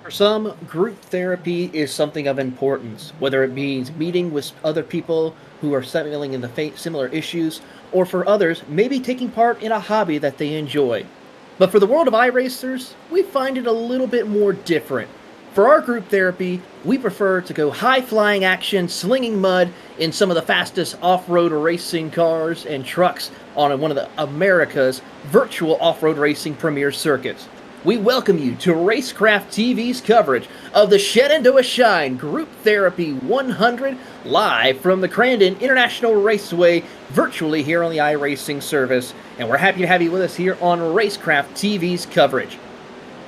For some, group therapy is something of importance, whether it means meeting with other people who are struggling in the similar issues, or for others, maybe taking part in a hobby that they enjoy. But for the world of iRacers, we find it a little bit more different. For our group therapy, we prefer to go high flying action, slinging mud in some of the fastest off road racing cars and trucks on one of the America's virtual off road racing premier circuits. We welcome you to Racecraft TV's coverage of the Shenandoah Shine Group Therapy 100 live from the Crandon International Raceway virtually here on the iRacing service. And we're happy to have you with us here on Racecraft TV's coverage.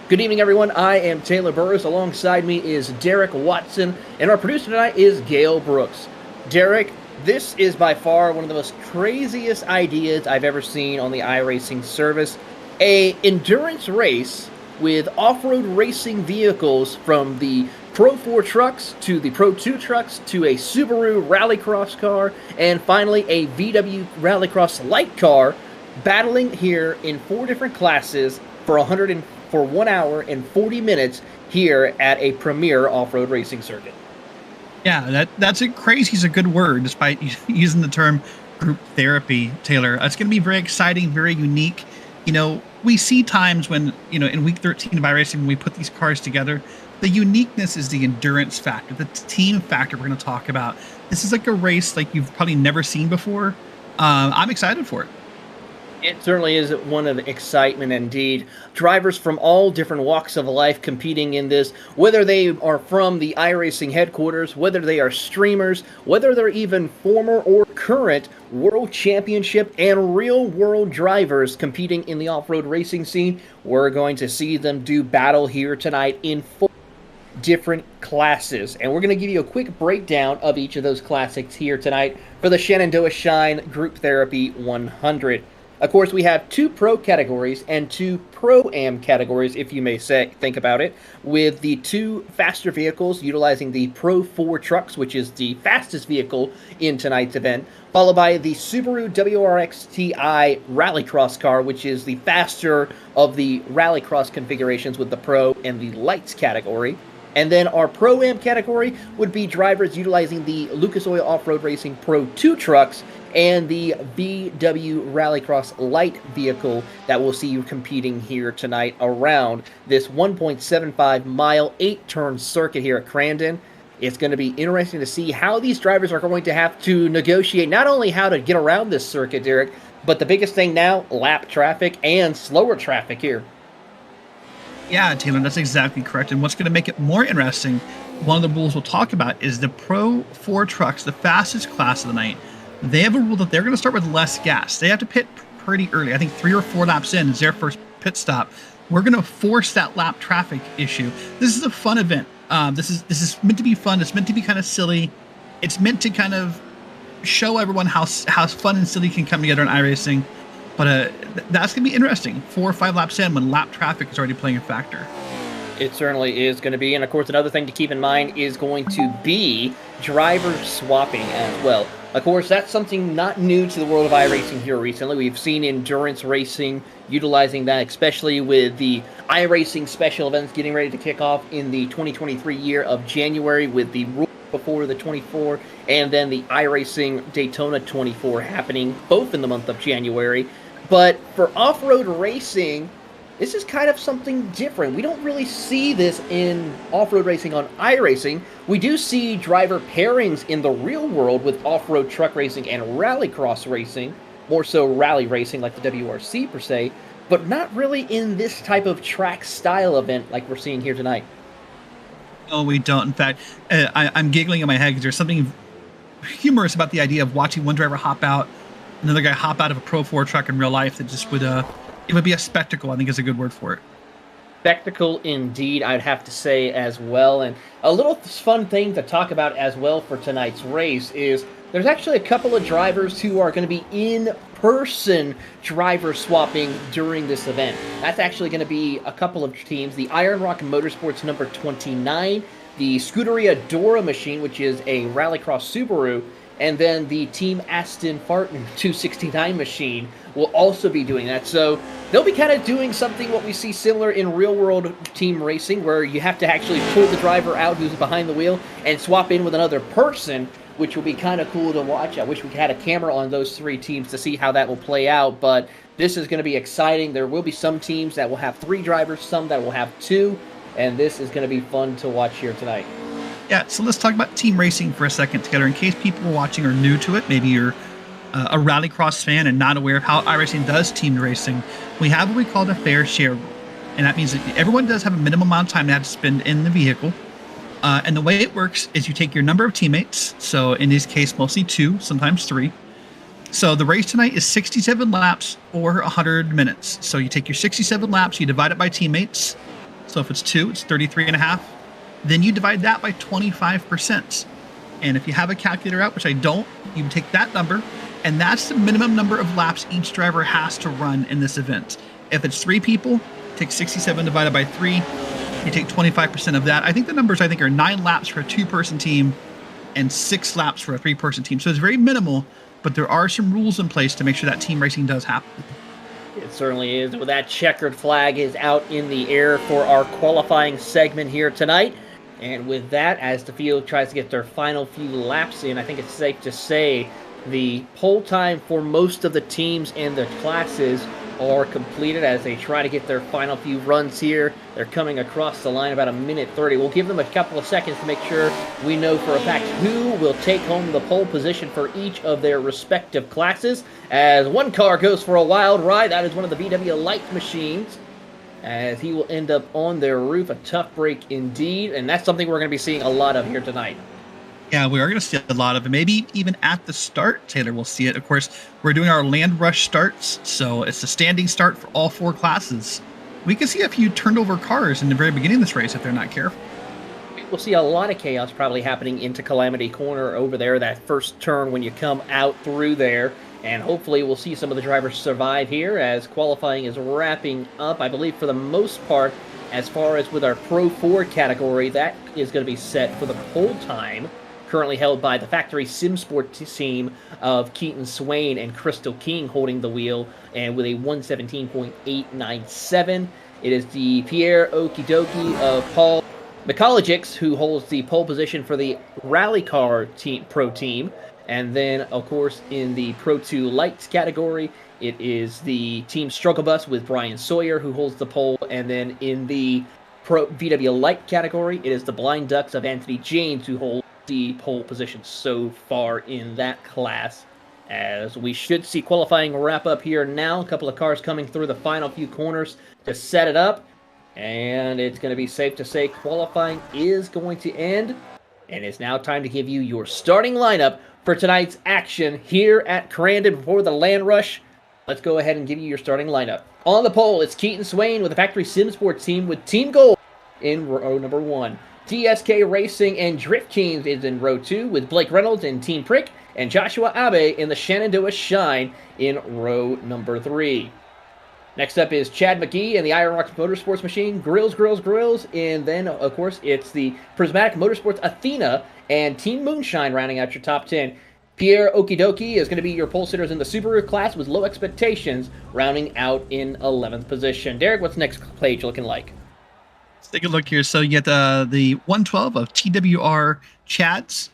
Good evening, everyone. I am Taylor Burris. Alongside me is Derek Watson, and our producer tonight is Gail Brooks. Derek, this is by far one of the most craziest ideas I've ever seen on the iRacing service. A endurance race with off-road racing vehicles from the Pro 4 trucks to the Pro 2 trucks to a Subaru Rallycross car and finally a VW Rallycross Lite car battling here in 4 different classes for 1 hour and 40 minutes here at a premier off-road racing circuit. Yeah, that's crazy is a good word, despite using the term group therapy, Taylor. It's going to be very exciting, very unique. You know, we see times when, in week 13 of iRacing, when we put these cars together, the uniqueness is the endurance factor, the team factor we're going to talk about. This is like a race like you've probably never seen before. I'm excited for it. It certainly is one of excitement indeed. Drivers from all different walks of life competing in this, whether they are from the iRacing headquarters, whether they are streamers, whether they're even former or current world championship and real world drivers competing in the off-road racing scene. We're going to see them do battle here tonight in 4 different classes, and we're going to give you a quick breakdown of each of those classics here tonight for the Shenandoah Shine Group Therapy 100. Of course, we have 2 Pro categories and 2 Pro-Am categories, if you may think about it, with the 2 faster vehicles utilizing the Pro 4 trucks, which is the fastest vehicle in tonight's event, followed by the Subaru WRX STI Rallycross car, which is the faster of the Rallycross configurations with the Pro and the Lights category. And then our Pro-Am category would be drivers utilizing the Lucas Oil Off-Road Racing Pro 2 trucks and the VW Rallycross Lite vehicle that we'll see you competing here tonight around this 1.75 mile, 8-turn circuit here at Crandon. It's going to be interesting to see how these drivers are going to have to negotiate not only how to get around this circuit, Derek, but the biggest thing now, lap traffic and slower traffic here. Yeah, Taylor, that's exactly correct. And what's going to make it more interesting, one of the rules we'll talk about is the Pro 4 trucks, the fastest class of the night. They have a rule that they're going to start with less gas. They have to pit pretty early. I think 3 or 4 laps in is their first pit stop. We're going to force that lap traffic issue. This is a fun event. This is meant to be fun. It's meant to be kind of silly. It's meant to kind of show everyone how fun and silly can come together in iRacing. But that's going to be interesting. 4 or 5 laps in when lap traffic is already playing a factor. It certainly is going to be. And of course, another thing to keep in mind is going to be driver swapping as well. Of course, that's something not new to the world of iRacing here recently. We've seen endurance racing utilizing that, especially with the iRacing special events getting ready to kick off in the 2023 year of January with the Rule Before the 24 and then the iRacing Daytona 24 happening both in the month of January. But for off-road racing, this is kind of something different. We don't really see this in off-road racing on iRacing. We do see driver pairings in the real world with off-road truck racing and rallycross racing, more so rally racing like the WRC per se, but not really in this type of track style event like we're seeing here tonight. No, we don't. In fact, I'm giggling in my head because there's something humorous about the idea of watching one driver hop out, another guy hop out of a Pro 4 truck in real life. That just would it would be a spectacle, I think is a good word for it. Spectacle indeed, I'd have to say as well. And a little fun thing to talk about as well for tonight's race is there's actually a couple of drivers who are going to be in-person driver swapping during this event. That's actually going to be a couple of teams. The Iron Rock Motorsports number 29, the Scuderia Dora machine, which is a Rallycross Subaru, and then the Team Aston Martin 269 machine will also be doing that. So They'll be kind of doing something what we see similar in real world team racing, where you have to actually pull the driver out who's behind the wheel and swap in with another person, which will be kind of cool to watch. I wish we had a camera on those three teams to see how that will play out, but this is going to be exciting. There will be some teams that will have 3 drivers, some that will have 2, and this is going to be fun to watch here tonight. Yeah, so let's talk about team racing for a second together. In case people watching are new to it, maybe you're a rallycross fan and not aware of how iRacing does team racing, we have what we call the fair share rule. And that means that everyone does have a minimum amount of time they have to spend in the vehicle. And the way it works is you take your number of teammates. So in this case, mostly 2, sometimes 3. So the race tonight is 67 laps or 100 minutes. So you take your 67 laps, you divide it by teammates. So if it's 2, it's 33.5. Then you divide that by 25%. And if you have a calculator out, which I don't, you take that number, and that's the minimum number of laps each driver has to run in this event. If it's 3 people, take 67 divided by 3, you take 25% of that. I think the numbers are 9 laps for a 2-person team and 6 laps for a 3-person team. So it's very minimal, but there are some rules in place to make sure that team racing does happen. It certainly is. Well, that checkered flag is out in the air for our qualifying segment here tonight. And with that, as the field tries to get their final few laps in, I think it's safe to say the pole time for most of the teams and the classes are completed as they try to get their final few runs here. They're coming across the line about 1:30. We'll give them a couple of seconds to make sure we know for a fact who will take home the pole position for each of their respective classes. As one car goes for a wild ride, that is one of the VW Lite machines, as he will end up on their roof. A tough break indeed, and that's something we're going to be seeing a lot of here tonight. Yeah, we are going to see a lot of it. Maybe even at the start, Taylor, we'll see it. Of course, we're doing our land rush starts, so it's a standing start for all 4 classes. We can see a few turned over cars in the very beginning of this race if they're not careful. We'll see a lot of chaos probably happening into Calamity Corner over there, that first turn when you come out through there. And hopefully we'll see some of the drivers survive here as qualifying is wrapping up. I believe for the most part, as far as with our Pro 4 category, that is going to be set for the pole time, currently held by the Factory Simsport team of Keaton Swain and Crystal King holding the wheel, and with a 1:17.897. It is the Pierre Okidoki of Paul Mikolojics who holds the pole position for the Rally Car team, Pro team. And then, of course, in the Pro 2 Lights category, it is the Team Struggle Bus with Brian Sawyer who holds the pole. And then in the Pro VW Light category, it is the Blind Ducks of Anthony James who hold the pole position so far in that class. As we should see qualifying wrap up here now. A couple of cars coming through the final few corners to set it up. And it's going to be safe to say qualifying is going to end. And it's now time to give you your starting lineup for tonight's action here at Crandon before the Land Rush. Let's go ahead and give you your starting lineup. On the pole, it's Keaton Swain with the Factory Simsport team with Team Gold in row number 1. TSK Racing and Drift Teams is in row 2 with Blake Reynolds and Team Prick, and Joshua Abe in the Shenandoah Shine in row number 3. Next up is Chad McGee and the Iron Rocks Motorsports machine, Grills, and then, of course, it's the Prismatic Motorsports Athena and Team Moonshine rounding out your top 10. Pierre Okidoki is going to be your pole sitters in the Subaru class with Low Expectations rounding out in 11th position. Derek, what's next page looking like? Let's take a look here. So you get the 112 of TWR Chads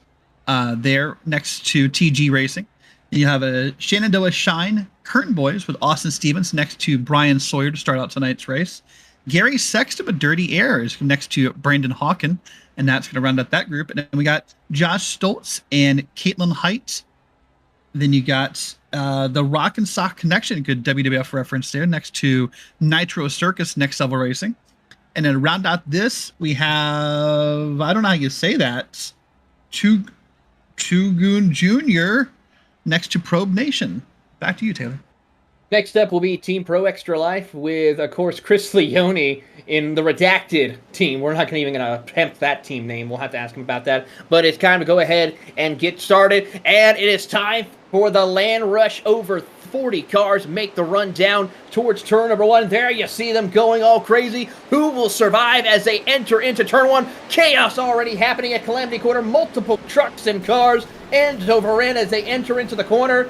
there next to TG Racing. And you have a Shenandoah Shine Curtain Boys with Austin Stevens next to Brian Sawyer to start out tonight's race. Gary Sexton with Dirty Air is next to Brandon Hawken, and that's going to round up that group. And then we got Josh Stoltz and Caitlin Height. Then you got the Rock and Sock Connection, good WWF reference there, next to Nitro Circus Next Level Racing. And then round out this, we have, I don't know how you say that, Chugun Jr. next to Probe Nation. Back to you, Taylor. Next up will be Team Pro Extra Life with, of course, Chris Leone in the redacted team. We're not even going to attempt that team name. We'll have to ask him about that. But it's time to go ahead and get started. And it is time for the Land Rush. Over 40 cars make the run down towards turn number 1. There you see them going all crazy. Who will survive as they enter into turn 1? Chaos already happening at Calamity Corner. Multiple trucks and cars end over end as they enter into the corner.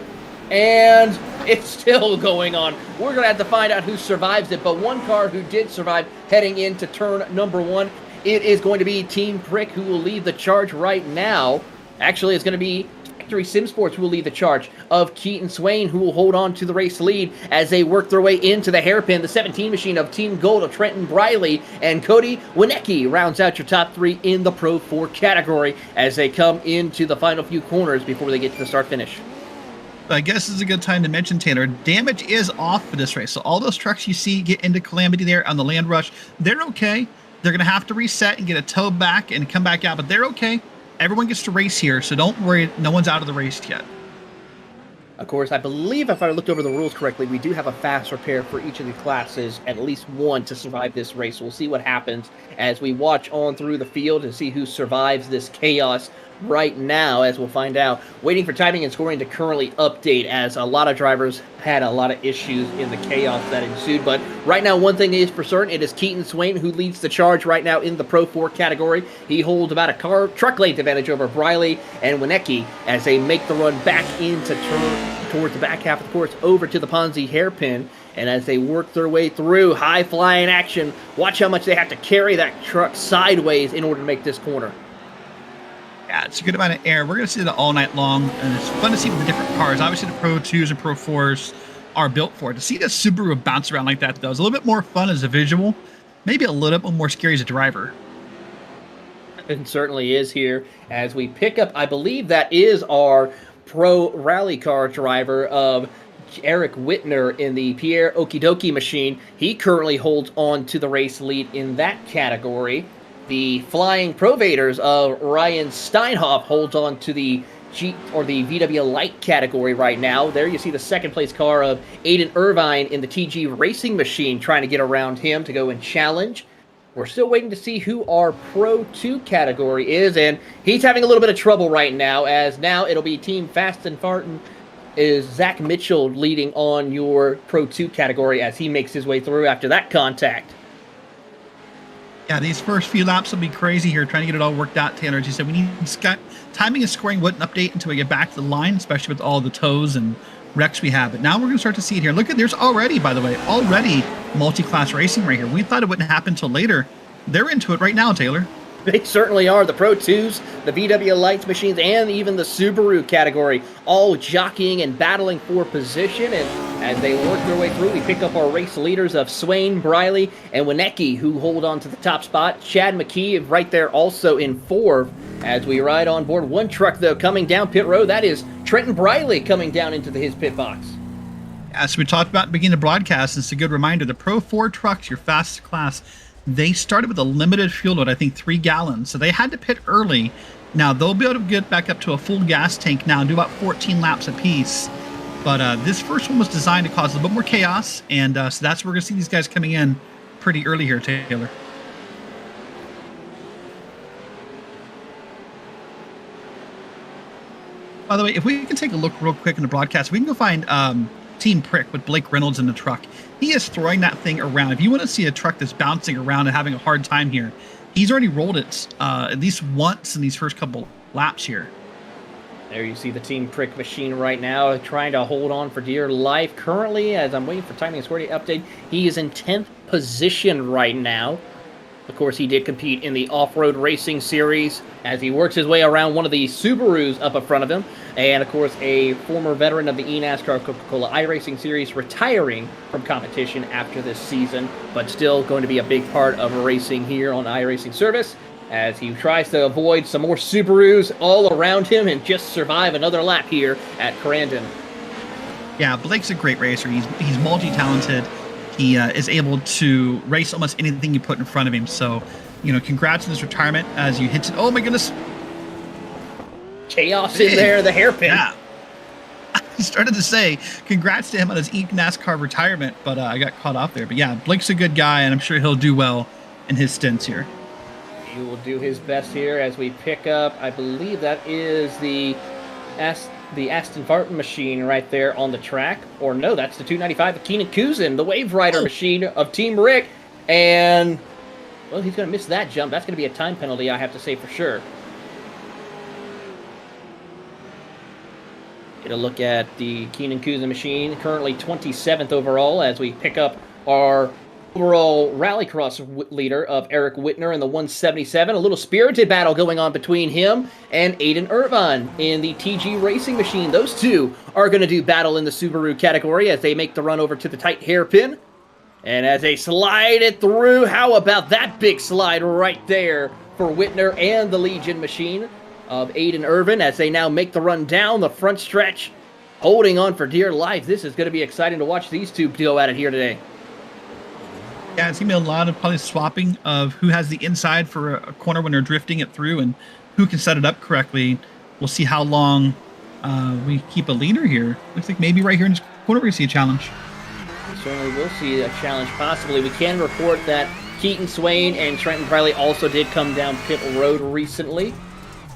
And It's still going on. We're going to have to find out who survives it. But one car who did survive heading into turn number 1, it is going to be Team Prick, who will lead the charge right now. Actually, it's going to be Factory Sim Sports who will lead the charge of Keaton Swain, who will hold on to the race lead as they work their way into the hairpin. The 17 machine of Team Gold of Trenton Briley and Cody Winecki rounds out your top 3 in the Pro 4 category as they come into the final few corners before they get to the start-finish. I guess this is a good time to mention, Taylor, damage is off for this race. So all those trucks you see get into calamity there on the land rush, they're okay. They're going to have to reset and get a tow back and come back out, but they're okay. Everyone gets to race here, so don't worry. No one's out of the race yet. Of course, I believe if I looked over the rules correctly, we do have a fast repair for each of the classes, at least one to survive this race. We'll see what happens as we watch on through the field and see who survives this chaos right now, as we'll find out. Waiting for timing and scoring to currently update, as a lot of drivers had a lot of issues in the chaos that ensued. But right now, one thing is for certain, it is Keaton Swain who leads the charge right now in the Pro 4 category. He holds about a truck length advantage over Briley and Winecki as they make the run back into turn towards the back half of the course over to the Ponzi hairpin. And as they work their way through high-flying action, watch how much they have to carry that truck sideways in order to make this corner. Yeah, it's a good amount of air. We're going to see that all night long, and it's fun to see with the different cars. Obviously, the Pro 2s and Pro 4s are built for it. To see the Subaru bounce around like that, though, is a little bit more fun as a visual, maybe a little bit more scary as a driver. It certainly is here as we pick up, I believe that is our Pro Rally Car driver of Eric Whitner in the Pierre Okidoki machine. He currently holds on to the race lead in that category. The Flying Provators of Ryan Steinhoff holds on to the VW Lite category right now. There you see the second place car of Aiden Irvine in the TG Racing machine trying to get around him to go and challenge. We're still waiting to see who our Pro 2 category is, and he's having a little bit of trouble right now, as now it'll be Team Fast and Farton is Zach Mitchell leading on your Pro 2 category as he makes his way through after that contact. Yeah, these first few laps will be crazy here, trying to get it all worked out, Taylor. As you said, we need timing and scoring wouldn't update until we get back to the line, especially with all the tows and wrecks we have. But now we're going to start to see it here. Look at, there's already, by the way, multi-class racing right here. We thought it wouldn't happen until later. They're into it right now, Taylor. They certainly are. The Pro 2s, the VW Lights machines, and even the Subaru category, all jockeying and battling for position. And as they work their way through, we pick up our race leaders of Swain, Briley, and Winecki, who hold on to the top spot. Chad McKee right there also in 4th as we ride on board. One truck, though, coming down pit road. That is Trenton Briley coming down into his pit box. As we talked about at the beginning of the broadcast, it's a good reminder. The Pro 4 trucks, your fastest class, they started with a limited fuel load, I think 3 gallons. So they had to pit early. Now they'll be able to get back up to a full gas tank now and do about 14 laps apiece. But this first one was designed to cause a little bit more chaos. And so that's where we're going to see these guys coming in pretty early here, Taylor. By the way, if we can take a look real quick in the broadcast, we can go find Team Prick with Blake Reynolds in the truck. He is throwing that thing around. If you want to see a truck that's bouncing around and having a hard time here, he's already rolled it at least once in these first couple laps here. There you see the Team Prick machine right now trying to hold on for dear life. Currently, as I'm waiting for timing and scoring update, he is in 10th position right now. Of course, he did compete in the off-road racing series as he works his way around one of the Subarus up in front of him. And, of course, a former veteran of the eNASCAR Coca-Cola iRacing Series retiring from competition after this season, but still going to be a big part of racing here on iRacing Service as he tries to avoid some more Subarus all around him and just survive another lap here at Crandon. Yeah, Blake's a great racer. He's multi-talented. He is able to race almost anything you put in front of him. So, congrats on this retirement as you hinted. Oh, my goodness. Chaos in there, the hairpin. Yeah. I started to say congrats to him on his eNASCAR retirement, but I got caught off there. But yeah, Blake's a good guy, and I'm sure he'll do well in his stints here. He will do his best here as we pick up, I believe that is the Aston Martin machine right there on the track. Or no, that's the 295 of Keenan Kuzin, the Wave Rider machine of Team Rick. And, well, he's going to miss that jump. That's going to be a time penalty, I have to say for sure. Get a look at the Keenan Kuza machine, currently 27th overall, as we pick up our overall rallycross leader of Eric Whitner in the 177. A little spirited battle going on between him and Aiden Irvine in the TG Racing machine. Those two are going to do battle in the Subaru category as they make the run over to the tight hairpin. And as they slide it through, how about that big slide right there for Whitner and the Legion machine of Aiden Irvin as they now make the run down the front stretch, holding on for dear life. This is going to be exciting to watch these two go at it here today. Yeah, it's going to be a lot of probably swapping of who has the inside for a corner when they're drifting it through and who can set it up correctly. We'll see how long we keep a leader here. Looks like maybe right here in this corner we see a challenge. We certainly will see a challenge possibly. We can report that Keaton Swain and Trenton Briley also did come down pit road recently,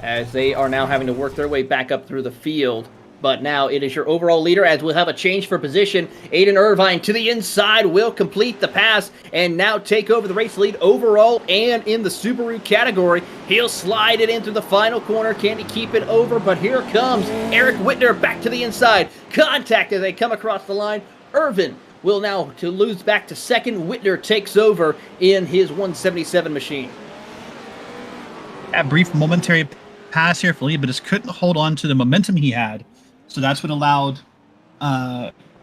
as they are now having to work their way back up through the field. But now it is your overall leader, as we'll have a change for position. Aiden Irvine to the inside will complete the pass and now take over the race lead overall and in the Subaru category. He'll slide it into the final corner. Can he keep it over? But here comes Eric Whitner back to the inside. Contact as they come across the line. Irvin will now to lose back to second. Whitner takes over in his 177 machine. A brief momentary pass here for Lee, but just couldn't hold on to the momentum he had. So that's what allowed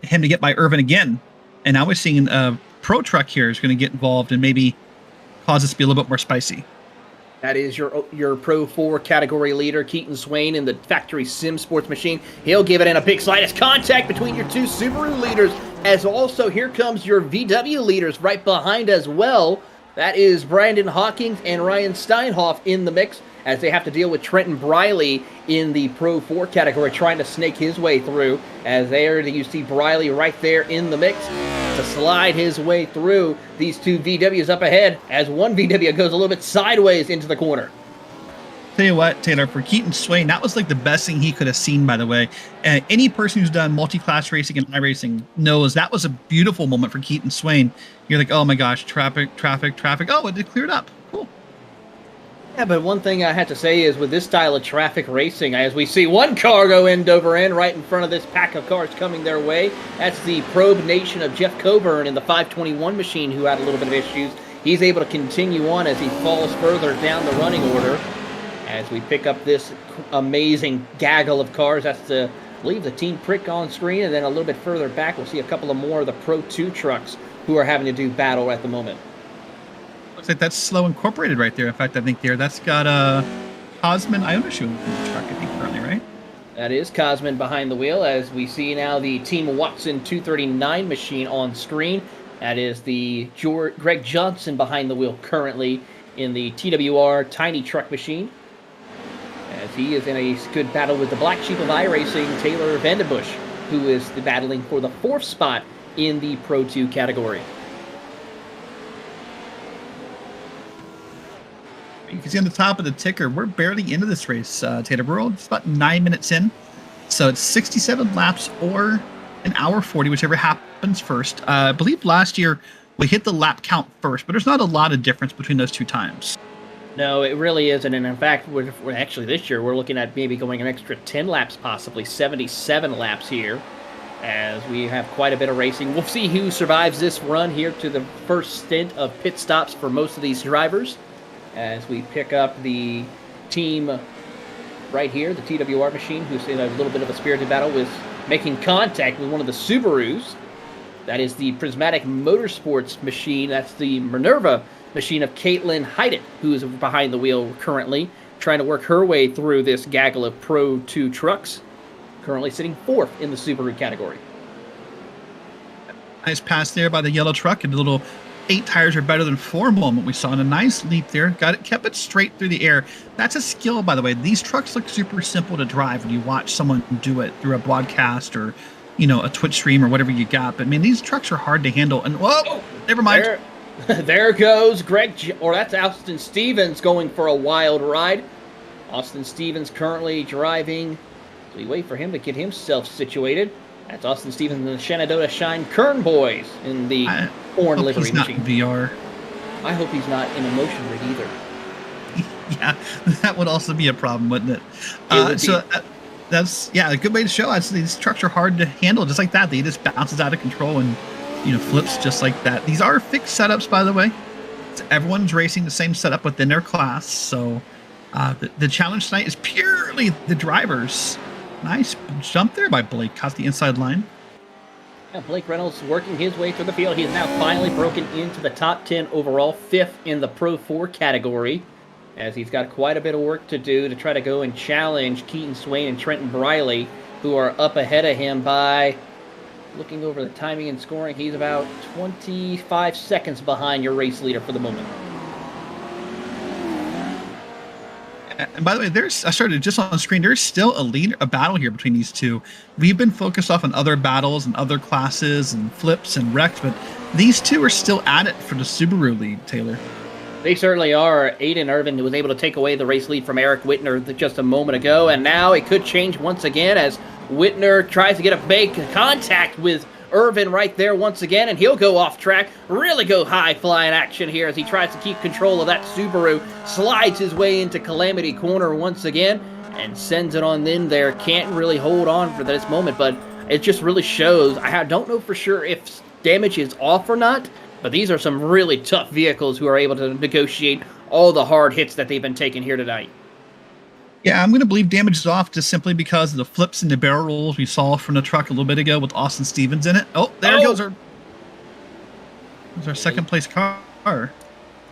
him to get by Irvin again. And now we're seeing a pro truck here is going to get involved and maybe cause this to be a little bit more spicy. That is your Pro 4 category leader, Keaton Swain, in the Factory Sim Sports machine. He'll give it in a big slide as contact between your two Subaru leaders. As also, here comes your VW leaders right behind as well. That is Brandon Hawkins and Ryan Steinhoff in the mix, as they have to deal with Trenton Briley in the Pro 4 category, trying to snake his way through. As there you see Briley right there in the mix to slide his way through these two VWs up ahead, as one VW goes a little bit sideways into the corner. Tell you what, Taylor, for Keaton Swain, that was like the best thing he could have seen, by the way. Any person who's done multi-class racing and iRacing knows that was a beautiful moment for Keaton Swain. You're like, oh my gosh, traffic. Oh, it cleared up. Cool. Yeah, but one thing I had to say is with this style of traffic racing, as we see one car go end over end right in front of this pack of cars coming their way, that's the Probe Nation of Jeff Coburn in the 521 machine, who had a little bit of issues. He's able to continue on as he falls further down the running order. As we pick up this amazing gaggle of cars, that's I believe the Team Prick on screen, and then a little bit further back we'll see a couple of more of the Pro 2 trucks who are having to do battle at the moment. Looks like that's Slow Incorporated right there. In fact, I think that's got Cosman Ionishu in the truck, I think, currently, right? That is Cosman behind the wheel, as we see now the Team Watson 239 machine on screen. That is the Greg Johnson behind the wheel currently in the TWR Tiny Truck machine, as he is in a good battle with the Black Sheep of iRacing, Taylor Vandenbush, who is battling for the 4th spot in the Pro 2 category. You can see on the top of the ticker, we're barely into this race, Taylor. We're just about 9 minutes in. So it's 67 laps or an hour 40, whichever happens first. I believe last year we hit the lap count first, but there's not a lot of difference between those two times. No, it really isn't. And in fact, we're actually this year, we're looking at maybe going an extra 10 laps, possibly 77 laps here, as we have quite a bit of racing. We'll see who survives this run here to the first stint of pit stops for most of these drivers, as we pick up the team right here, the TWR machine, who's in a little bit of a spirited battle with making contact with one of the Subarus. That is the Prismatic Motorsports machine. That's the Minerva machine of Caitlin Heidet, who is behind the wheel currently, trying to work her way through this gaggle of Pro 2 trucks, currently sitting 4th in the Subaru category. Nice pass there by the yellow truck, and the little 8 tires are better than 4 moment we saw, in a nice leap there. Kept it straight through the air. That's a skill, by the way. These trucks look super simple to drive when you watch someone do it through a broadcast or, a Twitch stream or whatever you got. But, man, these trucks are hard to handle. And, whoa, never mind. There goes that's Austin Stevens going for a wild ride. Austin Stevens currently driving. We wait for him to get himself situated. That's Austin Stevens and the Shenandoah Shine Kern boys in the Horn livery machine. He's not in VR. I hope he's not in a motion rig either. Yeah, that would also be a problem, wouldn't it? That's a good way to show us these trucks are hard to handle just like that. They just bounces out of control and flips just like that. These are fixed setups, by the way. So everyone's racing the same setup within their class. So the challenge tonight is purely the drivers. Nice jump there by Blake. Caught the inside line. Yeah, Blake Reynolds working his way through the field. He has now finally broken into the top 10 overall, 5th in the Pro 4 category, as he's got quite a bit of work to do to try to go and challenge Keaton Swain and Trenton Briley, who are up ahead of him by, looking over the timing and scoring, he's about 25 seconds behind your race leader for the moment. And by the way, I started just on the screen. There's still a battle here between these two. We've been focused off on other battles and other classes and flips and wrecks, but these two are still at it for the Subaru lead, Taylor. They certainly are. Aiden Irvin was able to take away the race lead from Eric Whitner just a moment ago, and now it could change once again as Whitner tries to get a big contact with Irvin right there once again, and he'll go off track, really go high flying action here as he tries to keep control of that Subaru, slides his way into Calamity Corner once again, and sends it on in there. Can't really hold on for this moment, but it just really shows. I don't know for sure if damage is off or not, but these are some really tough vehicles who are able to negotiate all the hard hits that they've been taking here tonight. Yeah, I'm going to believe damage is off just simply because of the flips and the barrel rolls we saw from the truck a little bit ago with Austin Stevens in it. Oh, there goes our second place car. Or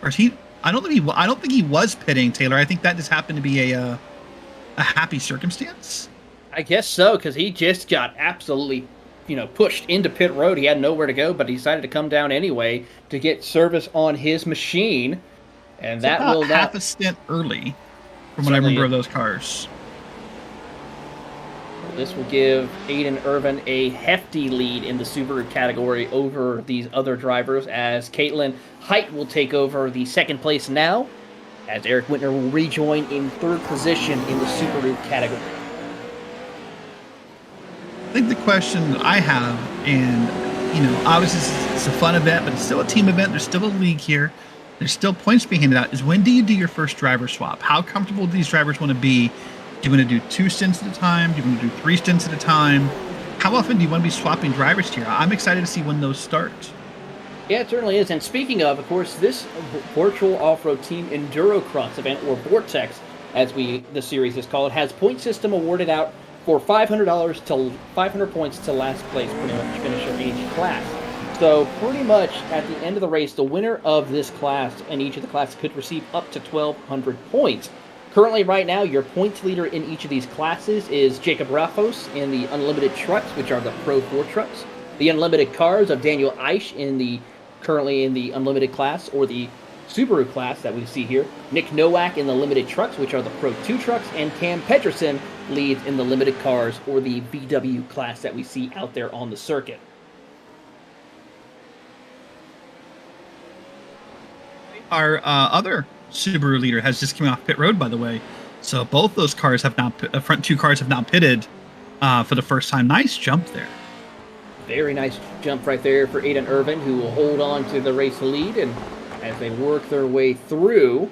is he? I don't think he was pitting, Taylor. I think that just happened to be a happy circumstance. I guess so, because he just got absolutely, pushed into pit road. He had nowhere to go, but he decided to come down anyway to get service on his machine, and so that will half a stint early. From what I remember of those cars. This will give Aiden Irvin a hefty lead in the Subaru category over these other drivers, as Caitlin Height will take over the second place now, as Eric Whitner will rejoin in third position in the Subaru category. I think the question that I have, and obviously it's a fun event, but it's still a team event. There's still a league here. There's still points being handed out, is when do you do your first driver swap? How comfortable do these drivers want to be? Do you want to do 2 stints at a time? Do you want to do 3 stints at a time? How often do you want to be swapping drivers here? I'm excited to see when those start. Yeah, it certainly is. And speaking of course, this virtual off-road team Endurocross event, or Vortex, as the series is called, has point system awarded out for $500 to 500 points to last place, pretty much finisher in each class. So pretty much at the end of the race, the winner of this class and each of the classes could receive up to 1,200 points. Currently, right now, your points leader in each of these classes is Jacob Raffos in the Unlimited Trucks, which are the Pro 4 trucks. The Unlimited Cars of Daniel Eisch currently in the Unlimited class, or the Subaru class that we see here. Nick Nowak in the Limited Trucks, which are the Pro 2 trucks. And Cam Pedersen leads in the Limited Cars, or the VW class that we see out there on the circuit. Our other Subaru leader has just come off pit road, by the way. So both those cars have now, front 2 cars have now pitted for the first time. Nice jump there. Very nice jump right there for Aiden Irvin, who will hold on to the race lead. And as they work their way through,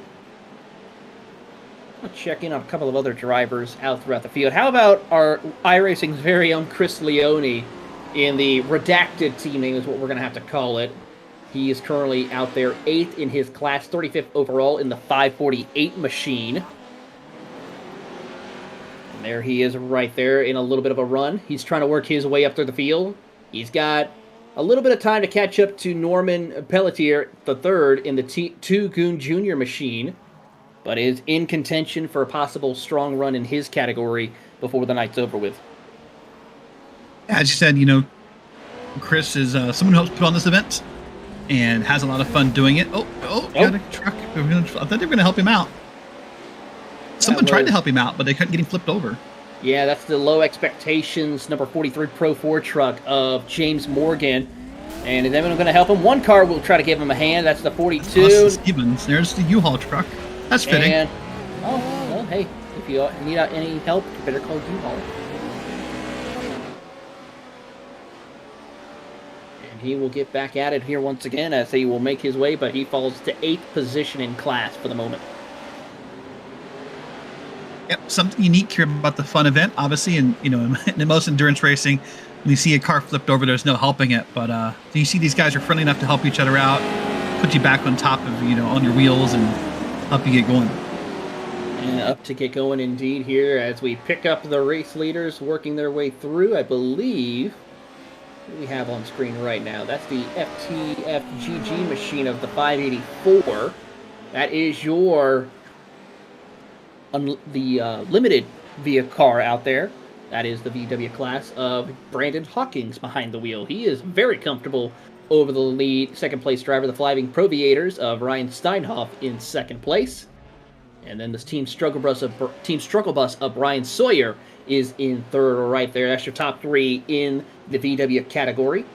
I'll check in on a couple of other drivers out throughout the field. How about our iRacing's very own Chris Leone in the redacted team name is what we're going to have to call it. He is currently out there 8th in his class, 35th overall in the 548 machine. And there he is right there in a little bit of a run. He's trying to work his way up through the field. He's got a little bit of time to catch up to Norman Pelletier III in the 2 Goon Jr. machine, but is in contention for a possible strong run in his category before the night's over with. As you said, Chris is someone who helps put on this event and has a lot of fun doing it. Got a truck. I thought they were going to help him out. Someone tried to help him out, but they couldn't get him flipped over. Yeah, that's the Low Expectations number 43 Pro 4 truck of James Morgan. And is anyone going to help him? One car will try to give him a hand. That's the 42. Austin Stevens. There's the U-Haul truck. That's fitting. And, well, hey, if you need any help, you better call U-Haul. He will get back at it here once again as he will make his way, but he falls to 8th position in class for the moment. Yep, something unique here about the fun event, obviously, and in most endurance racing, when you see a car flipped over, there's no helping it. But you see these guys are friendly enough to help each other out, put you back on top of on your wheels, and help you get going. And up to get going indeed here as we pick up the race leaders working their way through. I believe what we have on screen right now, that's the FTFGG machine of the 584. That is your limited vehicle car out there. That is the VW class of Brandon Hawkins behind the wheel. He is very comfortable over the lead second place driver, the Flying Proviators of Ryan Steinhoff in second place. And then this Team Struggle Bus of Brian Sawyer is in third right there. That's your top three in the VW category,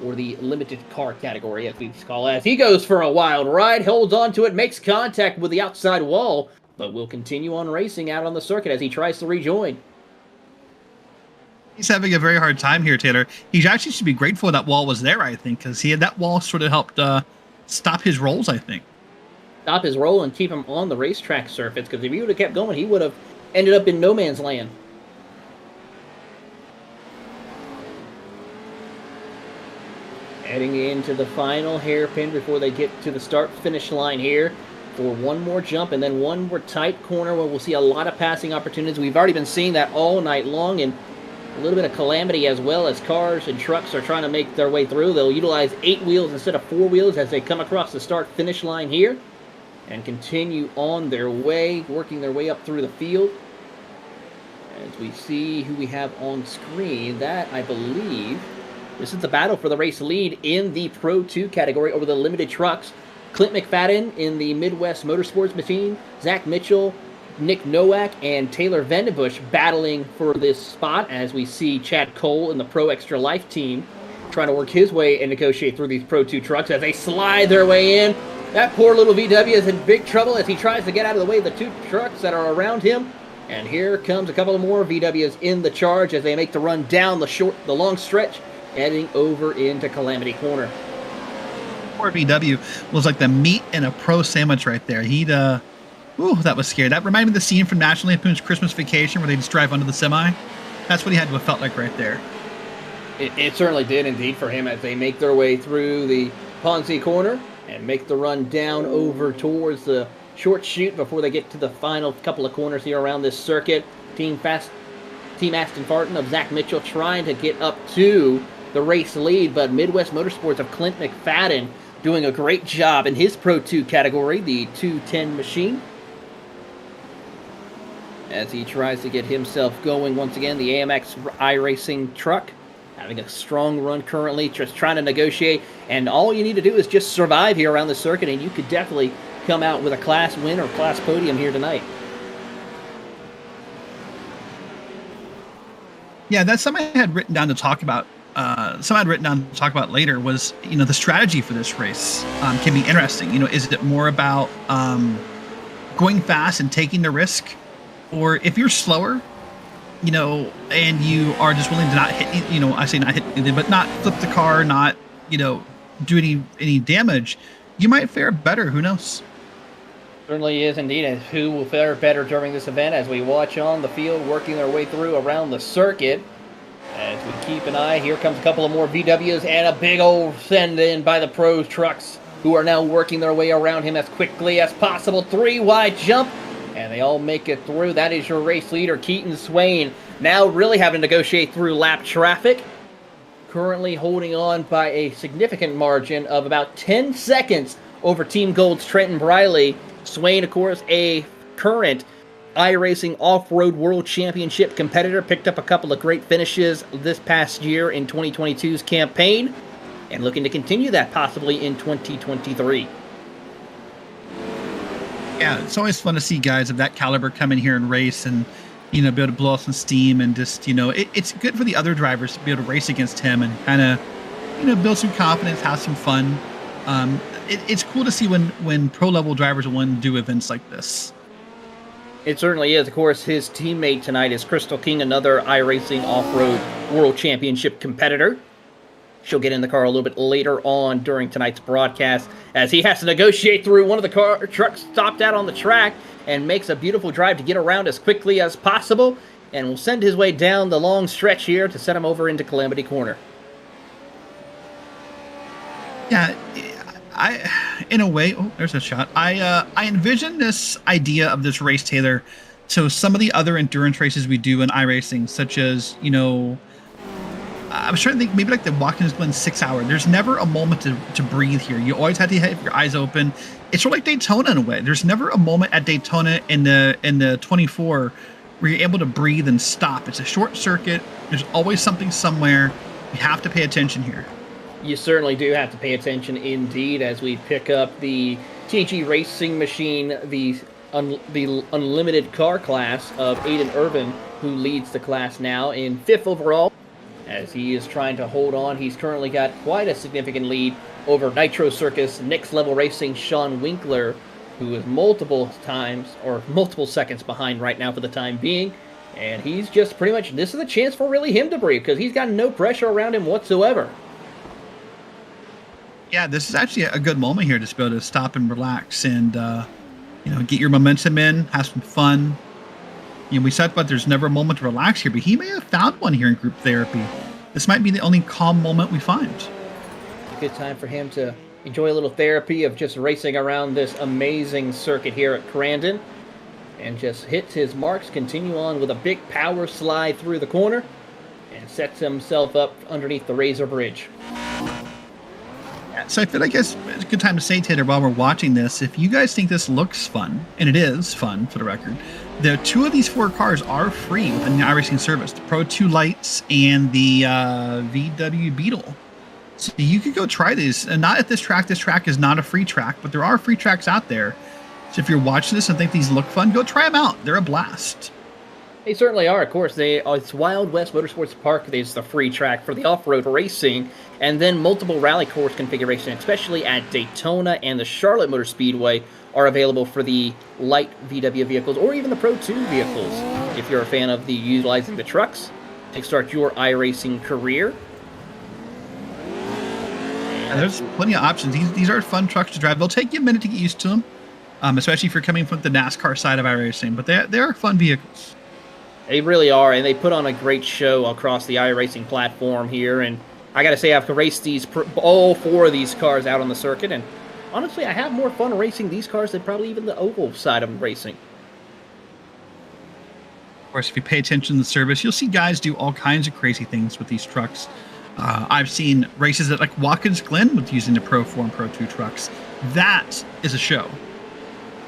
or the limited car category, as we call it. As he goes for a wild ride, holds on to it, makes contact with the outside wall, but will continue on racing out on the circuit as he tries to rejoin. He's having a very hard time here, Taylor. He actually should be grateful that wall was there, I think, because that wall sort of helped stop his rolls, I think. Stop his roll and keep him on the racetrack surface, because if he would have kept going, he would have ended up in no man's land. Heading into the final hairpin before they get to the start-finish line here for one more jump and then one more tight corner where we'll see a lot of passing opportunities. We've already been seeing that all night long, and a little bit of calamity as well as cars and trucks are trying to make their way through. They'll utilize 8 wheels instead of 4 wheels as they come across the start-finish line here and continue on their way, working their way up through the field. As we see who we have on screen, that I believe this is the battle for the race lead in the Pro 2 category over the limited trucks. Clint McFadden in the Midwest Motorsports machine, Zach Mitchell, Nick Nowak, and Taylor Vandenbush battling for this spot as we see Chad Cole in the Pro Extra Life team trying to work his way and negotiate through these Pro 2 trucks as they slide their way in. That poor little VW is in big trouble as he tries to get out of the way of the 2 trucks that are around him. And here comes a couple of more VWs in the charge as they make the run down the long stretch, heading over into Calamity Corner. Poor VW was like the meat in a pro sandwich right there. That was scary. That reminded me of the scene from National Lampoon's Christmas Vacation where they just drive under the semi. That's what he had to have felt like right there. It certainly did indeed for him as they make their way through the Ponzi Corner and make the run down over towards the short chute before they get to the final couple of corners here around this circuit. Team Aston Martin of Zach Mitchell trying to get up to the race lead, but Midwest Motorsports of Clint McFadden doing a great job in his Pro 2 category, the 210 machine, as he tries to get himself going once again. The AMX iRacing truck having a strong run currently, just trying to negotiate, and all you need to do is just survive here around the circuit, and you could definitely come out with a class win or class podium here tonight. Yeah, that's something I had written down to talk about. Later was, the strategy for this race can be interesting. Is it more about going fast and taking the risk, or if you're slower, and you are just willing to not hit, I say not hit anything, but not flip the car, not, do any damage, you might fare better. Who knows? Certainly is indeed, and who will fare better during this event as we watch on the field working their way through around the circuit. As we keep an eye, here comes a couple of more VWs and a big old send in by the Pro trucks who are now working their way around him as quickly as possible. 3 wide jump, and they all make it through. That is your race leader, Keaton Swain, now really having to negotiate through lap traffic. Currently holding on by a significant margin of about 10 seconds over Team Gold's Trenton Briley. Swain, of course, a current iRacing Off-Road World Championship competitor, picked up a couple of great finishes this past year in 2022's campaign, and looking to continue that possibly in 2023. Yeah, it's always fun to see guys of that caliber come in here and race and, be able to blow off some steam and just, it's good for the other drivers to be able to race against him and kind of, build some confidence, have some fun. It's cool to see when pro-level drivers want to do events like this. It certainly is. Of course, his teammate tonight is Crystal King, another iRacing Off-Road World Championship competitor. She'll get in the car a little bit later on during tonight's broadcast as he has to negotiate through one of the trucks stopped out on the track and makes a beautiful drive to get around as quickly as possible, and will send his way down the long stretch here to set him over into Calamity Corner. Yeah, in a way, oh, there's a shot. I envision this idea of this race, Taylor. So some of the other endurance races we do in iRacing, such as, I was trying to think maybe like the Watkins Glen 6 hour. There's never a moment to breathe here. You always have to have your eyes open. It's sort of like Daytona in a way. There's never a moment at Daytona in the 24 where you're able to breathe and stop. It's a short circuit. There's always something somewhere. You have to pay attention here. You certainly do have to pay attention indeed as we pick up the TG Racing Machine, the unlimited car class of Aiden Irvin, who leads the class now in 5th overall. As he is trying to hold on, he's currently got quite a significant lead over Nitro Circus Next Level Racing Sean Winkler, who is multiple seconds behind right now for the time being. And he's just pretty much, this is a chance for really him to breathe because he's got no pressure around him whatsoever. Yeah, this is actually a good moment here to be able to stop and relax and, get your momentum in, have some fun. We talked about there's never a moment to relax here, but he may have found one here in group therapy. This might be the only calm moment we find. It's a good time for him to enjoy a little therapy of just racing around this amazing circuit here at Crandon. And just hits his marks, continue on with a big power slide through the corner, and sets himself up underneath the Razor Bridge. So I feel like it's a good time to say, Taylor, while we're watching this, if you guys think this looks fun, and it is fun for the record, the 2 of these 4 cars are free within the iRacing service, the Pro 2 Lights and the VW Beetle. So you could go try these, and not at this track. This track is not a free track, but there are free tracks out there. So if you're watching this and think these look fun, go try them out. They're a blast. They certainly are, of course. It's Wild West Motorsports Park. There's the free track for the off-road racing, and then multiple rally course configuration, especially at Daytona and the Charlotte Motor Speedway, are available for the light VW vehicles or even the Pro 2 vehicles. If you're a fan of utilizing the trucks to start your iRacing career. And there's plenty of options. These are fun trucks to drive. They'll take you a minute to get used to them, especially if you're coming from the NASCAR side of iRacing, but they are fun vehicles. They really are, and they put on a great show across the iRacing platform here. And I got to say, I've raced all 4 of these cars out on the circuit, and honestly, I have more fun racing these cars than probably even the oval side of racing. Of course, if you pay attention to the service, you'll see guys do all kinds of crazy things with these trucks. I've seen races at like Watkins Glen with using the Pro 4 and Pro 2 trucks. That is a show.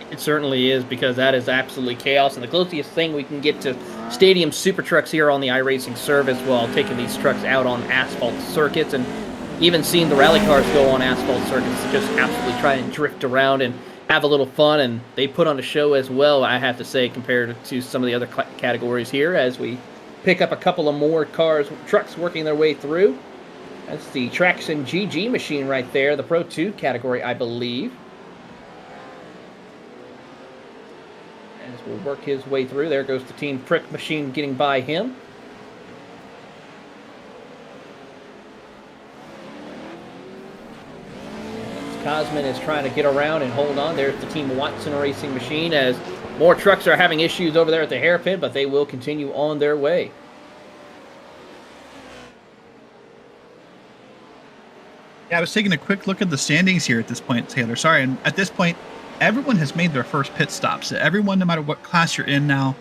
It certainly is, because that is absolutely chaos, and the closest thing we can get to stadium super trucks here on the iRacing service while taking these trucks out on asphalt circuits, and even seeing the rally cars go on asphalt circuits to just absolutely try and drift around and have a little fun. And they put on a show as well, I have to say, compared to some of the other categories here, as we pick up a couple of more trucks working their way through. That's the Traction GG machine right there, the Pro 2 category, I believe. As we'll work his way through, there goes the Team Prick machine getting by him. Cosman is trying to get around and hold on. There's the Team Watson Racing machine, as more trucks are having issues over there at the hairpin, but they will continue on their way. Yeah, I was taking a quick look at the standings here at this point, Taylor. Sorry, and at this point, everyone has made their first pit stops. Everyone, no matter what class you're in now,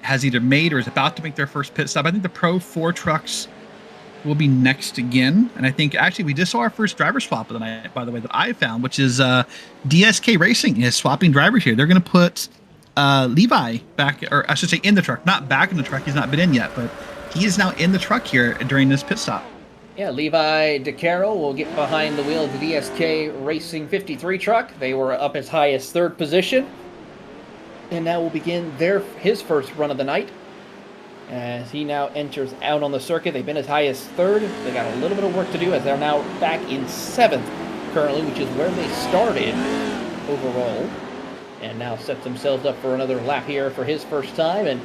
has either made or is about to make their first pit stop. I think the Pro 4 trucks will be next again. And I think, actually, we just saw our first driver swap of the night, by the way, that I found, which is DSK Racing is swapping drivers here. They're going to put Levi back, or I should say in the truck. Not back in the truck. He's not been in yet, but he is now in the truck here during this pit stop. Yeah, Levi DeCaro will get behind the wheel of the DSK Racing 53 truck. They were up as high as 3rd position. And now will begin his first run of the night, as he now enters out on the circuit. They've been as high as 3rd. They got a little bit of work to do, as they're now back in 7th currently, which is where they started overall. And now sets themselves up for another lap here for his first time. And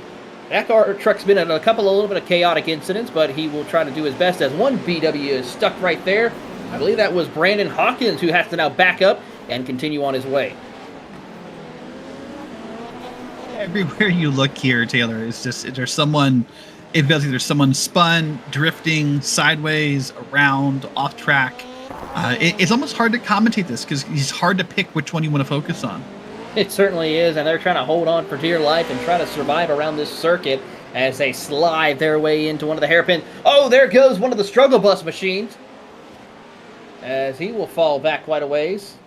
that truck's been in a little bit of chaotic incidents, but he will try to do his best, as one BW is stuck right there. I believe that was Brandon Hawkins, who has to now back up and continue on his way. Everywhere you look here, Taylor, it's just there's someone. It feels like there's someone spun, drifting sideways, around, off track. It's almost hard to commentate this because it's hard to pick which one you want to focus on. It certainly is, and they're trying to hold on for dear life and try to survive around this circuit as they slide their way into one of the hairpins. Oh, there goes one of the struggle bus machines, as he will fall back quite a ways.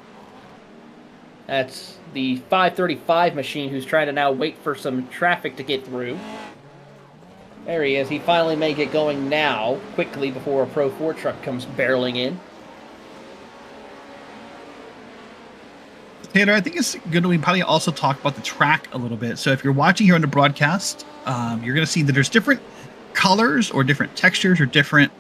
That's the 535 machine who's trying to now wait for some traffic to get through. There he is. He finally may get going now, quickly, before a Pro 4 truck comes barreling in. Taylor, I think it's good that we probably also talk about the track a little bit. So if you're watching here on the broadcast, you're going to see that there's different colors or different textures or different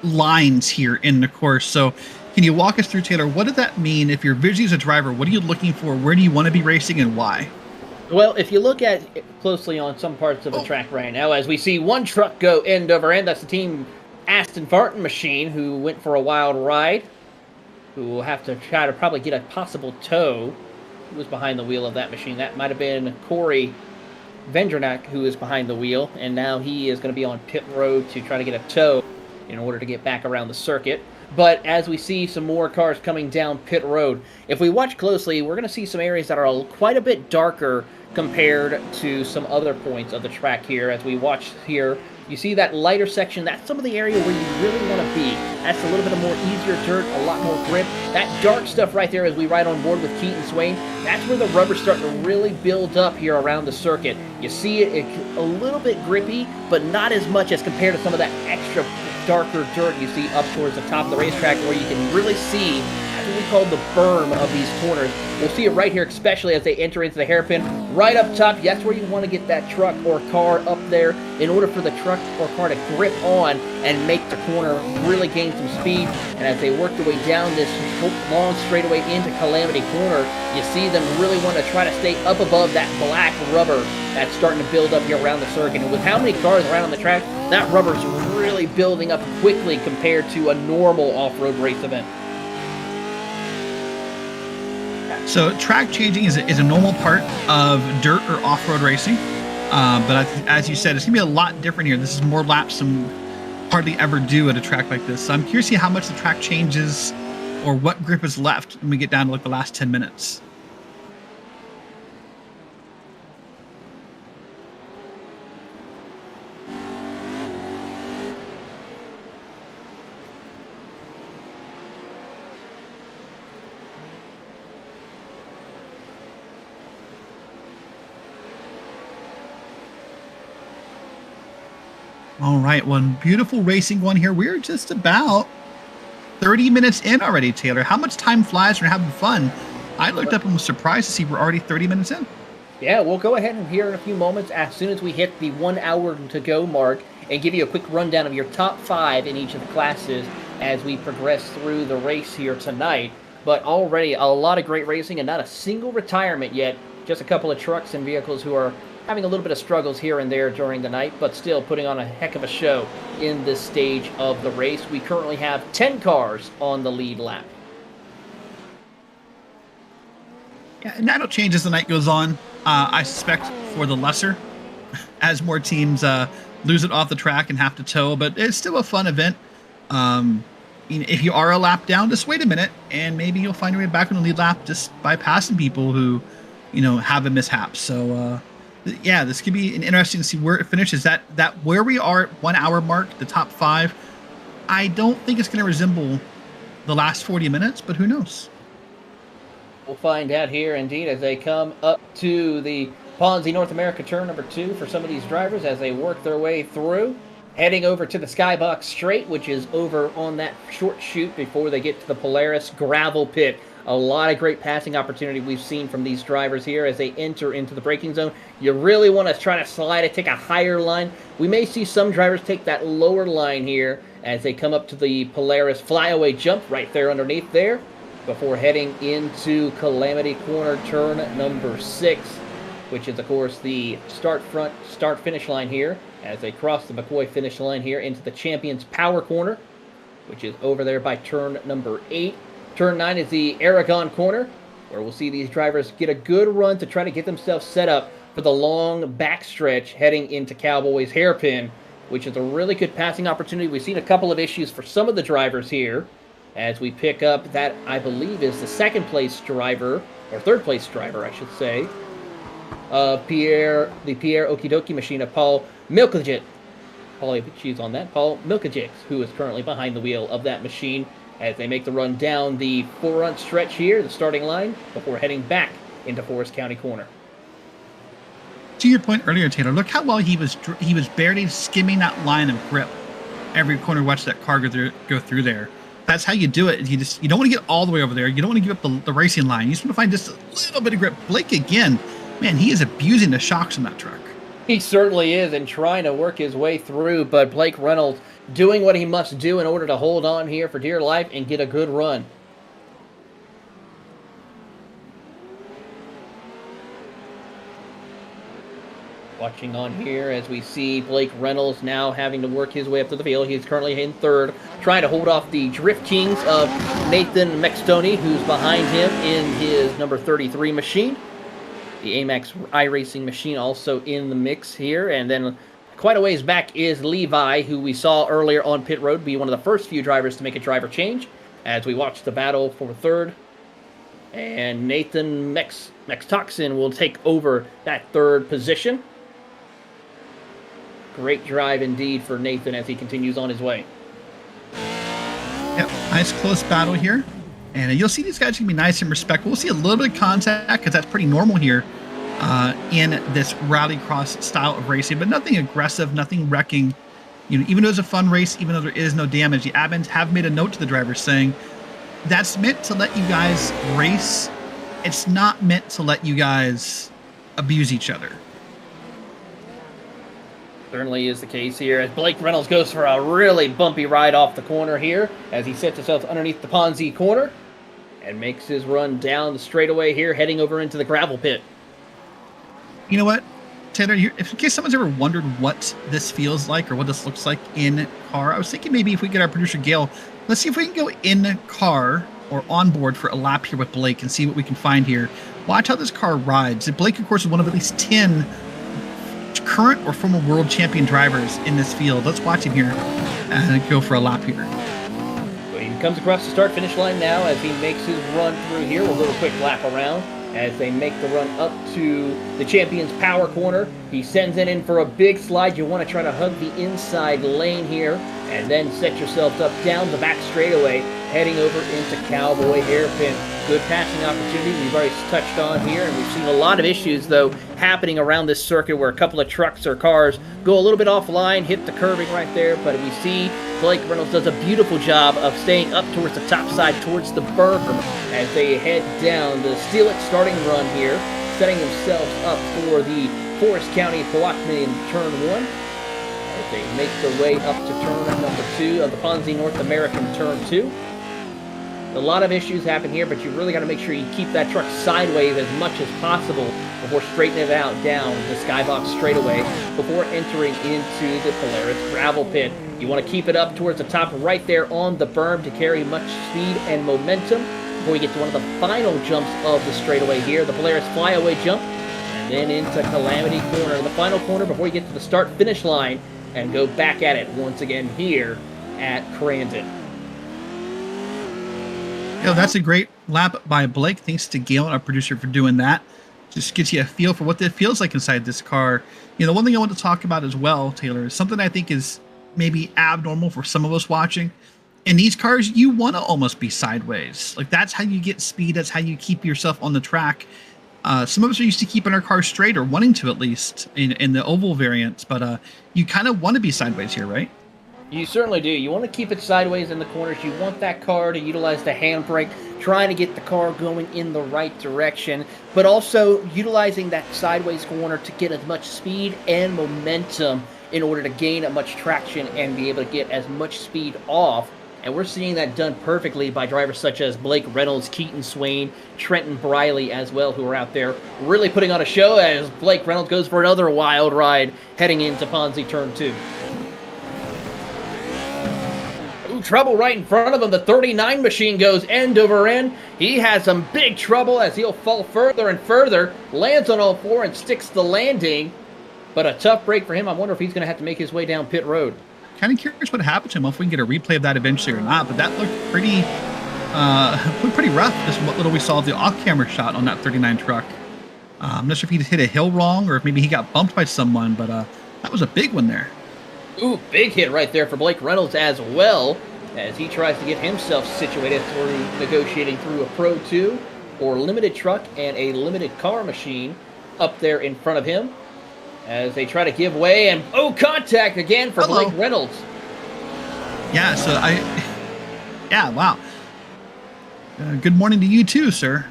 lines here in the course. So can you walk us through, Taylor, what does that mean if you're visually as a driver? What are you looking for? Where do you want to be racing and why? Well, if you look at it closely on some parts of the track right now, as we see one truck go end over end, that's the team Aston Martin machine who went for a wild ride, who will have to try to probably get a possible tow. Who was behind the wheel of that machine? That might have been Corey Vendranak, who is behind the wheel, and now he is going to be on pit road to try to get a tow in order to get back around the circuit. But as we see some more cars coming down pit road, if we watch closely, we're going to see some areas that are quite a bit darker compared to some other points of the track here. As we watch here, you see that lighter section, that's some of the area where you really want to be. That's a little bit of more easier dirt, a lot more grip. That dark stuff right there as we ride on board with Keaton Swain, that's where the rubber's starting to really build up here around the circuit. You see it's a little bit grippy, but not as much as compared to some of that extra darker dirt you see up towards the top of the racetrack, where you can really see what we call the berm of these corners. We'll see it right here, especially as they enter into the hairpin. Right up top, that's where you want to get that truck or car up there in order for the truck or car to grip on and make the corner really gain some speed. And as they work their way down this long straightaway into Calamity Corner, you see them really want to try to stay up above that black rubber that's starting to build up here around the circuit. And with how many cars around on the track, that rubber's really building up quickly compared to a normal off-road race event. So track changing is a normal part of dirt or off-road racing. But as you said, it's going to be a lot different here. This is more laps than hardly ever do at a track like this. So I'm curious to see how much the track changes or what grip is left when we get down to like the last 10 minutes. All right, one beautiful racing one here. We're just about 30 minutes in already, Taylor. How much time flies? We're having fun. I looked up and was surprised to see we're already 30 minutes in. Yeah, we'll go ahead and here in a few moments, as soon as we hit the 1 hour to go mark, and give you a quick rundown of your top 5 in each of the classes as we progress through the race here tonight. But already a lot of great racing and not a single retirement yet. Just a couple of trucks and vehicles who are having a little bit of struggles here and there during the night, but still putting on a heck of a show in this stage of the race. We currently have 10 cars on the lead lap. Yeah, and that'll change as the night goes on. I suspect for the lesser, as more teams lose it off the track and have to tow, but it's still a fun event. If you are a lap down, just wait a minute, and maybe you'll find your way back on the lead lap just by passing people who, have a mishap. So, yeah, this could be interesting to see where it finishes. That where we are at 1 hour mark, the top 5. I don't think it's going to resemble the last 40 minutes, but who knows? We'll find out here, indeed, as they come up to the Ponzi North America turn number 2 for some of these drivers as they work their way through, heading over to the Skybox Straight, which is over on that short chute before they get to the Polaris gravel pit. A lot of great passing opportunity we've seen from these drivers here as they enter into the braking zone. You really want to try to slide it, take a higher line. We may see some drivers take that lower line here as they come up to the Polaris flyaway jump right there underneath there before heading into Calamity Corner turn number 6, which is, of course, the start-finish line here as they cross the McCoy finish line here into the Champions Power Corner, which is over there by turn number 8. Turn 9 is the Aragon Corner, where we'll see these drivers get a good run to try to get themselves set up for the long backstretch heading into Cowboys Hairpin, which is a really good passing opportunity. We've seen a couple of issues for some of the drivers here as we pick up that I believe is the second place driver, or third place driver, I should say, the Pierre Okidoki machine of Paul Milkovic. Paul Milkovic, who is currently behind the wheel of that machine as they make the run down the 4-run stretch here, the starting line, before heading back into Forest County Corner. To your point earlier, Taylor, look how well he was barely skimming that line of grip every corner. Watch that car go through there. That's how you do it. You don't want to get all the way over there. You don't want to give up the racing line. You just want to find just a little bit of grip. Blake again, man, he is abusing the shocks on that truck. He certainly is, and trying to work his way through, but Blake Reynolds doing what he must do in order to hold on here for dear life and get a good run. Watching on here as we see Blake Reynolds now having to work his way up to the field. He's currently in third, trying to hold off the Drift Kings of Nathan McStoney, who's behind him in his number 33 machine. The Amex iRacing machine also in the mix here. And then quite a ways back is Levi, who we saw earlier on pit road be one of the first few drivers to make a driver change as we watch the battle for third. And Nathan Mextoxin will take over that third position. Great drive indeed for Nathan as he continues on his way. Yep, nice close battle here. And you'll see these guys can be nice and respectful. We'll see a little bit of contact because that's pretty normal here in this rallycross style of racing, but nothing aggressive, nothing wrecking. You know, even though it's a fun race, even though there is no damage, the admins have made a note to the drivers saying that's meant to let you guys race. It's not meant to let you guys abuse each other. Certainly is the case here as Blake Reynolds goes for a really bumpy ride off the corner here as he sets himself underneath the Ponzi corner and makes his run down the straightaway here, heading over into the gravel pit. You know what, Taylor, if in case someone's ever wondered what this feels like or what this looks like in car, I was thinking maybe if we get our producer Gail, let's see if we can go in car or on board for a lap here with Blake and see what we can find here. Watch how this car rides. Blake, of course, is one of at least 10 current or former world champion drivers in this field. Let's watch him here and go for a lap here. So he comes across the start-finish line now as he makes his run through here. We'll do a quick lap around as they make the run up to the champion's power corner. He sends it in for a big slide. You want to try to hug the inside lane here and then set yourself up down the back straightaway, heading over into Cowboy Hairpin. Good passing opportunity we've already touched on here, and we've seen a lot of issues, though, happening around this circuit where a couple of trucks or cars go a little bit offline, hit the curving right there, but we see Blake Reynolds does a beautiful job of staying up towards the top side, towards the berm, as they head down the Steal It starting run here, setting themselves up for the Forest County Blockman Turn 1. As they make their way up to turn number 2 of the Ponzi North American Turn 2. A lot of issues happen here, but you really got to make sure you keep that truck sideways as much as possible before straightening it out down the skybox straightaway before entering into the Polaris gravel pit. You want to keep it up towards the top right there on the berm to carry much speed and momentum before you get to one of the final jumps of the straightaway here, the Polaris flyaway jump, and then into Calamity Corner, the final corner before you get to the start-finish line and go back at it once again here at Crandon. You know, that's a great lap by Blake. Thanks to Gail, our producer, for doing that. Just gets you a feel for what it feels like inside this car. You know, one thing I want to talk about as well, Taylor, is something I think is maybe abnormal for some of us watching. In these cars, you want to almost be sideways. Like, that's how you get speed. That's how you keep yourself on the track. Some of us are used to keeping our cars straight, or wanting to at least, in the oval variants. But you kind of want to be sideways here, right? You certainly do. You want to keep it sideways in the corners. You want that car to utilize the handbrake, trying to get the car going in the right direction, but also utilizing that sideways corner to get as much speed and momentum in order to gain as much traction and be able to get as much speed off. And we're seeing that done perfectly by drivers such as Blake Reynolds, Keaton Swain, Trenton Briley as well, who are out there really putting on a show as Blake Reynolds goes for another wild ride heading into Ponzi Turn 2. trouble right in front of him. The 39 machine goes end over end. He has some big trouble as he'll fall further and further. Lands on all four and sticks the landing. But a tough break for him. I wonder if he's going to have to make his way down pit road. Kind of curious what happened to him, if we can get a replay of that eventually or not. But that looked pretty rough, just what little we saw of the off-camera shot on that 39 truck. I'm not sure if he hit a hill wrong or if maybe he got bumped by someone, but that was a big one there. Ooh, big hit right there for Blake Reynolds as well, as he tries to get himself situated through negotiating through a Pro 2 or limited truck and a limited car machine up there in front of him as they try to give way, and contact again for Blake Reynolds. Yeah, wow. Good morning to you too, sir.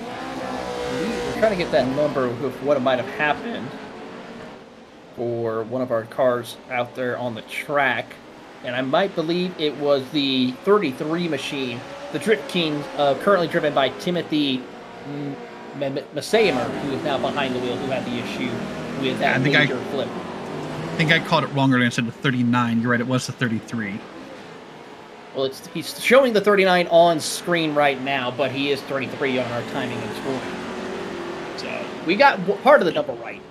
We're trying to get that number of what might have happened for one of our cars out there on the track, and I might believe it was the 33 machine, the Drift King, currently driven by Timothy Masayamer, who is now behind the wheel, who had the issue with that major flip. I think I called it wrong earlier. I said the 39. You're right, it was the 33. Well, he's showing the 39 on screen right now, but he is 33 on our timing and scoring. So we got part of the number right.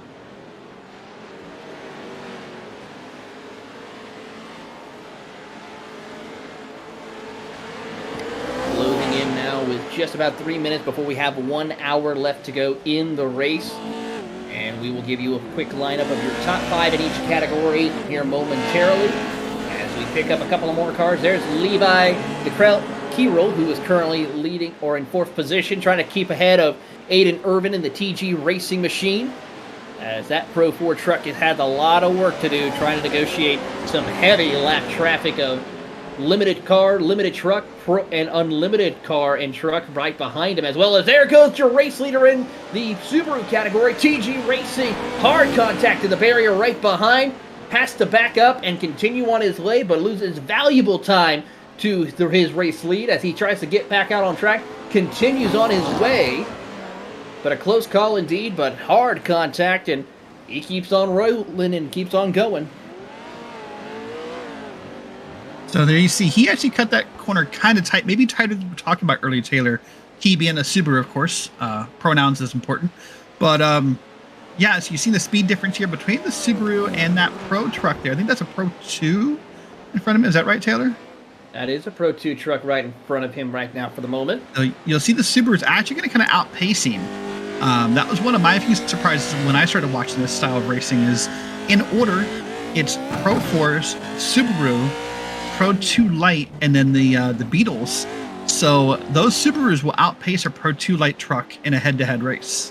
Closing in now with just about 3 minutes before we have 1 hour left to go in the race. And we will give you a quick lineup of your top 5 in each category here momentarily. We pick up a couple of more cars. There's Levi Kirol, who is currently leading or in 4th position, trying to keep ahead of Aiden Irvin in the TG Racing Machine. As that Pro 4 truck has had a lot of work to do trying to negotiate some heavy lap traffic of limited car, limited truck, and unlimited car and truck right behind him, as well as there goes your race leader in the Subaru category, TG Racing. Hard contact to the barrier right behind. Has to back up and continue on his way, but loses valuable time to his race lead as he tries to get back out on track. Continues on his way, but a close call indeed, but hard contact, and he keeps on rolling and keeps on going. So there you see, he actually cut that corner kind of tight, maybe tighter than we were talking about earlier, Taylor. He being a Subaru, of course. Pronouns is important. But yeah, so you see the speed difference here between the Subaru and that Pro truck there. I think that's a Pro 2 in front of him. Is that right, Taylor? That is a Pro 2 truck right in front of him right now for the moment. So you'll see the Subaru is actually going to kind of outpace him. That was one of my few surprises when I started watching this style of racing is, in order, it's Pro 4's, Subaru, Pro 2 Lite, and then the Beetles. So those Subarus will outpace a Pro 2 Lite truck in a head-to-head race.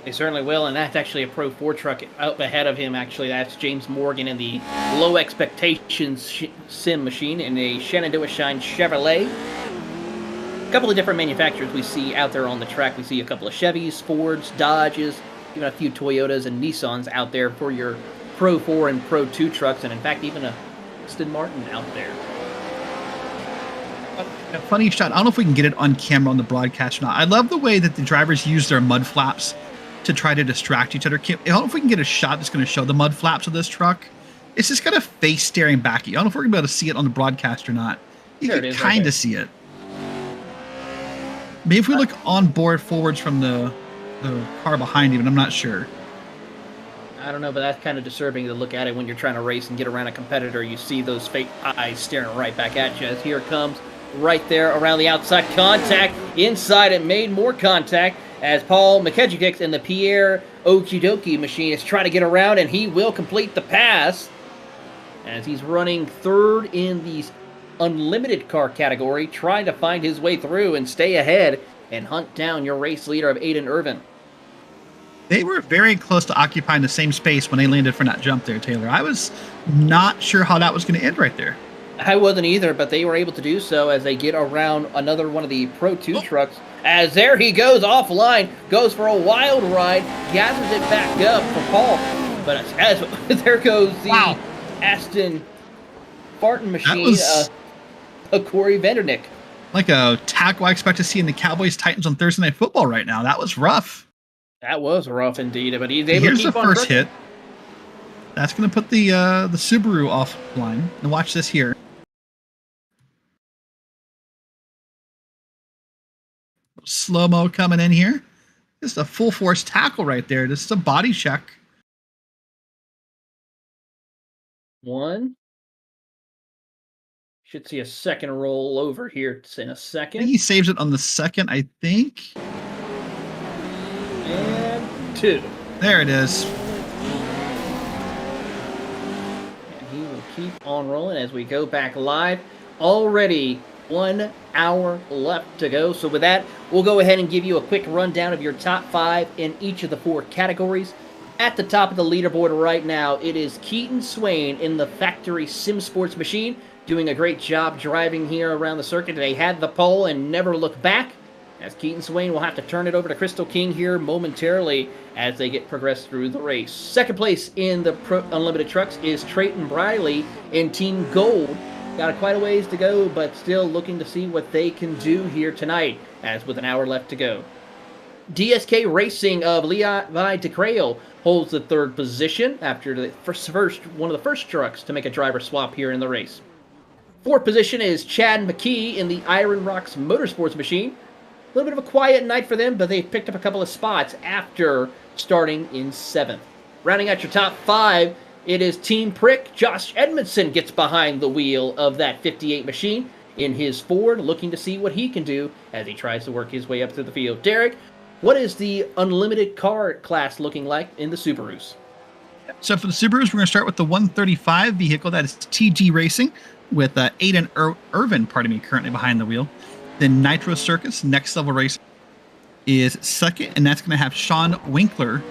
They certainly will, and that's actually a Pro 4 truck up ahead of him, actually. That's James Morgan in the Low Expectations Sim machine in a Shenandoah Shine Chevrolet. A couple of different manufacturers we see out there on the track. We see a couple of Chevys, Fords, Dodges, even a few Toyotas and Nissans out there for your Pro 4 and Pro 2 trucks, and in fact, even a Aston Martin out there. A funny shot. I don't know if we can get it on camera on the broadcast or not. I love the way that the drivers use their mud flaps to try to distract each other. I don't know if we can get a shot that's going to show the mud flaps of this truck. It's just got a face staring back at you. I don't know if we're going to be able to see it on the broadcast or not. You can kind of see it. Maybe if we look on board forwards from the car behind you, but I'm not sure. I don't know, but that's kind of disturbing to look at it when you're trying to race and get around a competitor. You see those fake eyes staring right back at you as here comes right there around the outside. Contact inside and made more contact as Paul McKedjic in the Pierre Okidoki machine is trying to get around, and he will complete the pass as he's running 3rd in the unlimited car category, trying to find his way through and stay ahead and hunt down your race leader of Aiden Irvin. They were very close to occupying the same space when they landed for that jump there, Taylor. I was not sure how that was going to end right there. I wasn't either, but they were able to do so as they get around another one of the Pro 2 trucks. As there he goes offline, goes for a wild ride, gathers it back up for Paul. But as there goes the Aston Martin machine, Corey Vandernick. Like a tackle I expect to see in the Cowboys-Titans on Thursday Night Football right now. That was rough. That was rough indeed, but he's able Here's to keep the on first trucking. hit. That's going to put the Subaru offline. And watch this here. Slow-mo coming in here. Just a full force tackle right there. This is a body check. One. Should see a second roll over here in a I second. think he saves it on the second, I think. And 2. There it is. And he will keep on rolling as we go back live. Already 1 hour left to go. So with that, we'll go ahead and give you a quick rundown of your top 5 in each of the 4 categories. At the top of the leaderboard right now, it is Keaton Swain in the factory sim sports machine, doing a great job driving here around the circuit. They had the pole and never looked back, as Keaton Swain will have to turn it over to Crystal King here momentarily as they get progressed through the race. Second place in the Unlimited Trucks is Trayton Briley in Team Gold. Got quite a ways to go, but still looking to see what they can do here tonight, as with an hour left to go. DSK Racing of Levi DeCrail holds the 3rd position after the one of the first trucks to make a driver swap here in the race. 4th position is Chad McKee in the Iron Rocks Motorsports machine. A little bit of a quiet night for them, but they picked up a couple of spots after starting in 7th. Rounding out your top 5, it is Team Prick. Josh Edmondson gets behind the wheel of that 58 machine in his Ford, looking to see what he can do as he tries to work his way up through the field. Derek, what is the unlimited car class looking like in the Subarus? So for the Subarus, we're going to start with the 135 vehicle. That is TG Racing with Aiden Irvin, currently behind the wheel. Then Nitro Circus, Next Level Racing, is second, and that's going to have Sean Winkler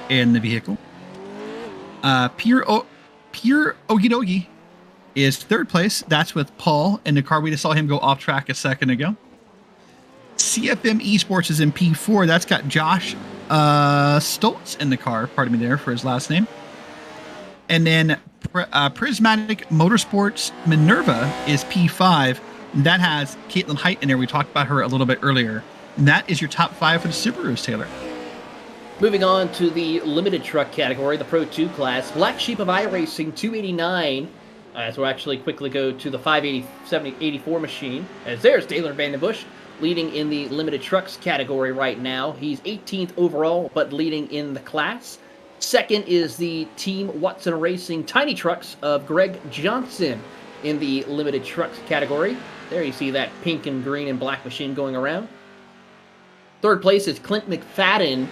in the vehicle. Pure Okie Dokie is 3rd place. That's with Paul in the car. We just saw him go off track a second ago. CFM Esports is in P4. That's got Josh Stoltz in the car, there for his last name. And then Prismatic Motorsports Minerva is P5. And that has Caitlin Height in there. We talked about her a little bit earlier. And that is your top 5 for the Subarus, Taylor. Moving on to the limited truck category, the Pro 2 class, Black Sheep of iRacing 289. As we'll actually quickly go to the 580-84 machine, as there's Taylor Vandenbush leading in the limited trucks category right now. He's 18th overall, but leading in the class. Second is the Team Watson Racing Tiny Trucks of Greg Johnson in the limited trucks category. There you see that pink and green and black machine going around. Third place is Clint McFadden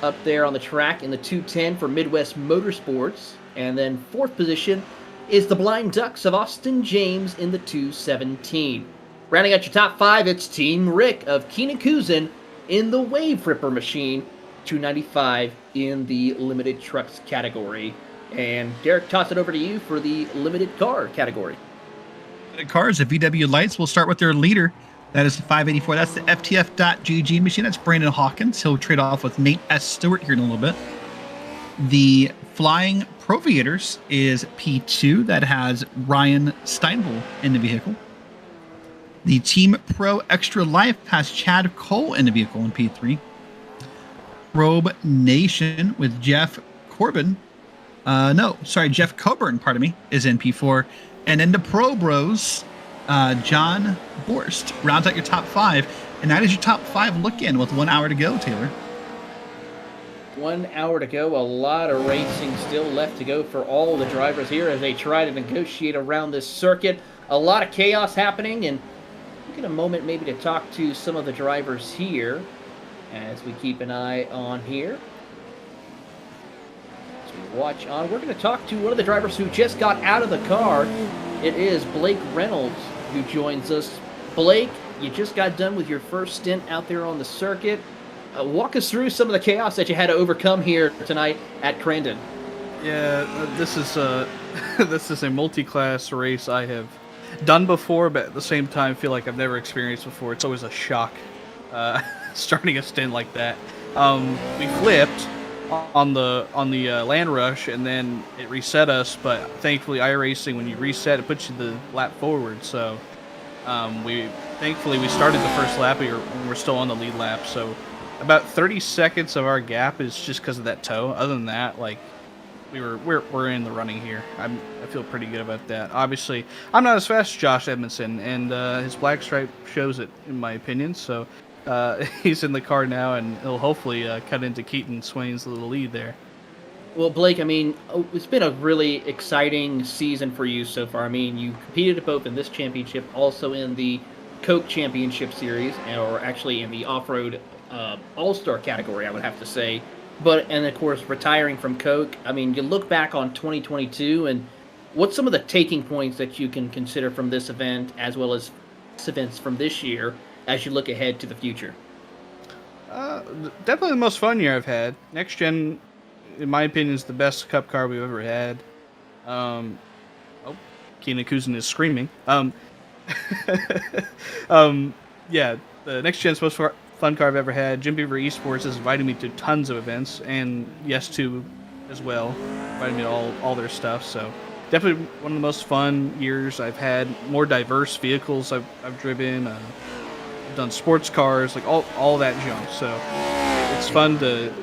up there on the track in the 210 for Midwest Motorsports. And then 4th position is the Blind Ducks of Austin James in the 217. Rounding out your top 5, it's Team Rick of Keenan Kuzin in the Wave Ripper machine, 295 in the limited trucks category. And Derek, toss it over to you for the limited car category. Limited cars, the VW Lights, will start with their leader. That is the 584. That's the FTF.GG machine. That's Brandon Hawkins. He'll trade off with Nate S. Stewart here in a little bit. The Flying Proviators is P2. That has Ryan Steinbull in the vehicle. The Team Pro Extra Life has Chad Cole in the vehicle in P3. Probe Nation with Jeff Coburn, is in P4. And then the Pro Bros, John Borst, rounds out your top 5. And that is your top 5 look in with 1 hour to go, Taylor. 1 hour to go. A lot of racing still left to go for all the drivers here as they try to negotiate around this circuit. A lot of chaos happening, and we'll get a moment maybe to talk to some of the drivers here as we keep an eye on here. As we watch on, we're going to talk to one of the drivers who just got out of the car. It is Blake Reynolds who joins us. Blake, you just got done with your first stint out there on the circuit. Walk us through some of the chaos that you had to overcome here tonight at Crandon. Yeah, this is a multi-class race I have done before, but at the same time feel like I've never experienced before. It's always a shock starting a stint like that. We flipped on the land rush, and then it reset us. But thankfully, iRacing, when you reset, it puts you the lap forward. So we started the first lap, and we're still on the lead lap. So about 30 seconds of our gap is just because of that tow. Other than that, like, we're in the running here. I feel pretty good about that. Obviously, I'm not as fast as Josh Edmondson, and his black stripe shows it, in my opinion. So he's in the car now, and he'll hopefully cut into Keaton Swain's little lead there. Well, Blake, I mean, it's been a really exciting season for you so far. I mean, you competed both in this championship, also in the Coke Championship Series, or actually in the off-road All-Star category, I would have to say. And of course, retiring from Coke. I mean, you look back on 2022, and what's some of the taking points that you can consider from this event, as well as events from this year, as you look ahead to the future? Definitely the most fun year I've had. Next Gen, in my opinion, is the best Cup car we've ever had. Oh, Keenan Kuzin is screaming. Yeah, the Next Gen's most fun car I've ever had. Jim Beaver Esports has invited me to tons of events, and Yes2 as well. Invited me to all their stuff, so definitely one of the most fun years I've had. More diverse vehicles I've driven. I've done sports cars, like all that junk. So it's fun to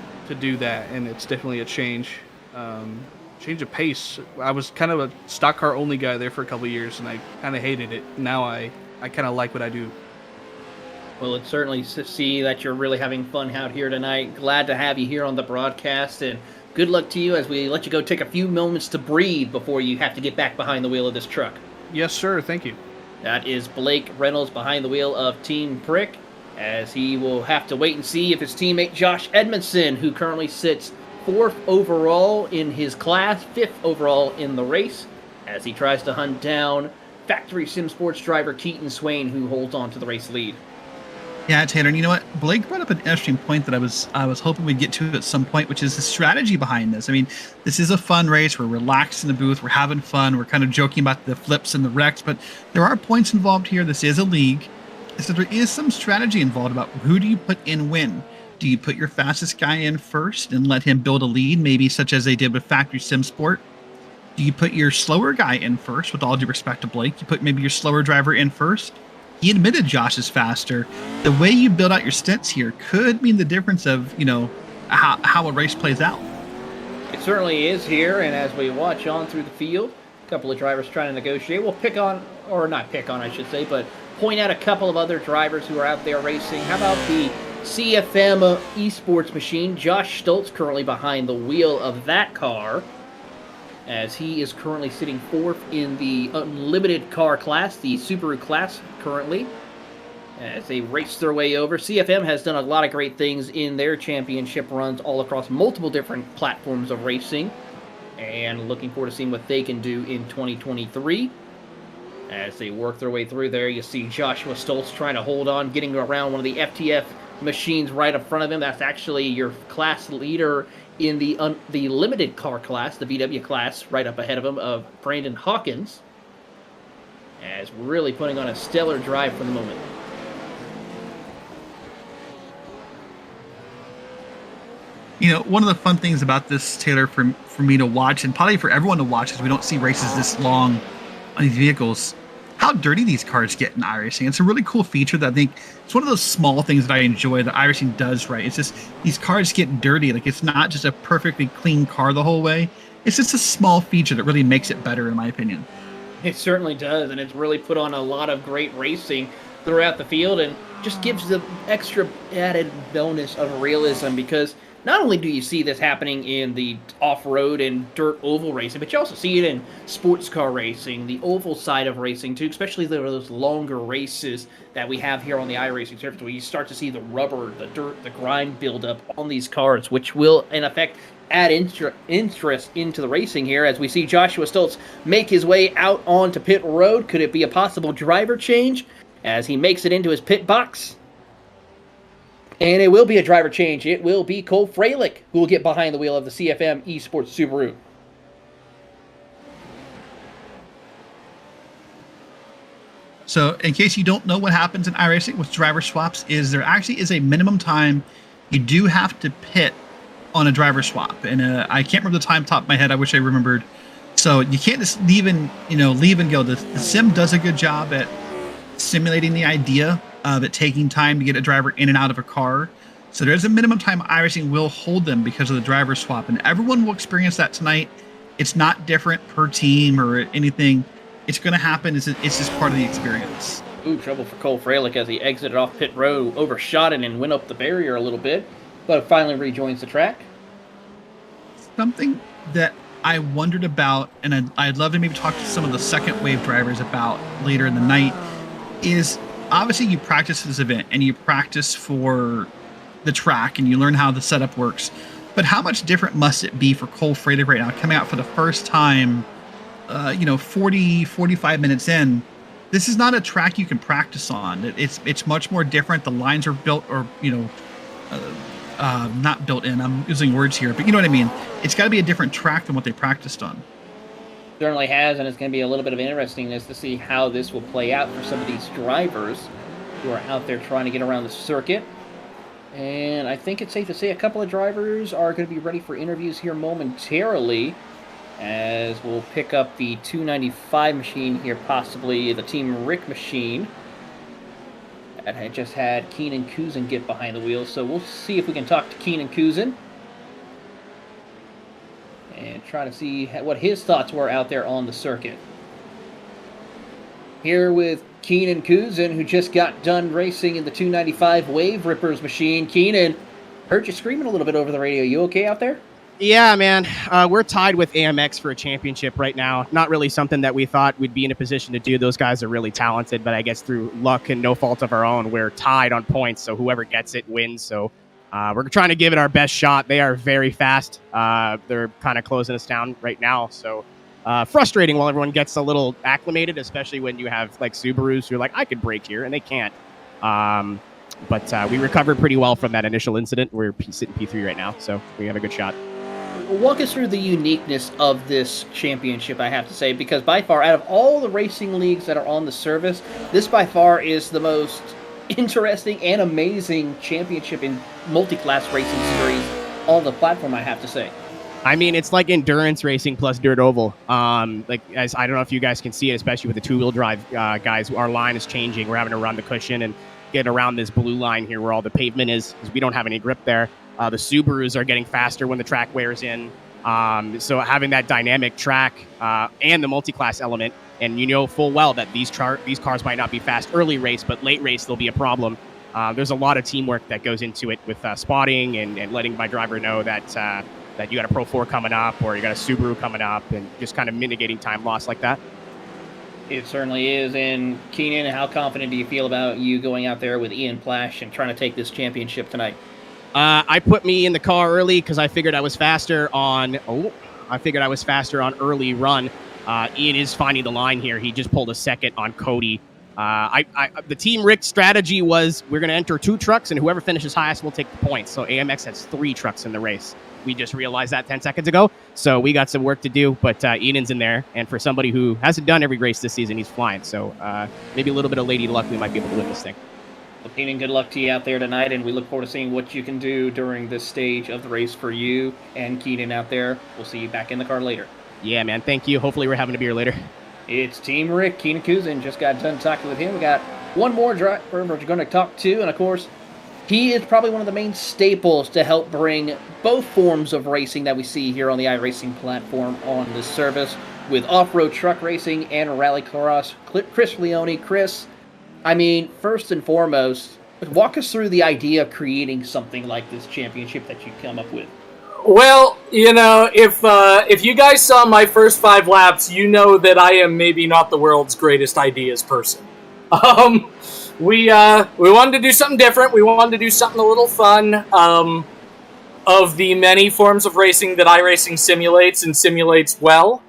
do that, and it's definitely a change of pace. I was kind of a stock car only guy there for a couple of years, and I kind of hated it. Now I kind of like what I do. Well, it's certainly to see that you're really having fun out here tonight. Glad to have you here on the broadcast, and good luck to you as we let you go take a few moments to breathe before you have to get back behind the wheel of this truck. Yes, sir. Thank you. That is Blake Reynolds behind the wheel of Team Prick, as he will have to wait and see if his teammate Josh Edmondson, who currently sits 4th overall in his class, 5th overall in the race, as he tries to hunt down Factory Sim Sports driver Keaton Swain, who holds on to the race lead. Yeah, Taylor, and you know what? Blake brought up an interesting point that I was hoping we'd get to at some point, which is the strategy behind this. I mean, this is a fun race. We're relaxed in the booth. We're having fun. We're kind of joking about the flips and the wrecks, but there are points involved here. This is a league. So there is some strategy involved about who do you put in when. Do you put your fastest guy in first and let him build a lead, maybe such as they did with Factory Sim Sport? Do you put your slower guy in first, with all due respect to Blake? You put maybe your slower driver in first? He admitted Josh is faster. The way you build out your stints here could mean the difference of, how a race plays out. It certainly is here, and as we watch on through the field, a couple of drivers trying to negotiate. We'll I should say, but point out a couple of other drivers who are out there racing. How about the CFM esports machine? Josh Stoltz currently behind the wheel of that car, as he is currently sitting 4th in the unlimited car class, the Subaru class currently, as they race their way over. CFM has done a lot of great things in their championship runs all across multiple different platforms of racing, and looking forward to seeing what they can do in 2023. As they work their way through there, you see Joshua Stoltz trying to hold on, getting around one of the FTF machines right in front of him. That's actually your class leader in the limited car class, the VW class, right up ahead of him, of Brandon Hawkins, as really putting on a stellar drive for the moment. One of the fun things about this, Taylor, for me to watch, and probably for everyone to watch, because we don't see races this long on these vehicles, how dirty these cars get in iRacing. It's a really cool feature that I think it's one of those small things that I enjoy that iRacing does right. It's just these cars get dirty. Like, it's not just a perfectly clean car the whole way. It's just a small feature that really makes it better, in my opinion. It certainly does, and it's really put on a lot of great racing throughout the field, and just gives the extra added bonus of realism, because not only do you see this happening in the off-road and dirt oval racing, but you also see it in sports car racing, the oval side of racing too, especially those longer races that we have here on the iRacing surface, where you start to see the rubber, the dirt, the grime build up on these cars, which will, in effect, add interest into the racing here, as we see Joshua Stoltz make his way out onto pit road. Could it be a possible driver change as he makes it into his pit box? And it will be a driver change. It will be Cole Freilich who will get behind the wheel of the CFM Esports Subaru. So, in case you don't know what happens in iRacing with driver swaps, is there actually is a minimum time you do have to pit on a driver swap. And I can't remember the time top of my head. I wish I remembered. So you can't just leave and go. The sim does a good job at simulating the idea of it taking time to get a driver in and out of a car. So there's a minimum time iRacing will hold them because of the driver swap, and everyone will experience that tonight. It's not different per team or anything. It's going to happen. It's just part of the experience. Ooh, trouble for Cole Freilich as he exited off pit road, overshot it, and went up the barrier a little bit, but finally rejoins the track. Something that I wondered about, and I'd love to maybe talk to some of the second wave drivers about later in the night, is obviously you practice this event and you practice for the track and you learn how the setup works. But how much different must it be for Cole Freilich right now, coming out for the first time, 45 minutes in? This is not a track you can practice on. It's much more different. The lines are built, or not built in. I'm using words here, but you know what I mean. It's got to be a different track than what they practiced on. Certainly has, and it's going to be a little bit of interestingness to see how this will play out for some of these drivers who are out there trying to get around the circuit. And I think it's safe to say a couple of drivers are going to be ready for interviews here momentarily, as we'll pick up the 295 machine here, possibly the Team Rick machine. That had just had Keenan Kuzin get behind the wheel, so we'll see if we can talk to Keenan Kuzin and try to see what his thoughts were out there on the circuit. Here with Keenan Kuzin, who just got done racing in the 295 Wave Rippers machine. Keenan, heard you screaming a little bit over the radio. You okay out there? Yeah, man. We're tied with AMX for a championship right now. Not really something that we thought we'd be in a position to do. Those guys are really talented, but I guess through luck and no fault of our own, we're tied on points, so whoever gets it wins. So we're trying to give it our best shot. They are very fast. They're kind of closing us down right now, so frustrating while everyone gets a little acclimated, especially when you have like Subarus who are like, I could brake here, and they can't. But we recovered pretty well from that initial incident. We're sitting P3 right now, so we have a good shot. Walk us through the uniqueness of this championship, I have to say, because by far, out of all the racing leagues that are on the service, this by far is the most interesting and amazing championship in multi-class racing series on the platform, I have to say. I mean, it's like endurance racing plus dirt oval. As I don't know if you guys can see it, especially with the two-wheel drive guys. Our line is changing. We're having to run the cushion and get around this blue line here where all the pavement is, because we don't have any grip there. The Subarus are getting faster when the track wears in. So having that dynamic track and the multi-class element, and you know full well that these cars might not be fast early race, but late race they'll be a problem. There's a lot of teamwork that goes into it with spotting and letting my driver know that you got a Pro 4 coming up or you got a Subaru coming up, and just kind of mitigating time loss like that. It certainly is. And Keenan, how confident do you feel about you going out there with Ian Plash and trying to take this championship tonight? I put me in the car early because I figured I was faster on early run. Ian is finding the line here. He just pulled a second on Cody. The Team Rick strategy was we're going to enter 2 trucks, and whoever finishes highest will take the points. So AMX has 3 trucks in the race. We just realized that 10 seconds ago. So we got some work to do, but Ian's in there. And for somebody who hasn't done every race this season, he's flying. So maybe a little bit of lady luck, we might be able to win this thing. Well, Keenan, good luck to you out there tonight, and we look forward to seeing what you can do during this stage of the race for you and Keenan out there. We'll see you back in the car later. Yeah, man. Thank you. Hopefully we're having a beer later. It's Team Rick. Keenan Kuzin just got done talking with him. We got one more driver we're going to talk to, and of course, he is probably one of the main staples to help bring both forms of racing that we see here on the iRacing platform on this service, with off-road truck racing and rallycross. Chris Leone. Chris, I mean, first and foremost, walk us through the idea of creating something like this championship that you come up with. Well, you know, if you guys saw my first 5 laps, you know that I am maybe not the world's greatest ideas person. We wanted to do something different. We wanted to do something a little fun. Of the many forms of racing that iRacing simulates and simulates well,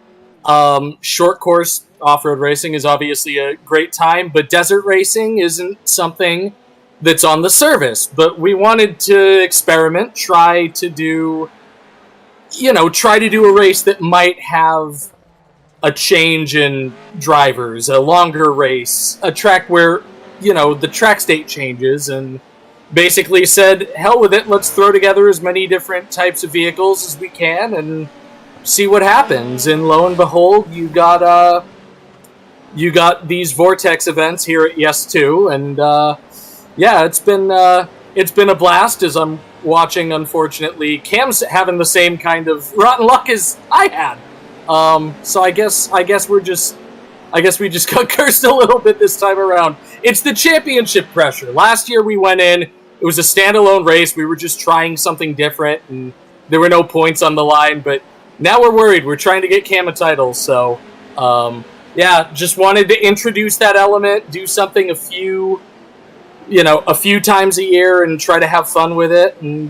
short course off-road racing is obviously a great time, but desert racing isn't something that's on the service. But we wanted to experiment, try to do a race that might have a change in drivers, a longer race, a track where, you know, the track state changes, and basically said, hell with it, let's throw together as many different types of vehicles as we can and see what happens. And lo and behold, you got these Vortex events here at Yes 2, and it's it's been a blast as I'm watching, unfortunately. Cam's having the same kind of rotten luck as I had. So I guess we just got cursed a little bit this time around. It's the championship pressure. Last year we went in, it was a standalone race. We were just trying something different, and there were no points on the line. But now we're worried. We're trying to get Cam a title. So, just wanted to introduce that element, do something a few times a year, and try to have fun with it. And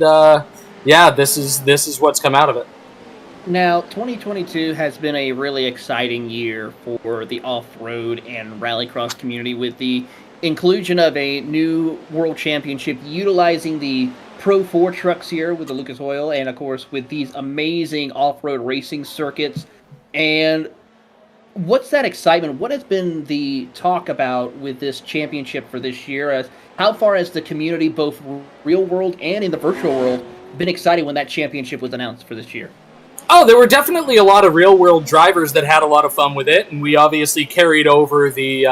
this is what's come out of it. Now, 2022 has been a really exciting year for the off-road and rallycross community with the inclusion of a new World Championship utilizing the Pro 4 trucks here with the Lucas Oil, and of course with these amazing off-road racing circuits. And what's that excitement? What has been the talk about with this championship for this year? How far has the community, both real world and in the virtual world, been excited when that championship was announced for this year? Oh, there were definitely a lot of real-world drivers that had a lot of fun with it, and we obviously carried over the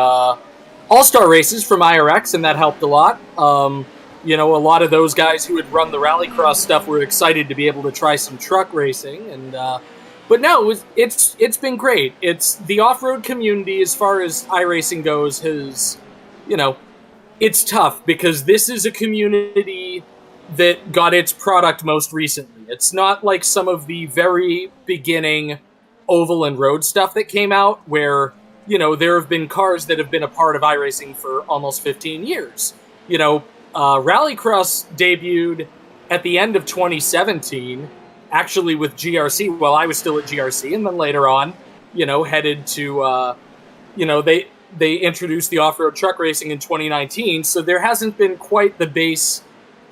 All-Star races from IRX, and that helped a lot. A lot of those guys who had run the rallycross stuff were excited to be able to try some truck racing, and but no, it's been great. It's the off-road community, as far as iRacing goes, has, it's tough because this is a community that got its product most recently. It's not like some of the very beginning oval and road stuff that came out where, there have been cars that have been a part of iRacing for almost 15 years. Rallycross debuted at the end of 2017, actually with GRC, while I was still at GRC, and then later on, headed to, they introduced the off-road truck racing in 2019, so there hasn't been quite the base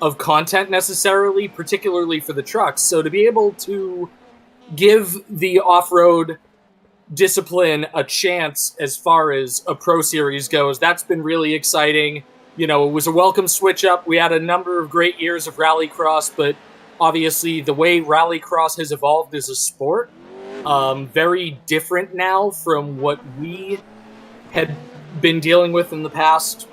of content necessarily, particularly for the trucks. So to be able to give the off-road discipline a chance as far as a pro series goes, that's been really exciting. It was a welcome switch up. We had a number of great years of rallycross, but obviously the way rallycross has evolved as a sport, very different now from what we had been dealing with in the past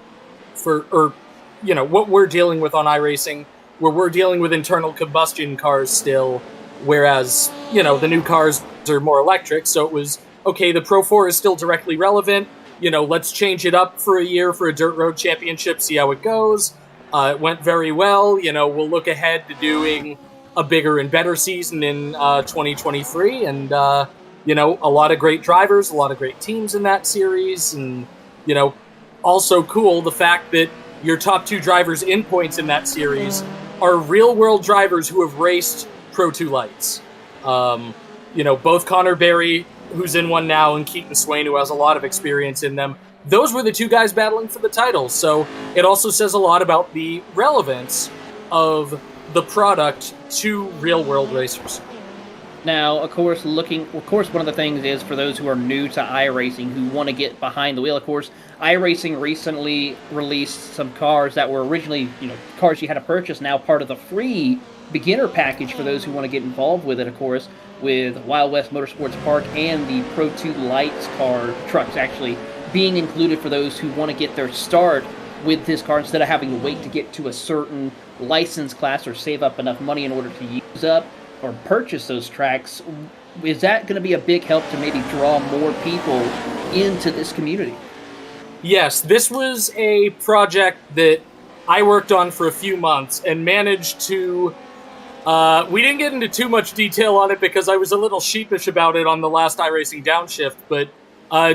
what we're dealing with on iRacing, where we're dealing with internal combustion cars still, whereas, the new cars are more electric. So it was, okay, the Pro 4 is still directly relevant. Let's change it up for a year for a dirt road championship, see how it goes. It went very well. We'll look ahead to doing a bigger and better season in 2023. And, a lot of great drivers, a lot of great teams in that series. And, also cool, the fact that your top two drivers in points in that series are real-world drivers who have raced Pro 2 Lights. Both Connor Berry, who's in one now, and Keaton Swain, who has a lot of experience in them. Those were the two guys battling for the title. So it also says a lot about the relevance of the product to real-world racers. Now, of course, one of the things is for those who are new to iRacing, who want to get behind the wheel, of course, iRacing recently released some cars that were originally, cars you had to purchase, now part of the free beginner package for those who want to get involved with it, of course, with Wild West Motorsports Park and the Pro 2 Lights trucks actually being included for those who want to get their start with this car instead of having to wait to get to a certain license class or save up enough money in order to use up or purchase those tracks. Is that going to be a big help to maybe draw more people into this community? Yes, this was a project that I worked on for a few months and managed to... we didn't get into too much detail on it because I was a little sheepish about it on the last iRacing Downshift, but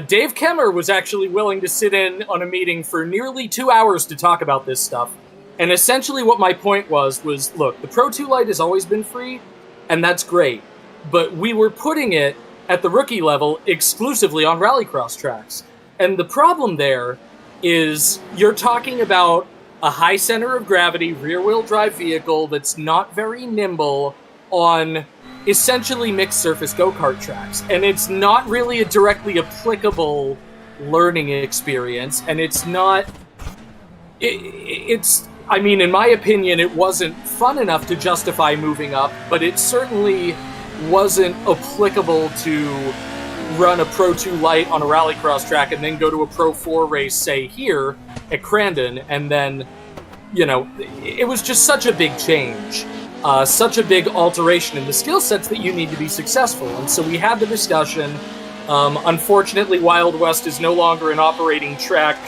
Dave Kemmer was actually willing to sit in on a meeting for nearly 2 hours to talk about this stuff. And essentially what my point was, look, the Pro 2 Lite has always been free, and that's great. But we were putting it at the rookie level exclusively on rallycross tracks. And the problem there is you're talking about a high center of gravity rear-wheel drive vehicle that's not very nimble on essentially mixed surface go-kart tracks. And it's not really a directly applicable learning experience. And it's not... I mean, in my opinion, it wasn't fun enough to justify moving up, but it certainly wasn't applicable to run a Pro 2 Lite on a rallycross track and then go to a Pro 4 race, say, here at Crandon, and then, it was just such a big change, such a big alteration in the skill sets that you need to be successful. And so we had the discussion. Unfortunately, Wild West is no longer an operating track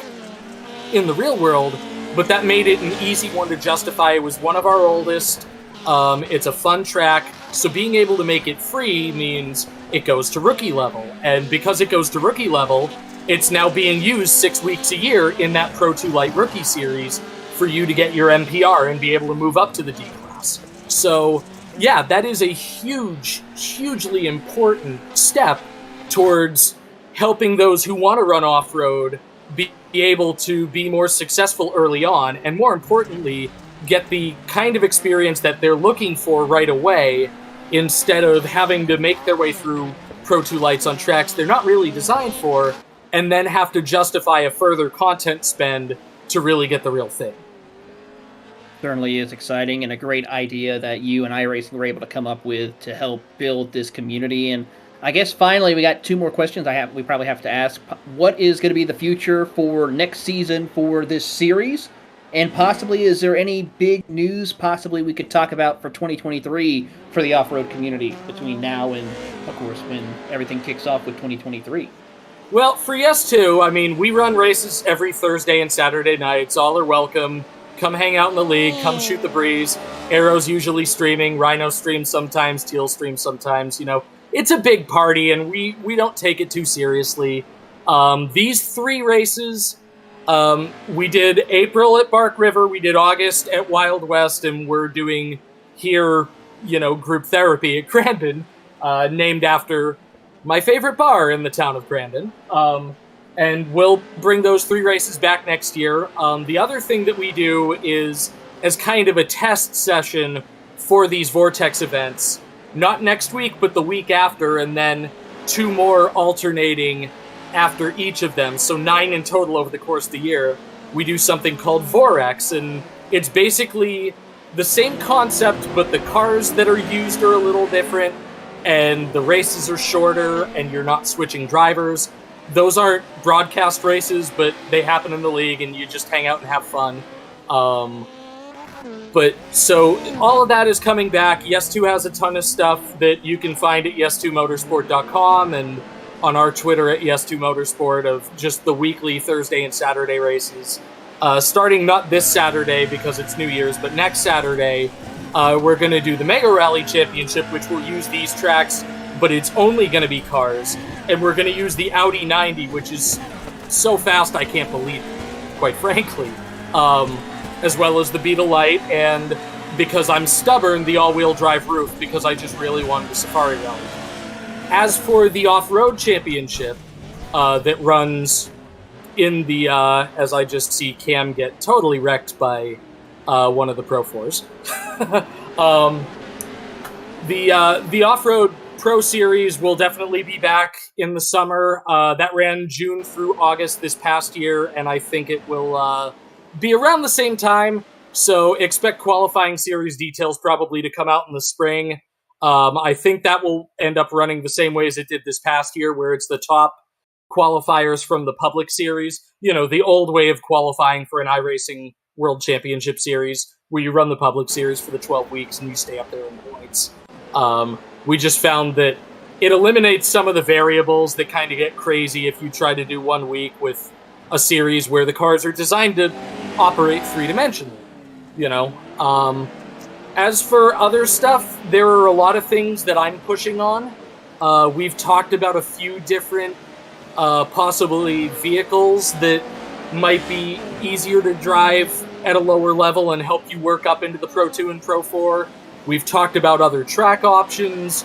in the real world, but that made it an easy one to justify. It was one of our oldest. It's a fun track, so being able to make it free means it goes to rookie level. And because it goes to rookie level, it's now being used 6 weeks a year in that Pro 2 Lite Rookie Series for you to get your MPR and be able to move up to the D class. So, yeah, that is a hugely important step towards helping those who want to run off-road be able to be more successful early on, and more importantly, get the kind of experience that they're looking for right away, instead of having to make their way through Pro 2 Lights on tracks they're not really designed for, and then have to justify a further content spend to really get the real thing. Certainly is exciting, and a great idea that you and iRacing were able to come up with to help build this community. And I guess finally we got two more questions we probably have to ask. What is going to be the future for next season for this series? And possibly, is there any big news possibly we could talk about for 2023 for the off-road community between now and, of course, when everything kicks off with 2023? Well, for Yes 2, I mean, we run races every Thursday and Saturday nights. All are welcome. Come hang out in the league. Come shoot the breeze. Arrow's usually streaming. Rhino streams sometimes. Teal streams sometimes. It's a big party, and we don't take it too seriously. These 3 races, we did April at Bark River, we did August at Wild West, and we're doing here, group therapy at Crandon, named after my favorite bar in the town of Crandon. And we'll bring those 3 races back next year. The other thing that we do is, as kind of a test session for these Vortex events, not next week, but the week after, and then 2 more alternating after each of them, so 9 in total over the course of the year, we do something called Vorex, and it's basically the same concept, but the cars that are used are a little different, and the races are shorter, and you're not switching drivers. Those aren't broadcast races, but they happen in the league, and you just hang out and have fun. But so all of that is coming back. Yes 2 has a ton of stuff that you can find at yes2motorsport.com and on our Twitter at yes2motorsport, of just the weekly Thursday and Saturday races. Starting not this Saturday because it's New Year's, but next Saturday, we're going to do the Mega Rally Championship, which will use these tracks, but it's only going to be cars. And we're going to use the Audi 90, which is so fast I can't believe it, quite frankly. As well as the Beetle Lite, and because I'm stubborn, the all-wheel drive roof, because I just really wanted the Safari Rally. As for the off-road championship that runs in the, as I just see Cam get totally wrecked by one of the Pro 4s. The off-road Pro Series will definitely be back in the summer. That ran June through August this past year, and I think it will be around the same time. So expect qualifying series details probably to come out in the spring. I think that will end up running the same way as it did this past year, where it's the top qualifiers from the public series. The old way of qualifying for an iRacing World Championship Series, where you run the public series for the 12 weeks and you stay up there in points. We just found that it eliminates some of the variables that kind of get crazy if you try to do 1 week with a series where the cars are designed to operate 3-dimensionally, As for other stuff, there are a lot of things that I'm pushing on. We've talked about a few different, possibly vehicles that might be easier to drive at a lower level and help you work up into the Pro 2 and Pro 4. We've talked about other track options,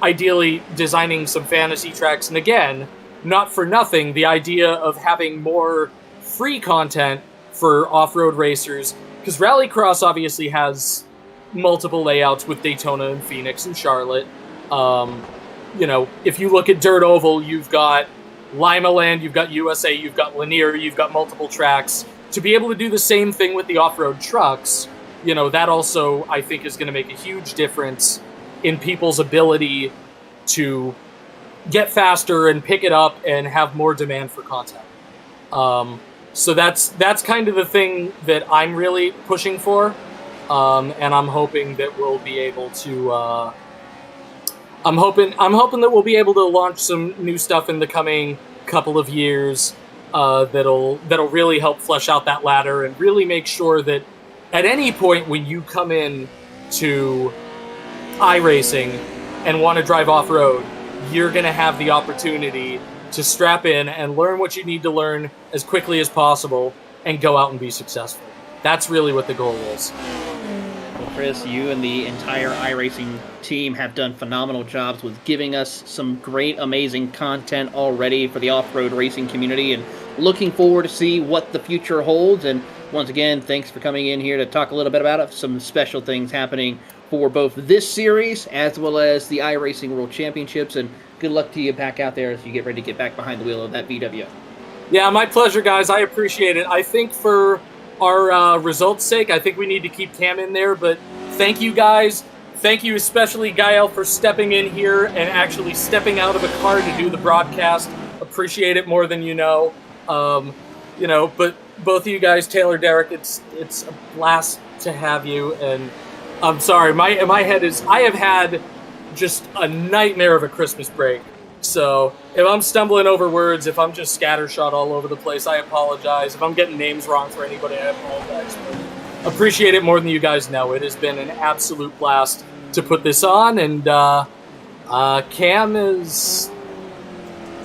ideally designing some fantasy tracks. And again, not for nothing, the idea of having more free content for off-road racers, because Rallycross obviously has multiple layouts with Daytona and Phoenix and Charlotte. If you look at Dirt Oval, you've got Lima Land, you've got USA, you've got Lanier, you've got multiple tracks. To be able to do the same thing with the off-road trucks, that also, I think, is going to make a huge difference in people's ability to get faster and pick it up and have more demand for content. So that's kind of the thing that I'm really pushing for, and I'm hoping that we'll be able to. I'm hoping that we'll be able to launch some new stuff in the coming couple of years that'll really help flesh out that ladder and really make sure that at any point when you come in to iRacing and want to drive off-road, you're going to have the opportunity to strap in and learn what you need to learn as quickly as possible and go out and be successful. That's really what the goal is. Well, Chris, you and the entire iRacing team have done phenomenal jobs with giving us some great, amazing content already for the off-road racing community, and looking forward to see what the future holds. And once again, thanks for coming in here to talk a little bit about it. Some special things happening for both this series as well as the iRacing World Championships, and good luck to you back out there as you get ready to get back behind the wheel of that VW. Yeah, my pleasure, guys. I appreciate it. I think for our results' sake, I think we need to keep Cam in there, but thank you, guys. Thank you especially, Gael, for stepping in here and actually stepping out of a car to do the broadcast. Appreciate it more than you know. But both of you guys, Taylor, Derek, it's a blast to have you, and I'm sorry, my head is, I have had just a nightmare of a Christmas break. So if I'm stumbling over words, if I'm just scattershot all over the place, I apologize. If I'm getting names wrong for anybody, I apologize. But appreciate it more than you guys know. It has been an absolute blast to put this on, and Cam is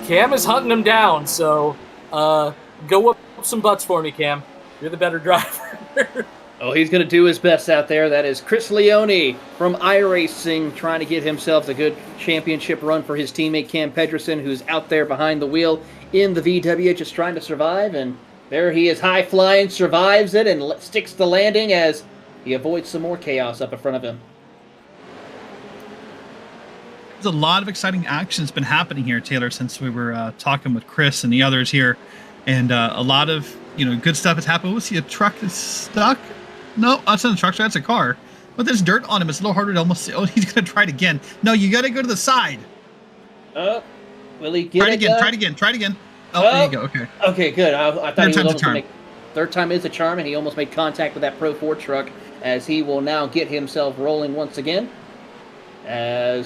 hunting them down. So go whoop some butts for me, Cam. You're the better driver. Oh, he's going to do his best out there. That is Chris Leone from iRacing, trying to get himself a good championship run for his teammate Cam Pedersen, who's out there behind the wheel in the VW, just trying to survive. And there he is, high flying, survives it, and sticks the landing as he avoids some more chaos up in front of him. There's a lot of exciting action that's been happening here, Taylor, since we were talking with Chris and the others here, and a lot of good stuff has happened. We'll see a truck that's stuck. No, that's not a truck, that's a car. But there's dirt on him. It's a little harder to almost say, oh, he's going to try it again. No, you got to go to the side. Oh, will he get it? Try it again. Oh, there you go. Okay. Okay, good. I thought Third he was time's a almost charm. going to make... Third time is a charm, and he almost made contact with that Pro 4 truck, as he will now get himself rolling once again. Now,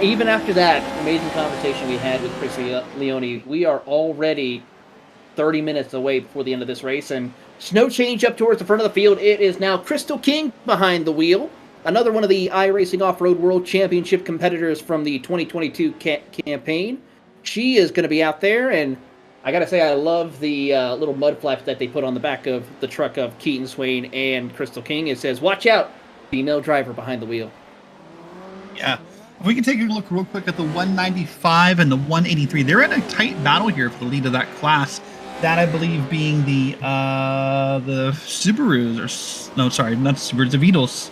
even after that amazing conversation we had with Chris Leone, we are already 30 minutes away before the end of this race, and snow change up towards the front of the field. It is now Crystal King behind the wheel, another one of the iRacing Off-Road World Championship competitors from the 2022 campaign. She is going to be out there, and I got to say, I love the little mud flaps that they put on the back of the truck of Keaton Swain and Crystal King. It says, "Watch out, female driver behind the wheel." Yeah. If we can take a look real quick at the 195 and the 183, they're in a tight battle here for the lead of that class. That, I believe, being the Subarus, or no, sorry, not the Subarus, the Beetles.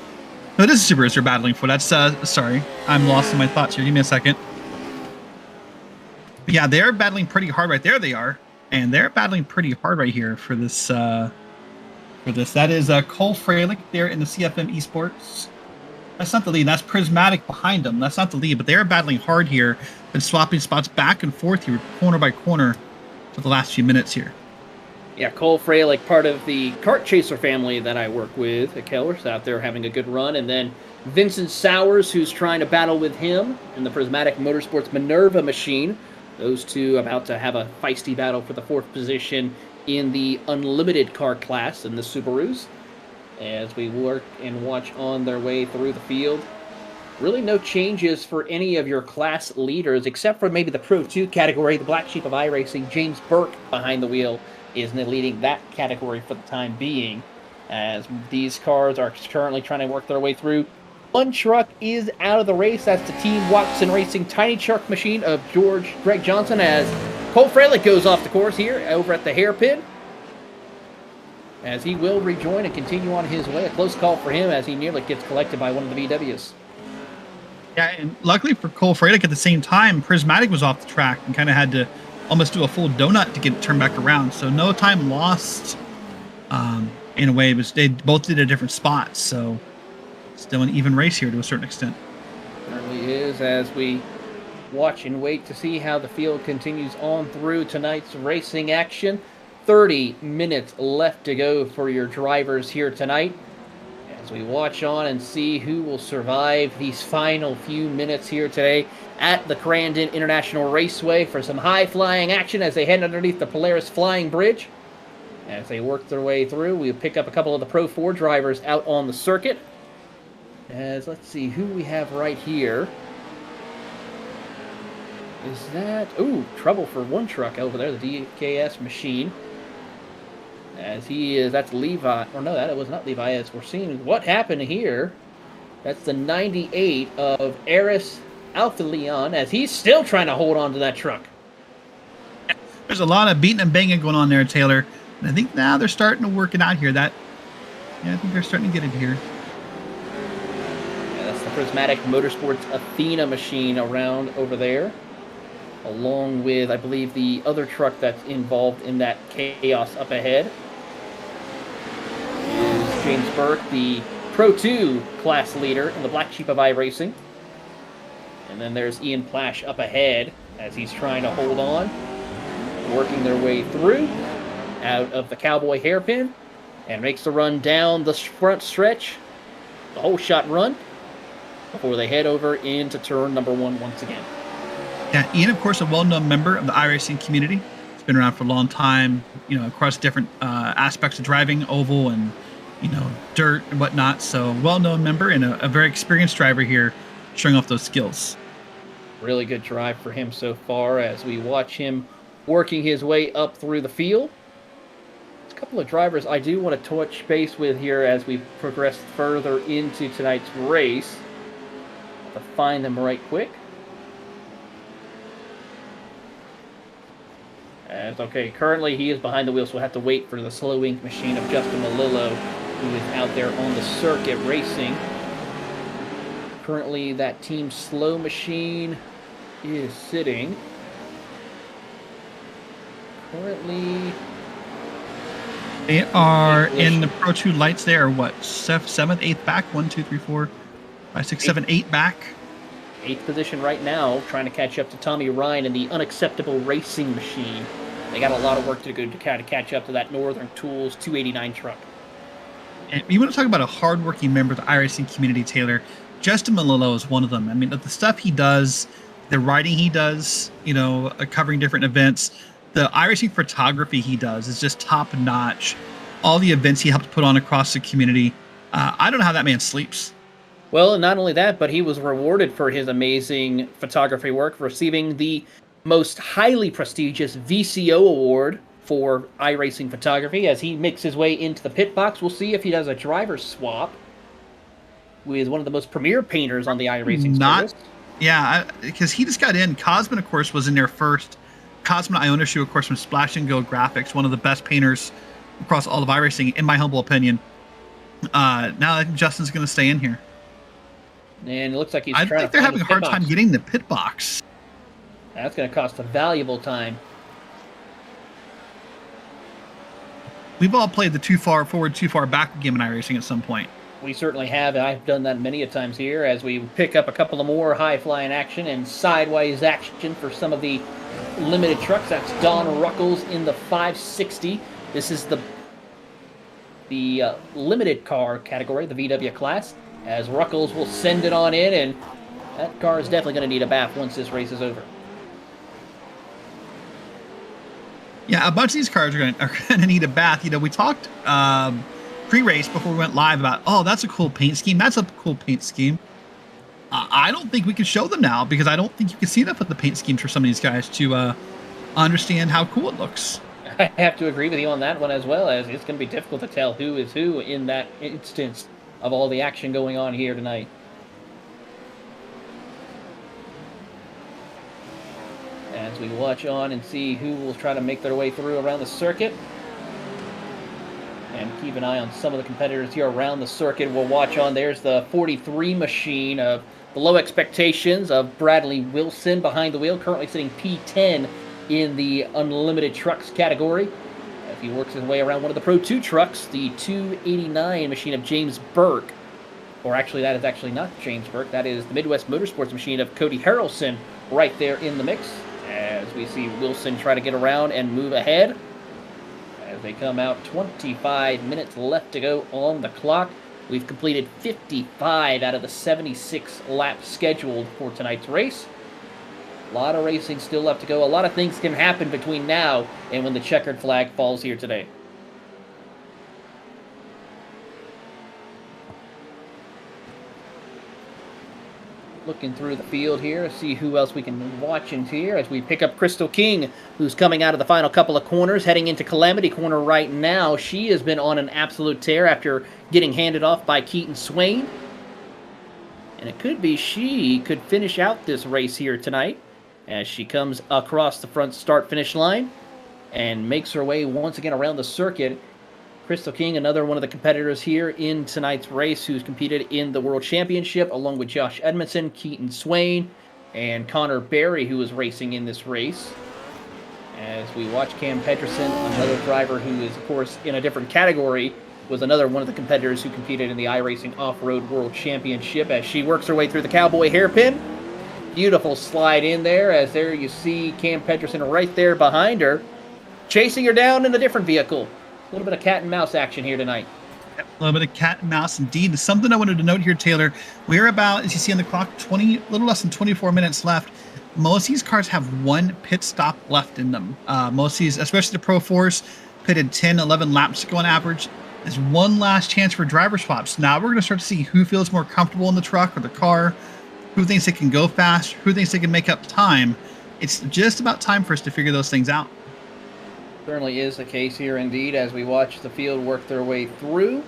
No, this is Subarus they're battling for. That's sorry, I'm lost in my thoughts here. Give me a second. But yeah, they're battling pretty hard right there. They are, and they're battling pretty hard right here for this. That is Cole Freilich there in the CFM Esports. That's not the lead. That's Prismatic behind them. That's not the lead, but they're battling hard here and swapping spots back and forth here, corner by corner, for the last few minutes here. Yeah, Cole Freilich, part of the kart chaser family that I work with at Keller's, out there having a good run. And then Vincent Sowers, who's trying to battle with him in the Prismatic Motorsports Minerva machine. Those two about to have a feisty battle for the fourth position in the unlimited car class in the Subarus, as we work and watch on their way through the field. Really no changes for any of your class leaders, except for maybe the Pro 2 category. The black sheep of iRacing, James Burke, behind the wheel, is leading that category for the time being, as these cars are currently trying to work their way through. One truck is out of the race. That's the Team Watson Racing Tiny Truck machine of Greg Johnson, as Cole Freilich goes off the course here over at the hairpin, as he will rejoin and continue on his way. A close call for him as he nearly gets collected by one of the VWs. Yeah, and luckily for Cole Freilich, at the same time, Prismatic was off the track and kind of had to almost do a full donut to get it turned back around. So no time lost in a way, but they both did a different spot. So still an even race here to a certain extent. Certainly is, as we watch and wait to see how the field continues on through tonight's racing action. 30 minutes left to go for your drivers here tonight. As we watch on and see who will survive these final few minutes here today at the Crandon International Raceway for some high-flying action as they head underneath the Polaris Flying Bridge. As they work their way through, we'll pick up a couple of the Pro 4 drivers out on the circuit. As let's see who we have right here. Is that... Ooh, trouble for one truck over there, the DKS machine. As he is... That's Levi. Or no, that was not Levi. As we're seeing what happened here. That's the 98 of Eris Alpha Leon, as he's still trying to hold on to that truck. There's a lot of beating and banging going on there, Taylor. And I think now they're starting to work it out here. I think they're starting to get it here. Yeah, that's the Prismatic Motorsports Athena machine around over there, along with, I believe, the other truck that's involved in that chaos up ahead. Is James Burke, the Pro 2 class leader in the Black Sheep of iRacing. And then there's Ian Plash up ahead as he's trying to hold on, working their way through out of the Cowboy hairpin, and makes the run down the front stretch, the whole shot run, before they head over into turn number 1 once again. Yeah, Ian, of course, a well-known member of the iRacing community. He's been around for a long time, across different aspects of driving, oval and, dirt and whatnot. So well-known member and a very experienced driver here, showing off those skills. Really good drive for him so far as we watch him working his way up through the field. There's a couple of drivers I do want to touch base with here as we progress further into tonight's race. I'll have to find them right quick. Okay, currently he is behind the wheel, so we'll have to wait for the slow ink machine of Justin Malillo, who is out there on the circuit racing. Currently, that team slow machine is sitting. Currently, they are in the Pro 2 lights. They are what, 7th, 8th back? 1, 2, 3, 4, 5, 6, 7, 8 back. 8th position right now, trying to catch up to Tommy Ryan in the Unacceptable Racing Machine. They got a lot of work to do to kind of catch up to that Northern Tools 289 truck. And you want to talk about a hardworking member of the iRacing community, Taylor. Justin Malillo is one of them. I mean, the stuff he does, the writing he does, covering different events, the iRacing photography he does is just top notch. All the events he helps put on across the community. I don't know how that man sleeps. Well, not only that, but he was rewarded for his amazing photography work, receiving the most highly prestigious VCO award for iRacing photography. As he makes his way into the pit box, we'll see if he does a driver swap with one of the most premier painters on the iRacing service. Yeah, because he just got in. Cosman, of course, was in there first. Cosman Ionescu, of course, from Splash and Go Graphics, one of the best painters across all of iRacing, in my humble opinion. Now I think Justin's going to stay in here. And it looks like he's I trying think to they're find having a the pit hard time box. getting the pit box. That's going to cost a valuable time. We've all played the too far forward, too far back game in iRacing at some point. We certainly have. I've done that many a times here as we pick up a couple of more high-flying action and sideways action for some of the limited trucks. That's Don Ruckles in the 560. This is the limited car category, the VW class, as Ruckles will send it on in, and that car is definitely going to need a bath once this race is over. Yeah, a bunch of these cars are going to need a bath. We talked pre-race before we went live about, oh, that's a cool paint scheme. That's a cool paint scheme. I don't think we can show them now because I don't think you can see enough of the paint schemes for some of these guys to understand how cool it looks. I have to agree with you on that one as well, as it's going to be difficult to tell who is who in that instance of all the action going on here tonight. As we watch on and see who will try to make their way through around the circuit. And keep an eye on some of the competitors here around the circuit. We'll watch on. There's the 43 machine of the low expectations of Bradley Wilson behind the wheel, currently sitting P10 in the unlimited trucks category. As he works his way around one of the Pro 2 trucks, the 289 machine of James Burke. Or actually, that is actually not James Burke. That is the Midwest Motorsports machine of Cody Harrelson right there in the mix. As we see Wilson try to get around and move ahead. as they come out. 25 minutes left to go on the clock. We've completed 55 out of the 76 laps scheduled for tonight's race. A lot of racing still left to go. A lot of things can happen between now and when the checkered flag falls here today. Looking through the field here, see who else we can watch in here as we pick up Crystal King, who's coming out of the final couple of corners, heading into Calamity Corner right now. She has been on an absolute tear after getting handed off by Keaton Swain. And it could be she could finish out this race here tonight as she comes across the front start-finish line and makes her way once again around the circuit. Crystal King, another one of the competitors here in tonight's race who's competed in the World Championship, along with Josh Edmondson, Keaton Swain, and Connor Berry, who is racing in this race. As we watch Cam Pedersen, another driver who is, of course, in a different category, was another one of the competitors who competed in the iRacing Off-Road World Championship as she works her way through the cowboy hairpin. Beautiful slide in there, as there you see Cam Pedersen right there behind her, chasing her down in a different vehicle. A little bit of cat and mouse action here tonight. A little bit of cat and mouse indeed. Something I wanted to note here, Taylor. We're about, as you see on the clock, a little less than 24 minutes left. Most of these cars have one pit stop left in them. Most of these, especially the Pro 4s, pitted 10, 11 laps to go on average. There's one last chance for driver swaps. Now we're going to start to see who feels more comfortable in the truck or the car, who thinks they can go fast, who thinks they can make up time. It's just about time for us to figure those things out. Certainly is the case here indeed as we watch the field work their way through.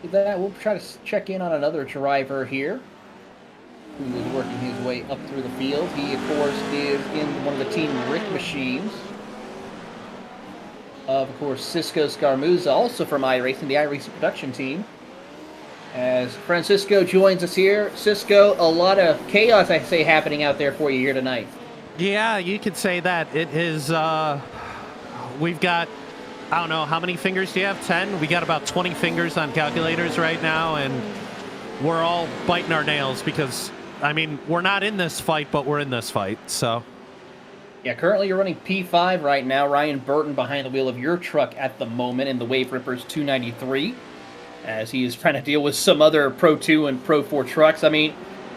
With that, we'll try to check in on another driver here who is working his way up through the field. He, of course, is in one of the Team Rick machines. Of course, Cisco Scarmuzza, also from iRacing, the iRacing production team. As Francisco joins us here. Cisco, a lot of chaos, I say, happening out there for you here tonight. Yeah, you could say that. It is, we've got, I don't know, how many fingers do you have? 10? We got about 20 fingers on calculators right now, and we're all biting our nails because, I mean, we're not in this fight, but we're in this fight, so. Yeah, currently you're running P5 right now. Ryan Burton behind the wheel of your truck at the moment in the Wave Rippers 293, as he is trying to deal with some other Pro 2 and Pro 4 trucks. I mean,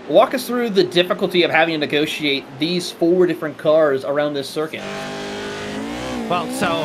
walk us through the difficulty of having to negotiate these 4 different cars around this circuit. Well, so,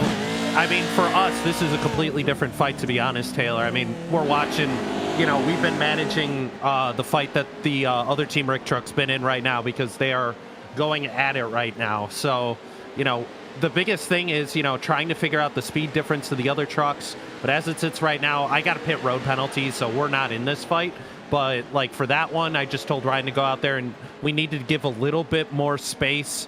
I mean, for us, this is a completely different fight, to be honest, Taylor. I mean, we're watching, you know, we've been managing the fight that the other Team Rick truck's been in right now because they are going at it right now. So, you know, the biggest thing is, you know, trying to figure out the speed difference to the other trucks. But as it sits right now, I got to pit road penalties, so we're not in this fight. But, like, for that one, I just told Ryan to go out there, and we needed to give a little bit more space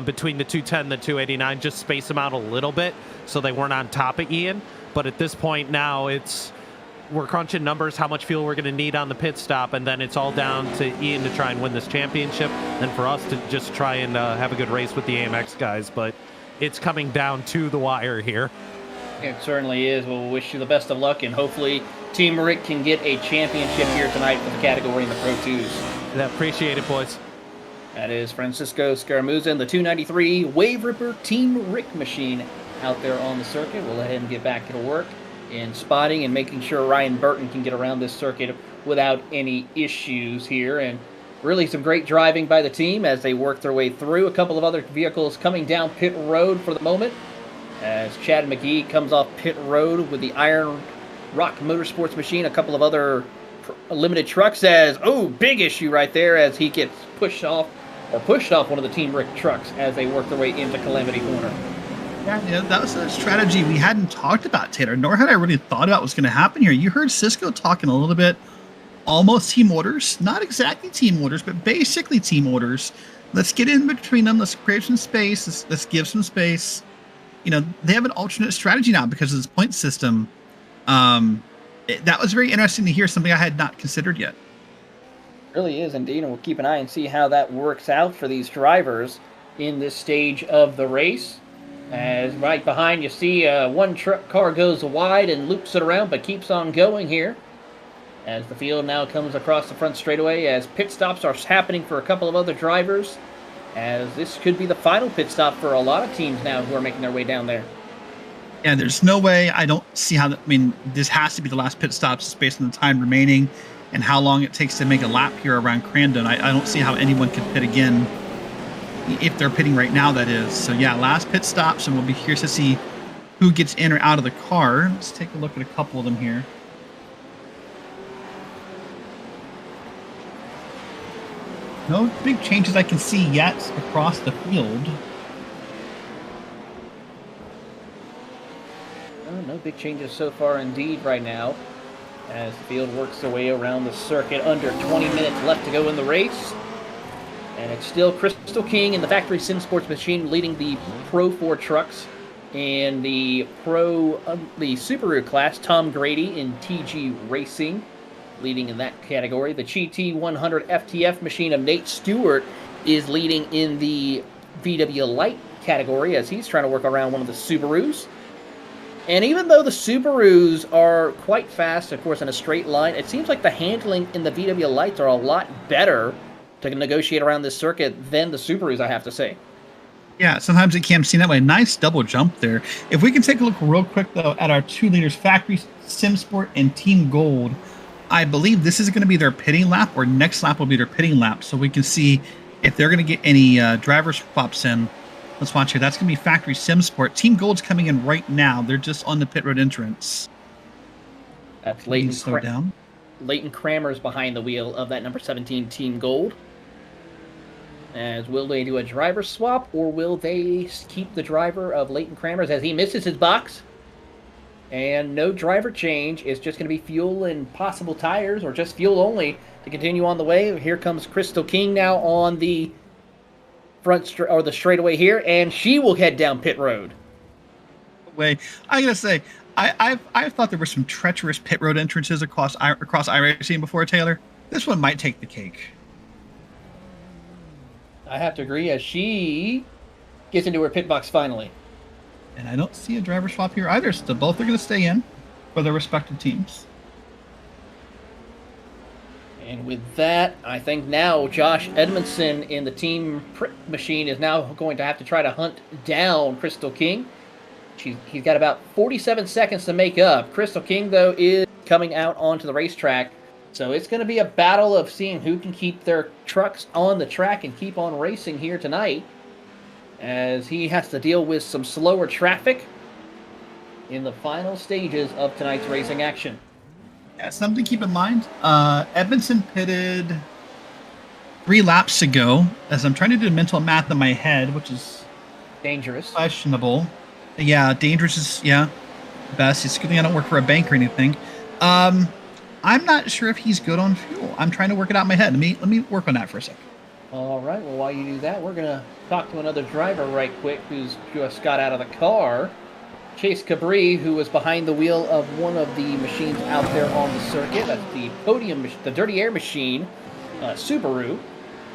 between the 210 and the 289, just space them out a little bit so they weren't on top of Ian. But at this point now, we're crunching numbers, how much fuel we're going to need on the pit stop, and then it's all down to Ian to try and win this championship, and for us to just try and have a good race with the AMX guys. But it's coming down to the wire here. It certainly is. We'll wish you the best of luck, and hopefully Team Rick can get a championship here tonight for the category in the Pro 2s. I appreciate it, boys. That is Francisco Scaramuzza in the 293 Wave Ripper Team Rick machine out there on the circuit. We'll let him get back to work in spotting and making sure Ryan Burton can get around this circuit without any issues here. And really some great driving by the team as they work their way through. A couple of other vehicles coming down pit road for the moment as Chad McGee comes off pit road with the Iron Rock Motorsports machine. A couple of other limited trucks as, big issue right there as he gets pushed off one of the Team Rick trucks as they work their way into Calamity Corner. Yeah, that was a strategy we hadn't talked about, Taylor, nor had I really thought about what's going to happen here. You heard Cisco talking a little bit, almost team orders, not exactly team orders, but basically team orders. Let's get in between them. Let's create some space. Let's give some space. You know, they have an alternate strategy now because of this point system. That was very interesting to hear, something I had not considered yet. It really is indeed, and we'll keep an eye and see how that works out for these drivers in this stage of the race. As right behind you see one truck car goes wide and loops it around but keeps on going here. As the field now comes across the front straightaway as pit stops are happening for a couple of other drivers. As this could be the final pit stop for a lot of teams now who are making their way down there. Yeah, there's no way. I don't see how. I mean, this has to be the last pit stop just based on the time remaining and how long it takes to make a lap here around Crandon. I don't see how anyone could pit again if they're pitting right now, that is. So, yeah, last pit stops, and we'll be curious to see who gets in or out of the car. Let's take a look at a couple of them here. No big changes I can see yet across the field. No big changes so far indeed right now, as the field works their way around the circuit. Under 20 minutes left to go in the race. And it's still Crystal King in the Factory Sim Sports machine leading the Pro 4 trucks. And the the Subaru class, Tom Grady in TG Racing, leading in that category. The GT 100 FTF machine of Nate Stewart is leading in the VW Lite category, as he's trying to work around one of the Subarus. And even though the Subarus are quite fast, of course, in a straight line, it seems like the handling in the VW Lites are a lot better to negotiate around this circuit than the Subarus, I have to say. Yeah, sometimes it can seem that way. Nice double jump there. If we can take a look real quick, though, at our two leaders, Factory Sim Sport and Team Gold, I believe this is going to be their pitting lap, or next lap will be their pitting lap, so we can see if they're going to get any driver swaps in. Let's watch here. That's going to be Factory Sim Sport. Team Gold's coming in right now. They're just on the pit road entrance. That's Leighton slow down. Leighton Kramer's behind the wheel of that number 17 Team Gold. As will they do a driver swap, or will they keep the driver of Leighton Kramer's as he misses his box? And no driver change. It's just going to be fuel and possible tires, or just fuel only to continue on the way. Here comes Crystal King now on the the straightaway here, and she will head down pit road. Way, I gotta say, I've thought there were some treacherous pit road entrances across iRacing before, Taylor. This one might take the cake. I have to agree, as she gets into her pit box finally. And I don't see a driver swap here either, so both are going to stay in for their respective teams. And with that, I think now Josh Edmondson in the team machine is now going to have to try to hunt down Crystal King. He's got about 47 seconds to make up. Crystal King, though, is coming out onto the racetrack. So it's going to be a battle of seeing who can keep their trucks on the track and keep on racing here tonight, as he has to deal with some slower traffic in the final stages of tonight's racing action. Yeah, something to keep in mind. Edmondson pitted 3 laps ago, as I'm trying to do mental math in my head, which is dangerous. Questionable. Yeah, dangerous is, best. It's good thing I don't work for a bank or anything. I'm not sure if he's good on fuel. I'm trying to work it out in my head. Let me work on that for a second. All right, well, while you do that, we're going to talk to another driver right quick who's just got out of the car. Chase Cabri, who was behind the wheel of one of the machines out there on the circuit. That's the the Dirty Air machine, Subaru.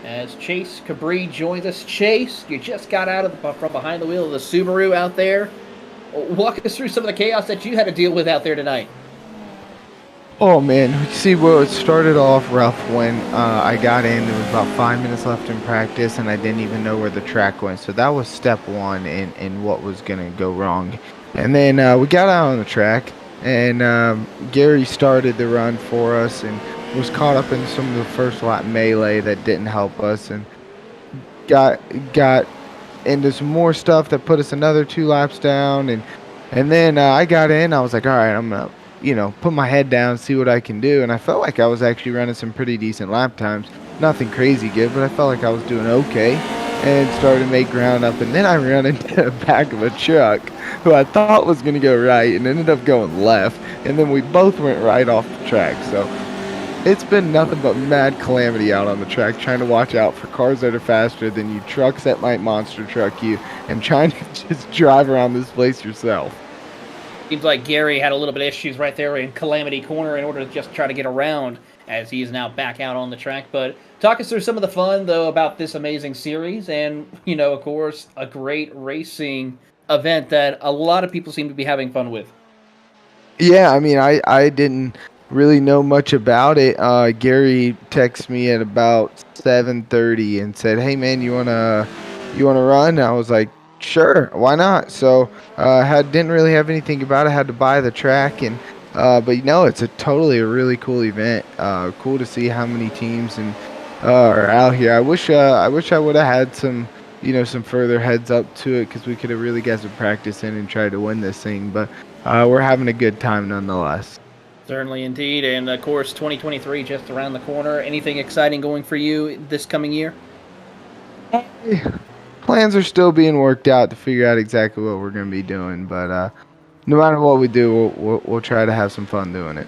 As Chase Cabri joins us. Chase, you just got out from behind the wheel of the Subaru out there. Walk us through some of the chaos that you had to deal with out there tonight. Oh man, see, well, it started off rough when I got in. There was about 5 minutes left in practice, and I didn't even know where the track went. So that was step one in what was going to go wrong. And then we got out on the track, and Gary started the run for us and was caught up in some of the first lap melee that didn't help us, and got into some more stuff that put us another 2 laps down. And then I got in. I was like, all right, I'm going to put my head down, see what I can do. And I felt like I was actually running some pretty decent lap times. Nothing crazy good, but I felt like I was doing okay. And started to make ground up. And then I ran into the back of a truck who I thought was going to go right and ended up going left. And then we both went right off the track. So it's been nothing but mad calamity out on the track, trying to watch out for cars that are faster than you, trucks that might monster truck you, and trying to just drive around this place yourself. Seems like Gary had a little bit of issues right there in Calamity Corner in order to just try to get around, as he is now back out on the track. But talk us through some of the fun, though, about this amazing series and, of course, a great racing event that a lot of people seem to be having fun with. Yeah, I mean, I didn't really know much about it. Gary texted me at about 7:30 and said, hey, man, you wanna run? And I was like, Sure, why not? So, didn't really have anything about it. Had to buy the track, and but it's a totally a really cool event. Cool to see how many teams and are out here. I wish I would have had some some further heads up to it because we could have really got some practice in and tried to win this thing. But we're having a good time nonetheless. Certainly indeed. And of course, 2023 just around the corner. Anything exciting going for you this coming year? Plans are still being worked out to figure out exactly what we're going to be doing, but no matter what we do, we'll try to have some fun doing it.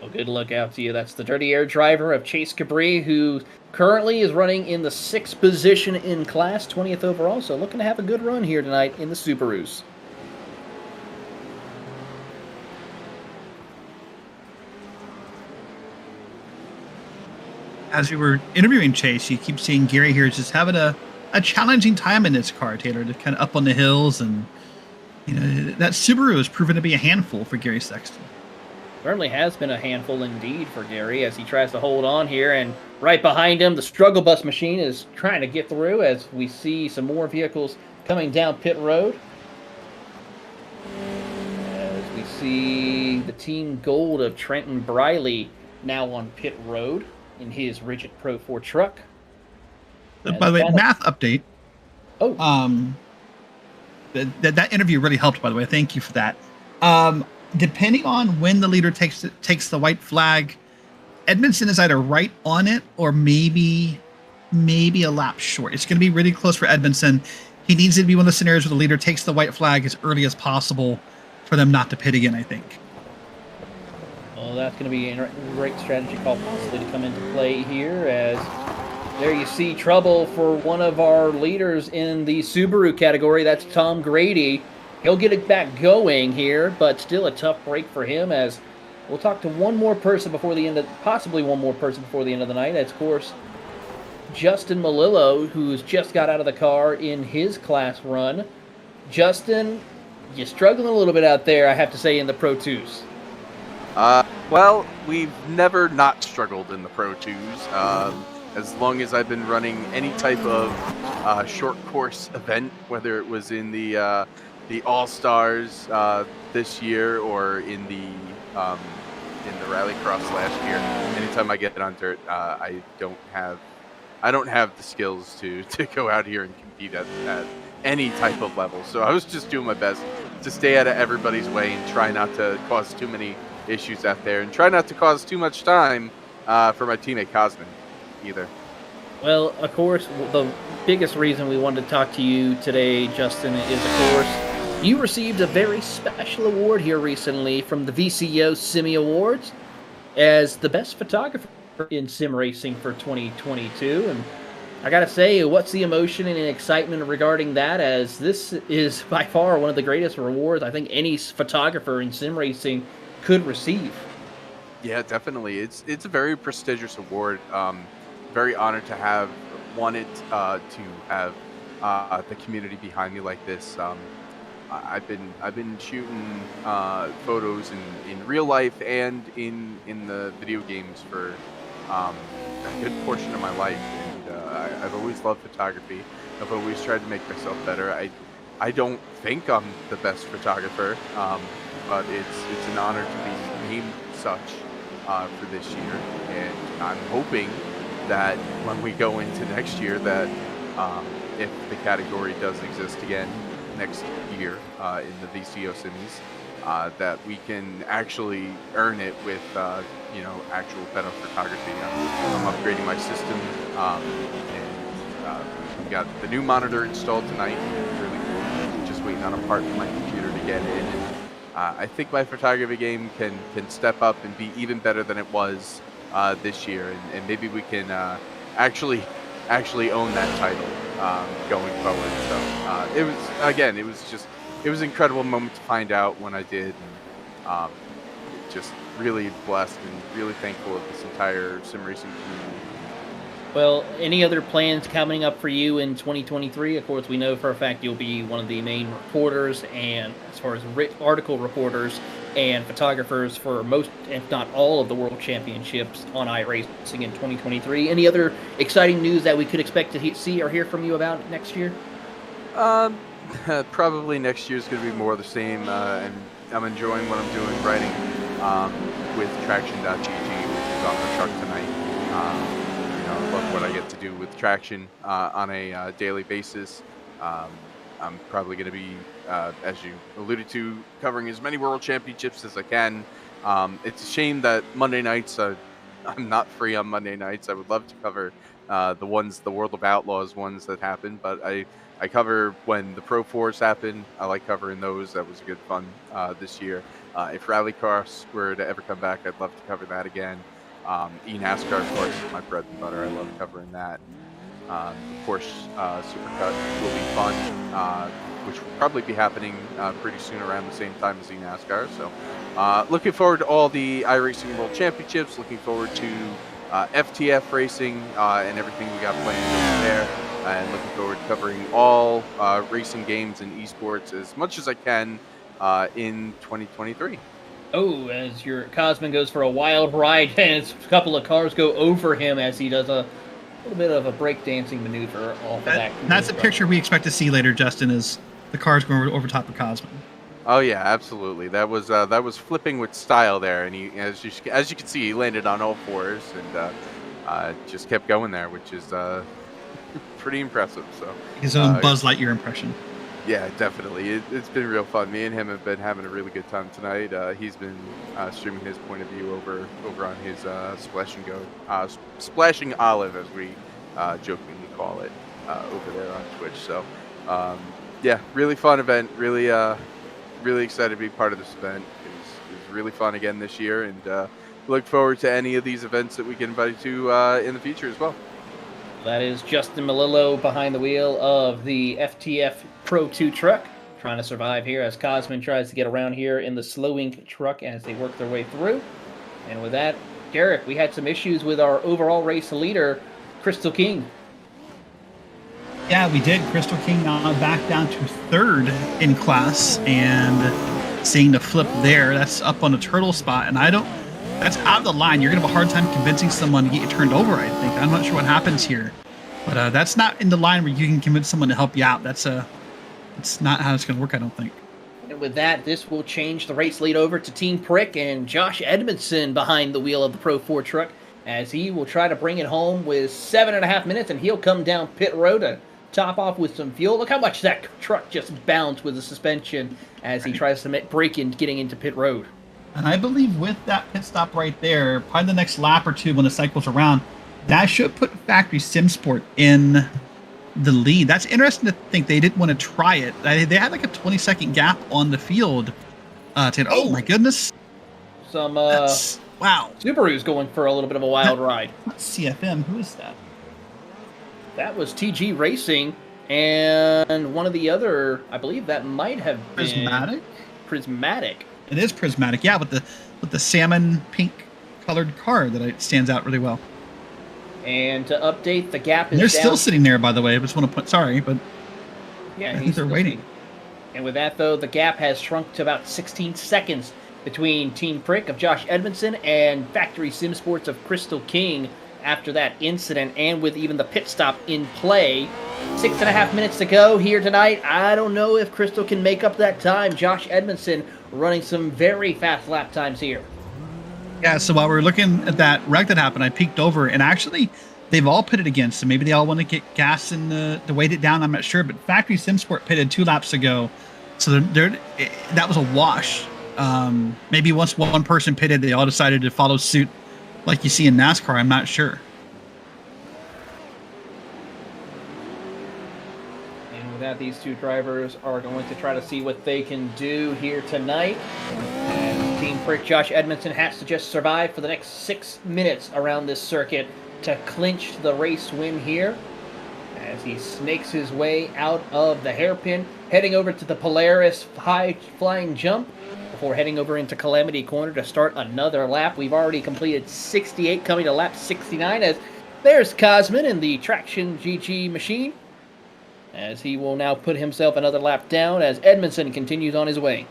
Well, good luck out to you. That's the Dirty Air driver of Chase Cabri, who currently is running in the 6th position in class, 20th overall, so looking to have a good run here tonight in the Subarus. As we were interviewing Chase, you keep seeing Gary here just having a challenging time in this car, Taylor, to kind of up on the hills, and that Subaru has proven to be a handful for Gary Sexton. Certainly has been a handful indeed for Gary as he tries to hold on here, and right behind him, the struggle bus machine is trying to get through as we see some more vehicles coming down pit road. As we see the Team Gold of Trenton Briley now on pit road in his Rigid Pro 4 truck. By the way, math update. Oh. That interview really helped, by the way. Thank you for that. Depending on when the leader takes the white flag, Edmondson is either right on it or maybe a lap short. It's going to be really close for Edmondson. He needs it to be one of the scenarios where the leader takes the white flag as early as possible for them not to pit again, I think. Well, that's going to be a great strategy call possibly to come into play here as there you see trouble for one of our leaders in the Subaru category. That's Tom Grady. He'll get it back going here, but still a tough break for him as we'll talk to one more person before the end of, possibly one more person before the end of the night. That's, of course, Justin Malillo, who's just got out of the car in his class run. Justin, you're struggling a little bit out there, I have to say, in the Pro 2s. Well, we've never not struggled in the Pro 2s. As long as I've been running any type of short course event, whether it was in the All-Stars this year or in the Rallycross last year, anytime I get on dirt, I don't have the skills to go out here and compete at any type of level. So I was just doing my best to stay out of everybody's way and try not to cause too many issues out there and try not to cause too much time for my teammate Cosmin either. Well, of course, the biggest reason we wanted to talk to you today, Justin, is, of course, you received a very special award here recently from the VCO Simi Awards as the best photographer in sim racing for 2022. And I gotta say, what's the emotion and excitement regarding that, as this is by far one of the greatest rewards I think any photographer in sim racing could receive. Yeah, definitely. It's a very prestigious award. Very honored to have won it, to have the community behind me like this. I've been shooting photos in real life and in the video games for a good portion of my life, and I've always loved photography. I've always tried to make myself better. I don't think I'm the best photographer, but it's an honor to be named such for this year, and I'm hoping that when we go into next year that if the category does exist again next year in the VCO semis, that we can actually earn it with actual better photography. I'm upgrading my system, and we got the new monitor installed tonight. Really cool. Just waiting on a part for my computer to get in. And, I think my photography game can step up and be even better than it was this year, and maybe we can actually own that title going forward. So it was an incredible moment to find out when I did, and just really blessed and really thankful of this entire sim racing community. Well, any other plans coming up for you in 2023? Of course, we know for a fact you'll be one of the main reporters, and as far as article reporters and photographers for most, if not all, of the World Championships on iRacing in 2023. Any other exciting news that we could expect to see or hear from you about next year? Probably next year's going to be more of the same, and I'm enjoying what I'm doing, writing with Traction.gg, which is on the truck tonight. I love what I get to do with Traction on a daily basis. I'm probably going to be, as you alluded to, covering as many World Championships as I can. It's a shame that Monday nights, I'm not free on Monday nights. I would love to cover the World of Outlaws ones that happen, but I cover when the Pro Fours happen. I like covering those. That was good fun this year. If Rallycross were to ever come back, I'd love to cover that again. eNASCAR, of course, is my bread and butter. I love covering that. Of course, Supercut will be fun, which will probably be happening pretty soon around the same time as eNASCAR. So looking forward to all the iRacing World Championships, looking forward to FTF racing and everything we got planned over there, and looking forward to covering all racing games and esports as much as I can in 2023. Oh, as your Cosman goes for a wild ride, and a couple of cars go over him as he does a little bit of a breakdancing maneuver off of that. That's a picture we expect to see later, Justin, is the cars going over top of Cosman. Oh yeah, absolutely. That was flipping with style there, and he, as you can see, he landed on all fours and just kept going there, which is pretty impressive. So his own Buzz Lightyear impression. Yeah, definitely. It's been real fun. Me and him have been having a really good time tonight. He's been streaming his point of view over on his Splashing Olive, as we jokingly call it, over there on Twitch. So yeah, really fun event. Really excited to be part of this event. It was really fun again this year, and look forward to any of these events that we can invite you to in the future as well. That is Justin Malillo behind the wheel of the FTF Pro 2 truck, trying to survive here as Cosman tries to get around here in the slow ink truck as they work their way through. And with that, Derek, we had some issues with our overall race leader, Crystal King. Yeah, we did. Crystal King back down to third in class, and seeing the flip there, that's up on the turtle spot, and that's out of the line. You're going to have a hard time convincing someone to get you turned over, I think. I'm not sure what happens here. But that's not in the line where you can convince someone to help you out. It's not how it's going to work, I don't think. And with that, this will change the race lead over to Team Prick and Josh Edmondson behind the wheel of the Pro 4 truck, as he will try to bring it home with 7.5 minutes, and he'll come down pit road to top off with some fuel. Look how much that truck just bounced with the suspension as he tries to break in getting into pit road. And I believe with that pit stop right there, probably the next lap or two when the cycle's around, that should put Factory SimSport in the lead. That's interesting to think they didn't want to try it. They had like a 20-second gap on the field. Oh my goodness. Some wow. Subaru's going for a little bit of a wild ride. Not CFM. Who is that? That was TG Racing, and one of the other, I believe that might have been Prismatic. It is Prismatic, yeah, with the salmon pink colored car that stands out really well. And to update, the gap is they're down. still sitting there, by the way. I just want to point. Sorry, but yeah, I think they're waiting. And with that, though, the gap has shrunk to about 16 seconds between Team Prick of Josh Edmondson and Factory SimSports of Crystal King after that incident, and with even the pit stop in play. 6.5 minutes to go here tonight. I don't know if Crystal can make up that time. Josh Edmondson running some very fast lap times here. Yeah, so while we were looking at that wreck that happened, I peeked over, and actually, they've all pitted again, so maybe they all want to get gas and to weight it down, I'm not sure, but Factory SimSport pitted 2 laps ago, so that was a wash. Maybe once one person pitted, they all decided to follow suit like you see in NASCAR, I'm not sure. And with that, these two drivers are going to try to see what they can do here tonight. And Team Prick Josh Edmondson has to just survive for the next 6 minutes around this circuit to clinch the race win here, as he snakes his way out of the hairpin, heading over to the Polaris high-flying jump before heading over into Calamity Corner to start another lap. We've already completed 68, coming to lap 69, as there's Cosman in the Traction GG machine, as he will now put himself another lap down as Edmondson continues on his way.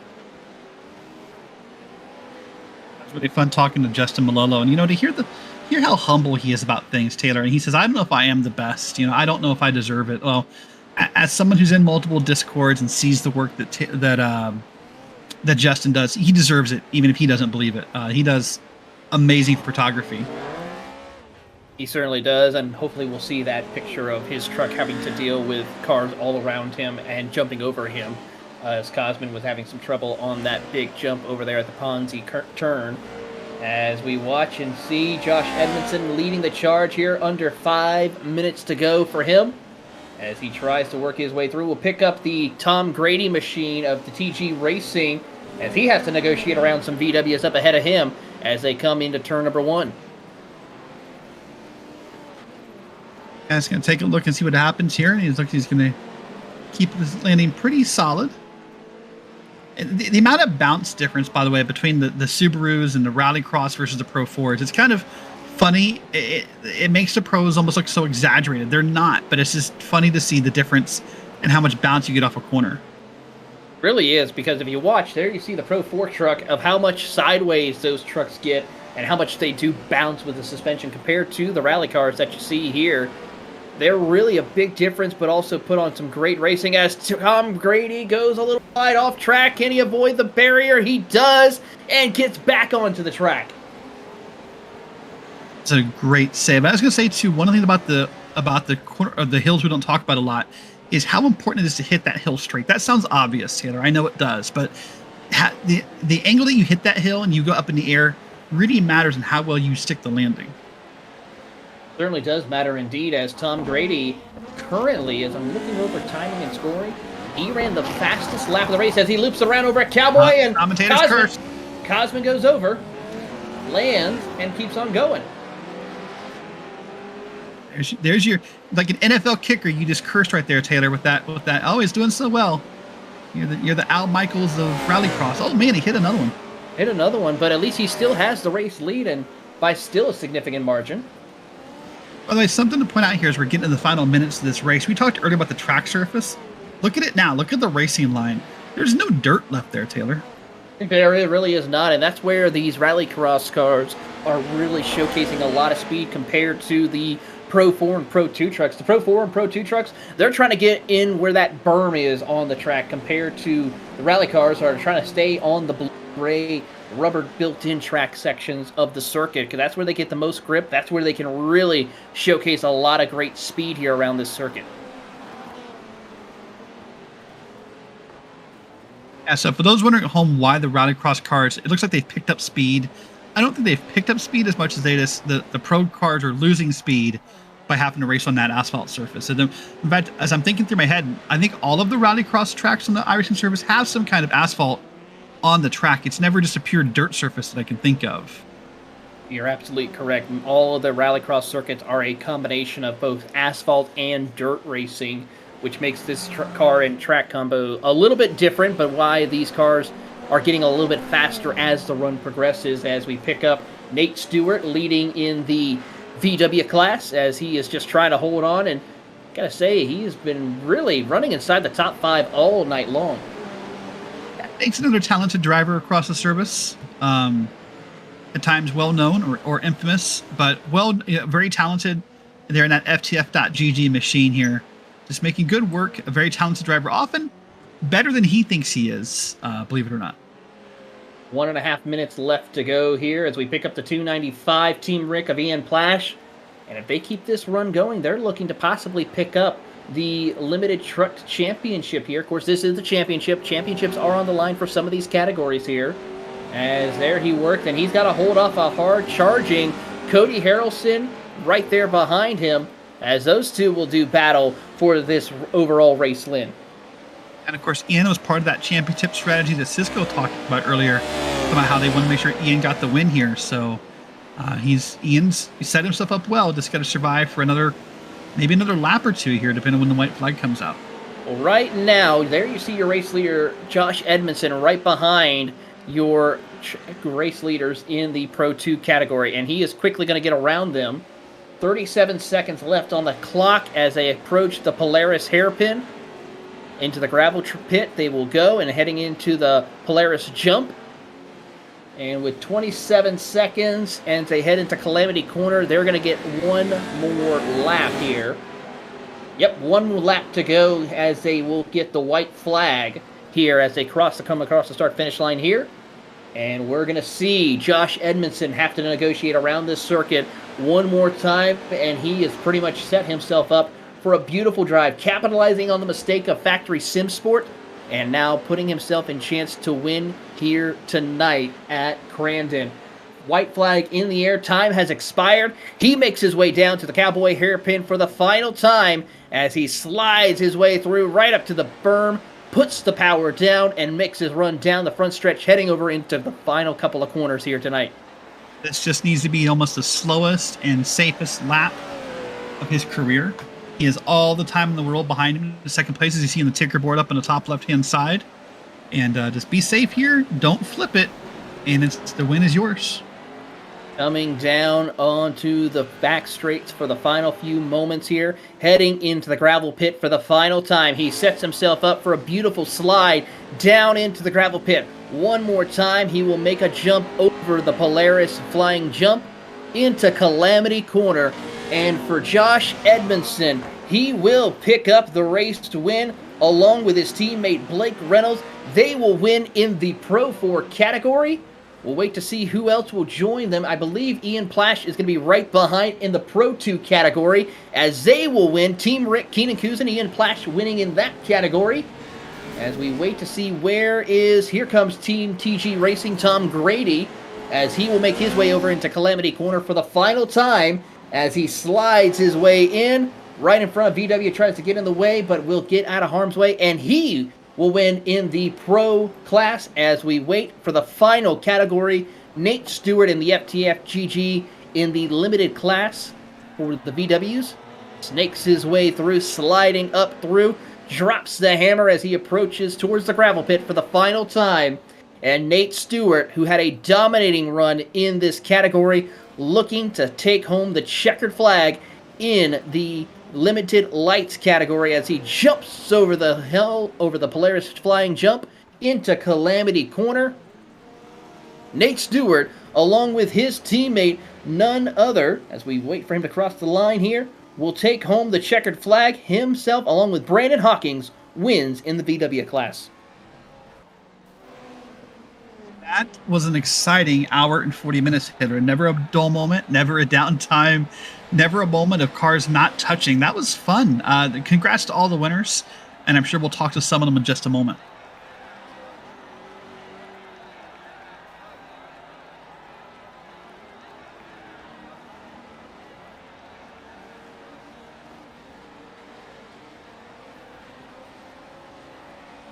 It's really fun talking to Justin Malillo, and to hear how humble he is about things, Taylor. And he says, I don't know if I am the best. I don't know if I deserve it. Well, as someone who's in multiple Discords and sees the work that Justin does, he deserves it, even if he doesn't believe it. He does amazing photography. He certainly does, and hopefully we'll see that picture of his truck having to deal with cars all around him and jumping over him, as Cosman was having some trouble on that big jump over there at the Ponzi turn. As we watch and see Josh Edmondson leading the charge here, under 5 minutes to go for him. As he tries to work his way through, we'll pick up the Tom Grady machine of the TG Racing, as he has to negotiate around some VWs up ahead of him as they come into turn number 1. Guys, going to take a look and see what happens here. He's going to keep this landing pretty solid. The amount of bounce difference, by the way, between the Subarus and the Rallycross versus the Pro 4s, it's kind of funny. It makes the pros almost look so exaggerated. They're not, but it's just funny to see the difference and how much bounce you get off a corner. Really is, because if you watch there, you see the Pro 4 truck of how much sideways those trucks get and how much they do bounce with the suspension compared to the rally cars that you see here. They're really a big difference, but also put on some great racing as Tom Grady goes a little wide off track. Can he avoid the barrier? He does, and gets back onto the track. It's a great save. I was going to say, too, one thing about the corner of the hills we don't talk about a lot is how important it is to hit that hill straight. That sounds obvious, Taylor. I know it does, but the angle that you hit that hill and you go up in the air really matters in how well you stick the landing. Certainly does matter indeed, as Tom Grady currently, as I'm looking over timing and scoring, he ran the fastest lap of the race as he loops around over at Cowboy, and Cosman goes over, lands, and keeps on going. There's your, like an NFL kicker. You just cursed right there, Taylor, with that. Oh, he's doing so well. You're the Al Michaels of Rallycross. Oh man, he hit another one. Hit another one, but at least he still has the race lead, and by still a significant margin. By the way, something to point out here as we're getting to the final minutes of this race. We talked earlier about the track surface. Look at it now. Look at the racing line. There's no dirt left there, Taylor. There really is not, and that's where these rallycross cars are really showcasing a lot of speed compared to the Pro 4 and Pro 2 trucks. The Pro 4 and Pro 2 trucks, they're trying to get in where that berm is on the track, compared to the rally cars are trying to stay on the blue-gray rubber built-in track sections of the circuit, because that's where they get the most grip. That's where they can really showcase a lot of great speed here around this circuit. Yeah, so for those wondering at home why the rallycross cars, it looks like they've picked up speed. I don't think they've picked up speed as much as the pro cars are losing speed by having to race on that asphalt surface. And in fact, as I'm thinking through my head, I think all of the rallycross tracks on the iRacing surface have some kind of asphalt on the track. It's never just a pure dirt surface that I can think of. You're absolutely correct. All of the rallycross circuits are a combination of both asphalt and dirt racing, which makes this car and track combo a little bit different, but why these cars are getting a little bit faster as the run progresses, as we pick up Nate Stewart leading in the VW class, as he is just trying to hold on, and gotta say, he's been really running inside the top 5 all night long. Nate's another talented driver across the service. At times well-known or infamous, but very talented. They're in that FTF.GG machine here. Just making good work. A very talented driver. Often better than he thinks he is, believe it or not. 1.5 minutes left to go here as we pick up the 295 Team Rick of Ian Plash. And if they keep this run going, they're looking to possibly pick up the Limited Truck Championship here. Of course, this is the championship. Championships are on the line for some of these categories here. As there he worked, and he's got to hold off a hard-charging Cody Harrelson right there behind him, as those two will do battle for this overall race win. And of course, Ian was part of that championship strategy that Cisco talked about earlier, about how they want to make sure Ian got the win here. So he set himself up well. Just got to survive for maybe another lap or two here, depending on when the white flag comes out. Well, right now, there you see your race leader, Josh Edmondson, right behind your race leaders in the Pro 2 category, and he is quickly going to get around them. 37 seconds left on the clock as they approach the Polaris hairpin. Into the gravel pit they will go, and heading into the Polaris jump. And with 27 seconds, and they head into Calamity Corner, they're going to get one more lap here. Yep, one lap to go as they will get the white flag here as they come across the start finish line here. And we're going to see Josh Edmondson have to negotiate around this circuit one more time, and he has pretty much set himself up for a beautiful drive, capitalizing on the mistake of Factory Sim Sport, and now putting himself in chance to win here tonight at Crandon. White flag in the air. Time has expired. He makes his way down to the Cowboy hairpin for the final time as he slides his way through right up to the berm, puts the power down, and makes his run down the front stretch, heading over into the final couple of corners here tonight. This just needs to be almost the slowest and safest lap of his career. He has all the time in the world behind him. The second place, as you see in the ticker board up on the top left-hand side. And just be safe here. Don't flip it. And the win is yours. Coming down onto the back straights for the final few moments here, heading into the gravel pit for the final time. He sets himself up for a beautiful slide down into the gravel pit. One more time, he will make a jump over the Polaris flying jump into Calamity Corner. And for Josh Edmondson, he will pick up the race to win along with his teammate Blake Reynolds. They will win in the Pro 4 category. We'll wait to see who else will join them. I believe Ian Plash is going to be right behind in the Pro 2 category as they will win. Team Rick, Keenan Kuz, and Ian Plash winning in that category. As we wait to see here comes Team TG Racing, Tom Grady, as he will make his way over into Calamity Corner for the final time as he slides his way in. Right in front of VW, tries to get in the way, but will get out of harm's way, and he will win in the Pro class as we wait for the final category. Nate Stewart in the FTF GG in the limited class for the VWs. Snakes his way through, sliding up through, drops the hammer as he approaches towards the gravel pit for the final time. And Nate Stewart, who had a dominating run in this category, looking to take home the checkered flag in the limited lights category as he jumps over the Polaris flying jump into Calamity Corner. Nate Stewart, along with his teammate, none other, as we wait for him to cross the line here, will take home the checkered flag himself, along with Brandon Hawkins, wins in the VW class. That was an exciting hour and 40 minutes hitter. Never a dull moment, never a downtime, never a moment of cars not touching. That was fun. Congrats to all the winners, and I'm sure we'll talk to some of them in just a moment.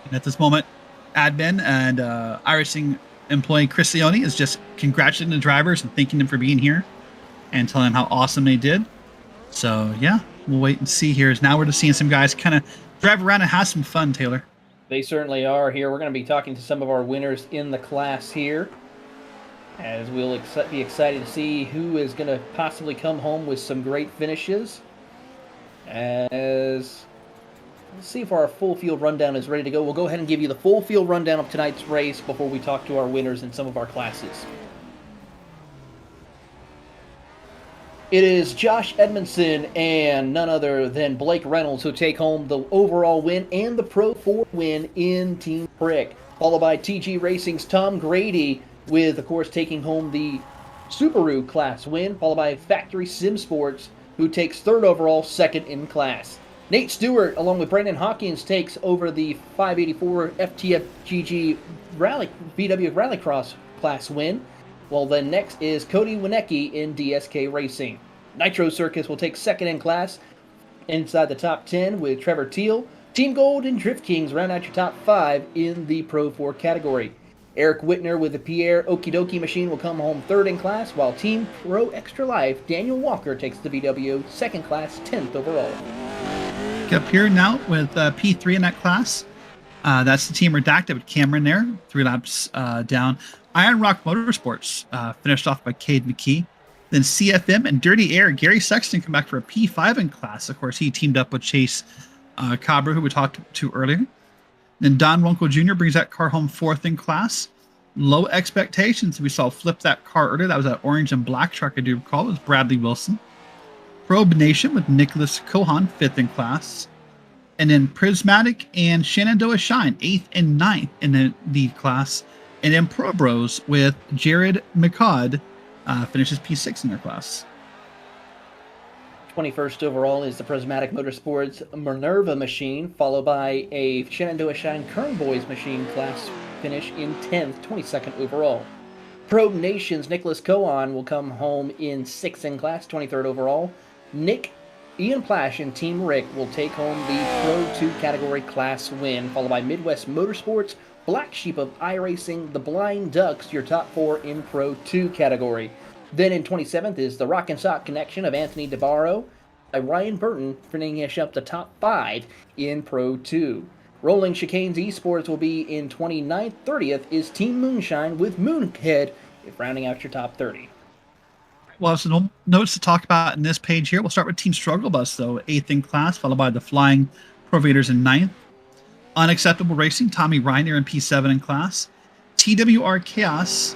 And at this moment, admin and iRacing employee Chris Leone is just congratulating the drivers and thanking them for being here and telling them how awesome they did. So yeah, we'll wait and see here. Now we're just seeing some guys kind of drive around and have some fun, Taylor. They certainly are here. We're going to be talking to some of our winners in the class here, as we'll be excited to see who is going to possibly come home with some great finishes. Let's see if our full field rundown is ready to go. We'll go ahead and give you the full field rundown of tonight's race before we talk to our winners in some of our classes. It is Josh Edmondson and none other than Blake Reynolds who take home the overall win and the Pro 4 win in Team Prick, followed by TG Racing's Tom Grady with, of course, taking home the Subaru class win, followed by Factory Sim Sports, who takes third overall, second in class. Nate Stewart, along with Brandon Hawkins, takes over the 584 FTF GG VW Rallycross class win, while then next is Cody Winecki in DSK Racing. Nitro Circus will take second in class inside the top 10 with Trevor Teal. Team Gold and Drift Kings round out your top 5 in the Pro 4 category. Eric Whitner with the Pierre Okidoki machine will come home third in class, while Team Pro Extra Life, Daniel Walker takes the VW second class, 10th overall. Up here now with P3 in that class. That's the Team Redacted with Cameron there, 3 laps down. Iron Rock Motorsports finished off by Cade McKee. Then CFM and Dirty Air, Gary Sexton come back for a P5 in class. Of course, he teamed up with Chase Cabra, who we talked to earlier. Then Don Runkel Jr. brings that car home 4th in class. Low expectations. We saw flip that car earlier. That was that orange and black truck, I do recall. It was Bradley Wilson. Probe Nation with Nicholas Cohan, 5th in class. And then Prismatic and Shenandoah Shine, 8th and 9th in the lead class. And then Pro Bros with Jared McCod finishes P6 in their class. 21st overall is the Prismatic Motorsports Minerva machine, followed by a Shenandoah Shine Kern Boys machine class finish in 10th, 22nd overall. Probe Nation's Nicholas Cohan will come home in 6th in class, 23rd overall. Ian Plash and Team Rick will take home the Pro 2 category class win, followed by Midwest Motorsports, Black Sheep of iRacing, the Blind Ducks, your top 4 in Pro 2 category. Then in 27th is the Rock and Sock Connection of Anthony DeBarro, by Ryan Burton, finish up the top 5 in Pro 2. Rolling Chicanes Esports will be in 29th. 30th is Team Moonshine with Moonhead, rounding out your top 30. We'll have some notes to talk about in this page here. We'll start with Team Struggle Bus, though, 8th in class, followed by the Flying Provators in 9th. Unacceptable Racing, Tommy Reiner in P7 in class. TWR Chaos,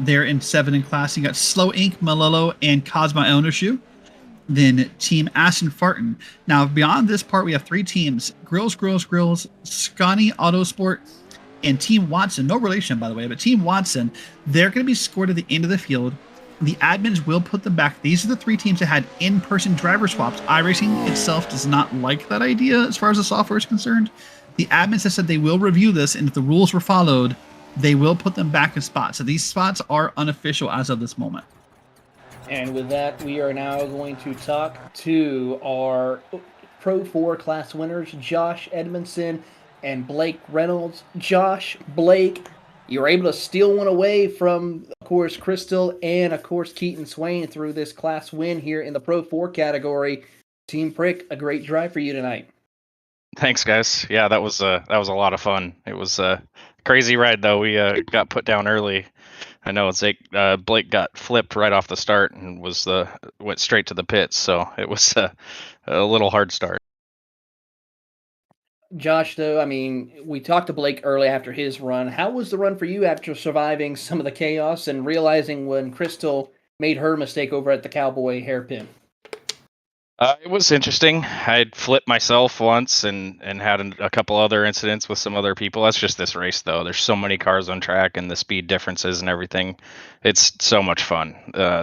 they're in 7 in class. You got Slow Inc., Malolo, and Cosmo Ownershoe. Then Team Aston Farton. Now, beyond this part, we have 3 teams. Grills, Scotty Autosport, and Team Watson. No relation, by the way, but Team Watson, they're going to be scored at the end of the field. The admins will put them back. These are the 3 teams that had in-person driver swaps. iRacing itself does not like that idea as far as the software is concerned. The admins have said they will review this, and if the rules were followed, they will put them back in spots. So these spots are unofficial as of this moment. And with that, we are now going to talk to our Pro 4 class winners, Josh Edmondson and Blake Reynolds. Josh, Blake, you were able to steal one away from, of course, Crystal and, of course, Keaton Swain through this class win here in the Pro 4 category. Team Prick, a great drive for you tonight. Thanks, guys. Yeah, that was a lot of fun. It was a crazy ride, though. We got put down early. I know Blake got flipped right off the start and went straight to the pits, so it was a little hard start. Josh, though, I mean, we talked to Blake early after his run. How was the run for you after surviving some of the chaos and realizing when Crystal made her mistake over at the Cowboy hairpin? It was interesting. I'd flipped myself once and had a couple other incidents with some other people. That's just this race, though. There's so many cars on track and the speed differences and everything. It's so much fun.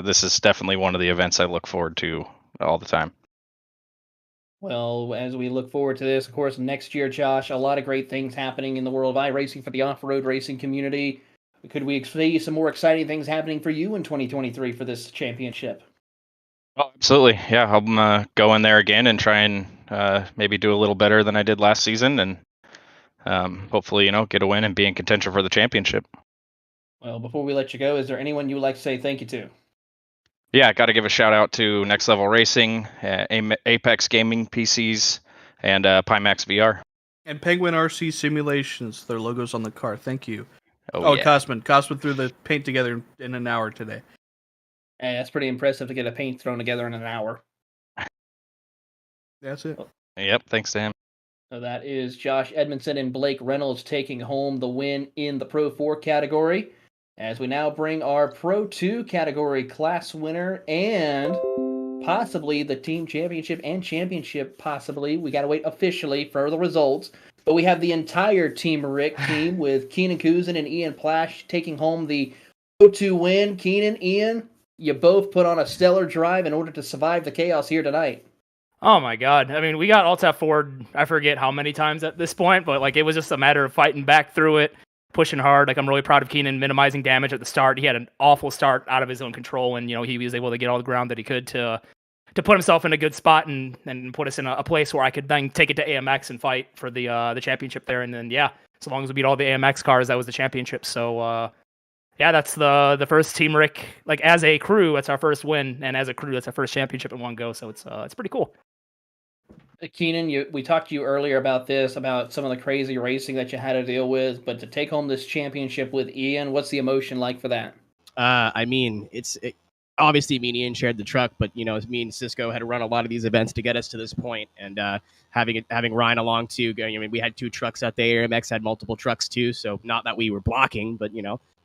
This is definitely one of the events I look forward to all the time. Well, as we look forward to this, of course, next year, Josh, a lot of great things happening in the world of iRacing for the off-road racing community. Could we see some more exciting things happening for you in 2023 for this championship? Oh, absolutely. Yeah, I'll go in there again and try and maybe do a little better than I did last season, and hopefully, get a win and be in contention for the championship. Well, before we let you go, is there anyone you would like to say thank you to? Yeah, I got to give a shout out to Next Level Racing, Apex Gaming PCs, and Pimax VR. And Penguin RC Simulations, their logos on the car. Thank you. Yeah. Cosman threw the paint together in an hour today. Hey, that's pretty impressive to get a paint thrown together in an hour. That's it. Yep, thanks to him. So that is Josh Edmondson and Blake Reynolds taking home the win in the Pro 4 category. As we now bring our Pro 2 category class winner and possibly the team championship and championship, possibly. We got to wait officially for the results. But we have the entire Team Rick team with Keenan Kuzin and Ian Plash taking home the Pro 2 win. Keenan, Ian, you both put on a stellar drive in order to survive the chaos here tonight. Oh my God. I mean, we got alt F4, I forget how many times at this point, but it was just a matter of fighting back through it, pushing hard. I'm really proud of Keenan minimizing damage at the start. He had an awful start out of his own control, and he was able to get all the ground that he could to put himself in a good spot and put us in a place where I could then take it to AMX and fight for the championship there. And then as long as we beat all the AMX cars, that was the championship. So that's the first Team Rick, as a crew, that's our first win, and as a crew, that's our first championship in one go. So it's pretty cool. Keenan, we talked to you earlier about some of the crazy racing that you had to deal with, but to take home this championship with Ian, what's the emotion like for that? Obviously me and Ian shared the truck, but me and Cisco had to run a lot of these events to get us to this point, and having Ryan along too. We had 2 trucks out there. AMX had multiple trucks too, so not that we were blocking, but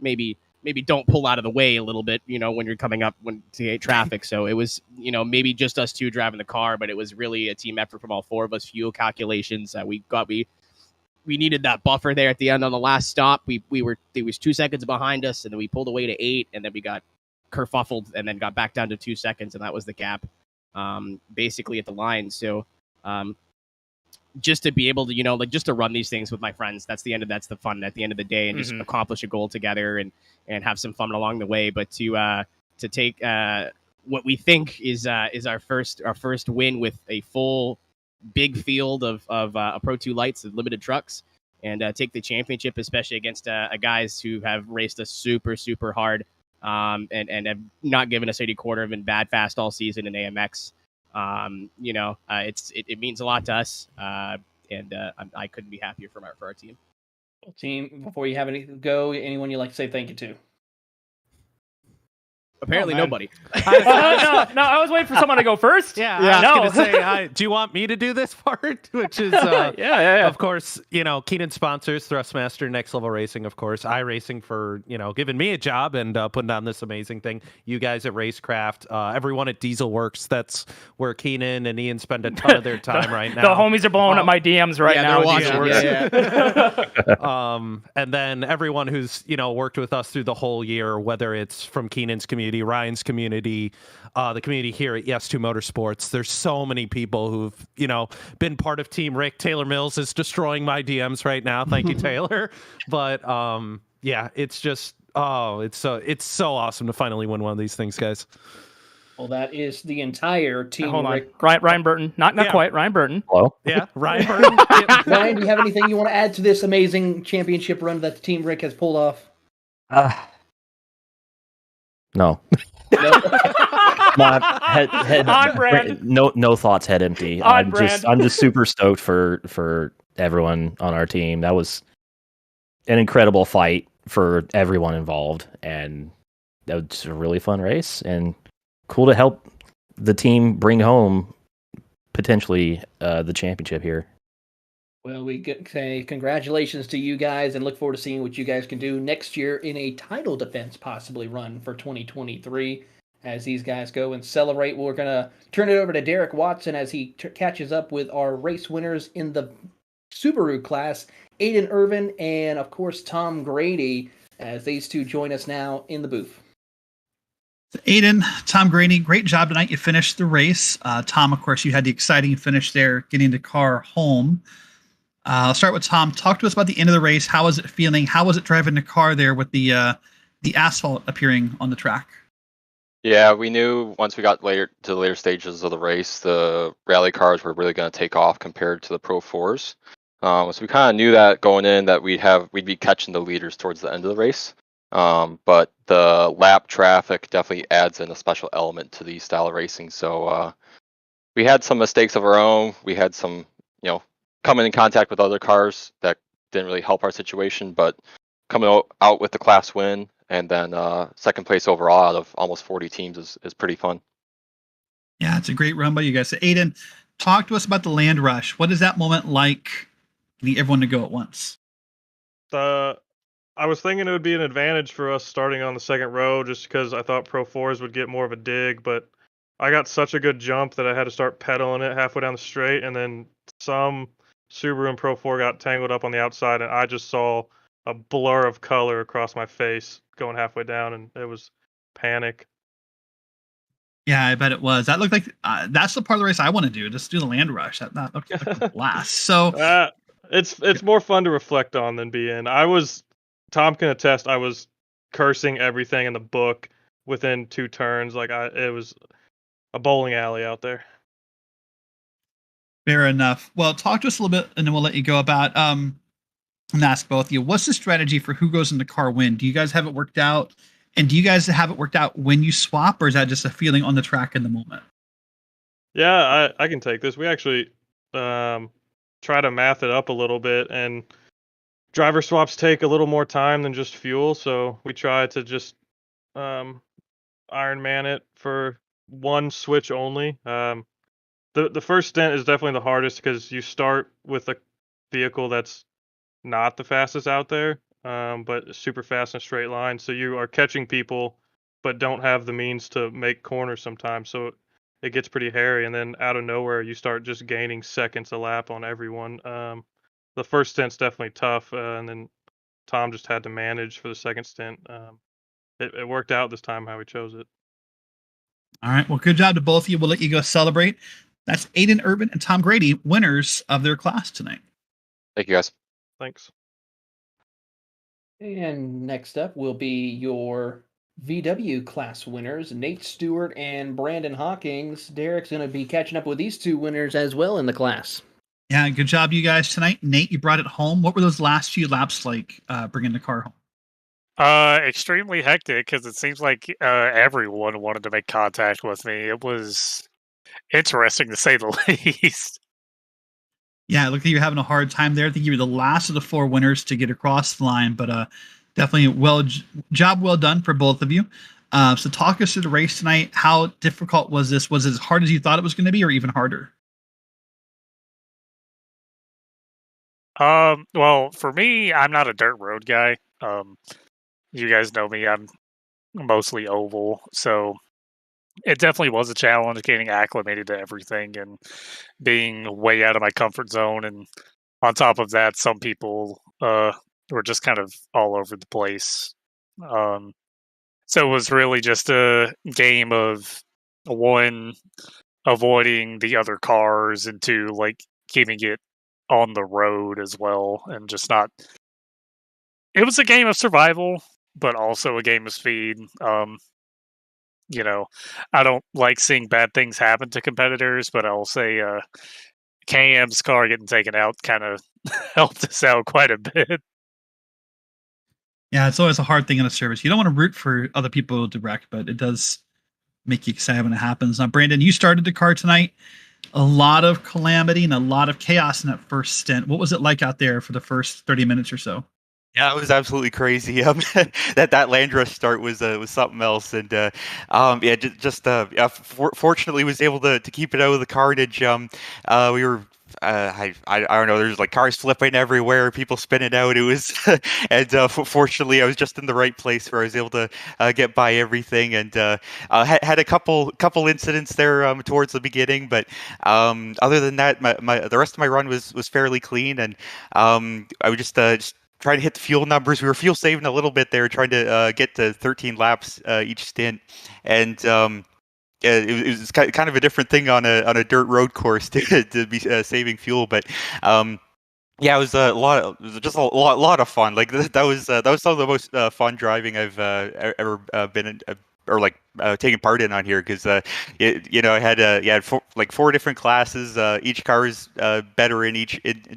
maybe maybe don't pull out of the way a little bit, when you're coming up to hit traffic. So it was, maybe just us two driving the car, but it was really a team effort from all four of us. Fuel calculations. We needed that buffer there at the end on the last stop. It was 2 seconds behind us, and then we pulled away to 8, and then we got kerfuffled and then got back down to 2 seconds, and that was the gap, basically at the line. So, just to be able to, just to run these things with my friends, that's the fun at the end of the day, and just accomplish a goal together and have some fun along the way. But to take what we think is our first win with a full big field of Pro 2 lights and limited trucks, and take the championship, especially against guys who have raced us super, super hard, and have not given us any quarter, have been bad fast all season in AMX. It means a lot to us, and I couldn't be happier for our team. Team, before you have anyone you'd like to say thank you to? Apparently nobody. No, I was waiting for someone to go first. Yeah. I was going to say, do you want me to do this part? Which is, yeah. Of course, Keenan sponsors Thrustmaster, Next Level Racing, of course. iRacing for, giving me a job and putting on this amazing thing. You guys at Racecraft, everyone at Diesel Works. That's where Keenan and Ian spend a ton of their time right now. The homies are blowing up my DMs right now. And then everyone who's, worked with us through the whole year, whether it's from Keenan's community, Ryan's community, the community here at Yes2 Motorsports. There's so many people who've, been part of Team Rick. Taylor Mills is destroying my DMs right now. Thank you, Taylor. But it's just, it's so awesome to finally win one of these things, guys. Well, that is the entire team. Hold on. Ryan Burton. Not quite. Ryan Burton. Hello? Yeah, Ryan Burton. Ryan, do you have anything you want to add to this amazing championship run that the Team Rick has pulled off? No. My head On brand. No thoughts, head empty. I'm just super stoked for everyone on our team. That was an incredible fight for everyone involved, and that was a really fun race and cool to help the team bring home potentially the championship here. Well, we say congratulations to you guys and look forward to seeing what you guys can do next year in a title defense possibly run for 2023 as these guys go and celebrate. We're going to turn it over to Derek Watson as he catches up with our race winners in the Subaru class, Aiden Irvin and, of course, Tom Grady, as these two join us now in the booth. Aiden, Tom Grady, great job tonight. You finished the race. Tom, of course, you had the exciting finish there, getting the car home. I'll start with Tom. Talk to us about the end of the race. How was it feeling? How was it driving the car there with the asphalt appearing on the track? Yeah, we knew once we got to the later stages of the race, the rally cars were really going to take off compared to the Pro 4s. So we kind of knew that going in that we'd be catching the leaders towards the end of the race. But the lap traffic definitely adds in a special element to these style of racing. So we had some mistakes of our own. We had some, coming in contact with other cars that didn't really help our situation, but coming out with the class win and then second place overall out of almost 40 teams is pretty fun. Yeah, it's a great run by you guys. So Aiden, talk to us about the land rush. What is that moment like, getting everyone to go at once? I was thinking it would be an advantage for us starting on the second row just because I thought Pro 4s would get more of a dig, but I got such a good jump that I had to start pedaling it halfway down the straight, and then some Subaru and Pro 4 got tangled up on the outside, and I just saw a blur of color across my face going halfway down, and it was panic. Yeah, I bet it was. That looked like that's the part of the race I want to do. Just do the land rush. That looked like a blast. So it's more fun to reflect on than be in. Tom can attest, I was cursing everything in the book within 2 turns. It was a bowling alley out there. Fair enough. Well, talk to us a little bit, and then we'll let you go about. And ask both of you, what's the strategy for who goes in the car win? Do you guys have it worked out? And do you guys have it worked out when you swap, or is that just a feeling on the track in the moment? Yeah, I can take this. We actually try to math it up a little bit, and driver swaps take a little more time than just fuel, so we try to just Iron Man it for one switch only. The first stint is definitely the hardest because you start with a vehicle that's not the fastest out there, but super fast in a straight line. So you are catching people, but don't have the means to make corners sometimes. So it gets pretty hairy, and then out of nowhere you start just gaining seconds a lap on everyone. The first stint's definitely tough, and then Tom just had to manage for the second stint. It worked out this time how he chose it. All right. Well, good job to both of you. We'll let you go celebrate. That's Aiden Urban and Tom Grady, winners of their class tonight. Thank you, guys. Thanks. And next up will be your VW class winners, Nate Stewart and Brandon Hawkins. Derek's going to be catching up with these two winners as well in the class. Yeah, good job, you guys, tonight. Nate, you brought it home. What were those last few laps like bringing the car home? Extremely hectic because it seems like everyone wanted to make contact with me. It was interesting to say the least. Yeah, it looked like you were having a hard time there. I think you were the last of the four winners to get across the line, but definitely job well done for both of you. So talk us through the race tonight. How difficult was this? Was it as hard as you thought it was going to be, or even harder? Well, for me, I'm not a dirt road guy. You guys know me. I'm mostly oval, so it definitely was a challenge getting acclimated to everything and being way out of my comfort zone. And on top of that, some people were just kind of all over the place. So it was really just a game of one, avoiding the other cars, and two, like keeping it on the road as well, and just not. It was a game of survival, but also a game of speed. You know, I don't like seeing bad things happen to competitors, but I'll say KM's car getting taken out kind of helped us out quite a bit. Yeah, it's always a hard thing in a service. You don't want to root for other people to wreck, but it does make you excited when it happens. Now, Brandon, you started the car tonight. A lot of calamity and a lot of chaos in that first stint. What was it like out there for the first 30 minutes or so? Yeah, it was absolutely crazy. That Land Rush start was something else, and yeah, fortunately was able to keep it out of the carnage. We were. I don't know. There's like cars flipping everywhere, people spinning out. It was, and fortunately, I was just in the right place where I was able to get by everything, and had a couple incidents there towards the beginning, but other than that, the rest of my run was fairly clean, and I was just trying to hit the fuel numbers. We were fuel saving a little bit there, trying to get to 13 laps each stint, and it was kind of a different thing on a dirt road course to be saving fuel, but. Yeah, it was a lot. It was just a lot of fun. Like that was some of the most fun driving I've ever been in, or like taking part in on here, because I had four different classes. Each car is better in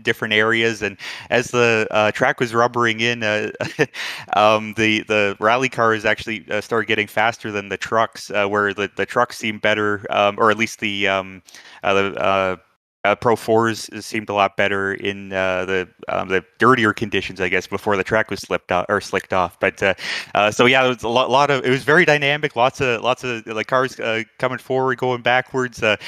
different areas, and as the track was rubbering in, the rally cars actually started getting faster than the trucks, where the trucks seemed better, or at least the Pro 4s seemed a lot better in the dirtier conditions, I guess, before the track was slicked off. But so yeah, it was a lot of. It was very dynamic. Lots of like cars coming forward, going backwards. Like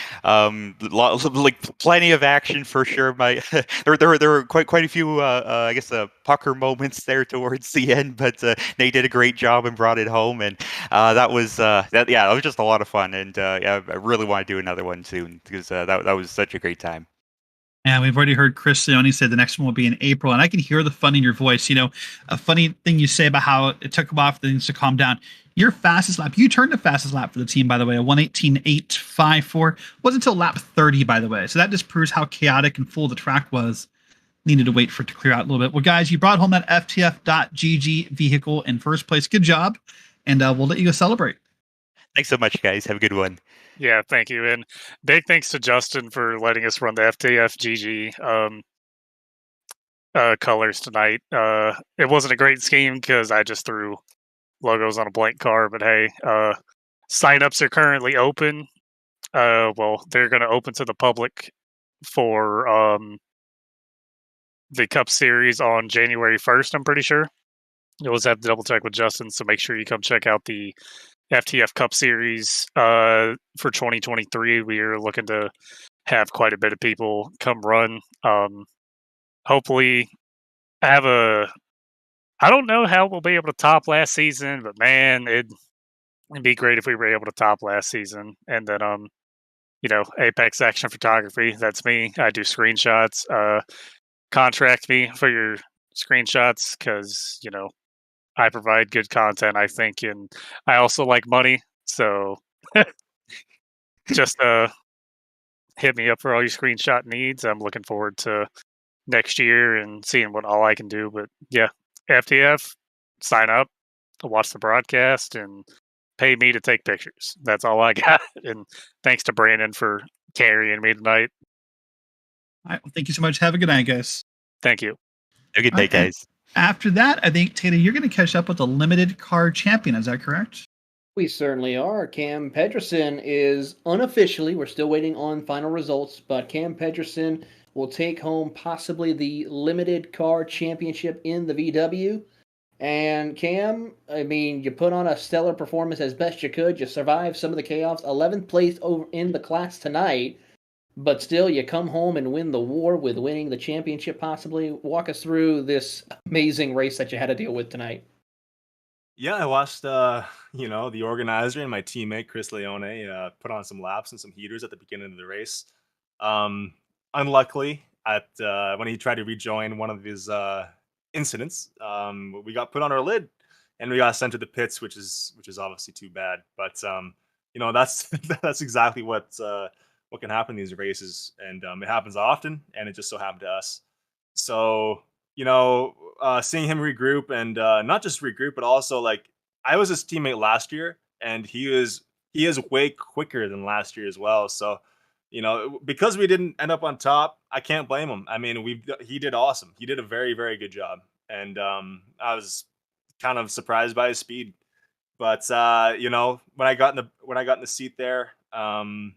plenty of action for sure. There were quite a few I guess pucker moments there towards the end, but they did a great job and brought it home, and that was that was just a lot of fun, and yeah, I really want to do another one soon, because that was such a great time. Yeah, we've already heard Chris Leone say the next one will be in April, and I can hear the fun in your voice. You know, a funny thing you say about how it took a while for things to calm down. Your fastest lap, you turned the fastest lap for the team, by the way, a 1:18.854. Wasn't until lap 30, by the way. So that just proves how chaotic and full the track was. Needed to wait for it to clear out a little bit. Well, guys, you brought home that FTF.GG vehicle in first place. Good job, and we'll let you go celebrate. Thanks so much, guys. Have a good one. Yeah, thank you, and big thanks to Justin for letting us run the FTF GG colors tonight. It wasn't a great scheme because I just threw logos on a blank car, but hey, signups are currently open. Well, they're going to open to the public for the Cup Series on January 1st, I'm pretty sure. You'll just have to double check with Justin, so make sure you come check out the FTF Cup Series for 2023. We are looking to have quite a bit of people come run. Hopefully, have a I don't know how we'll be able to top last season, but man, it'd be great if we were able to top last season. And then, Apex Action Photography, that's me. I do screenshots. Contract me for your screenshots because, I provide good content, I think, and I also like money. So just hit me up for all your screenshot needs. I'm looking forward to next year and seeing what all I can do. But yeah, FTF, sign up, watch the broadcast, and pay me to take pictures. That's all I got. And thanks to Brandon for carrying me tonight. All right, well, thank you so much. Have a good night, guys. Thank you. Have a good All night, right, and guys. After that, I think, Taylor, you're going to catch up with the limited car champion. Is that correct? We certainly are. Cam Pedersen is unofficially, we're still waiting on final results, but Cam Pedersen will take home possibly the limited car championship in the VW. And Cam, I mean, you put on a stellar performance as best you could. You survived some of the chaos. 11th place over in the class tonight, but still you come home and win the war with winning the championship possibly. Walk us through this amazing race that you had to deal with tonight. Yeah, I watched, the organizer and my teammate Chris Leone put on some laps and some heaters at the beginning of the race. Um, Unluckily, at when he tried to rejoin one of his incidents, we got put on our lid and we got sent to the pits, which is obviously too bad. But that's that's exactly what can happen in these races, and it happens often, and it just so happened to us. So seeing him regroup and not just regroup, but also like I was his teammate last year, and he is way quicker than last year as well. So because we didn't end up on top, I can't blame him. I mean, he did awesome. He did a very very good job, and I was kind of surprised by his speed. But when I got in the seat there, the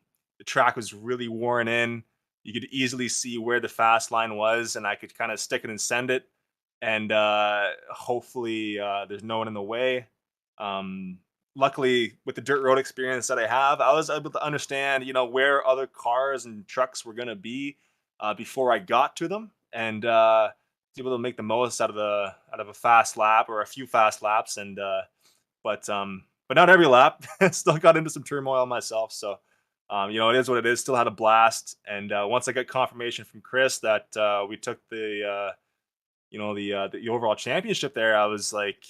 track was really worn in. You could easily see where the fast line was, and I could kind of stick it and send it. And hopefully, there's no one in the way. Luckily, with the dirt road experience that I have, I was able to understand, where other cars and trucks were going to be before I got to them, and able to make the most out of a fast lap or a few fast laps. And but not every lap. Still got into some turmoil myself. So it is what it is. Still had a blast. And once I got confirmation from Chris that we took the overall championship there, I was like,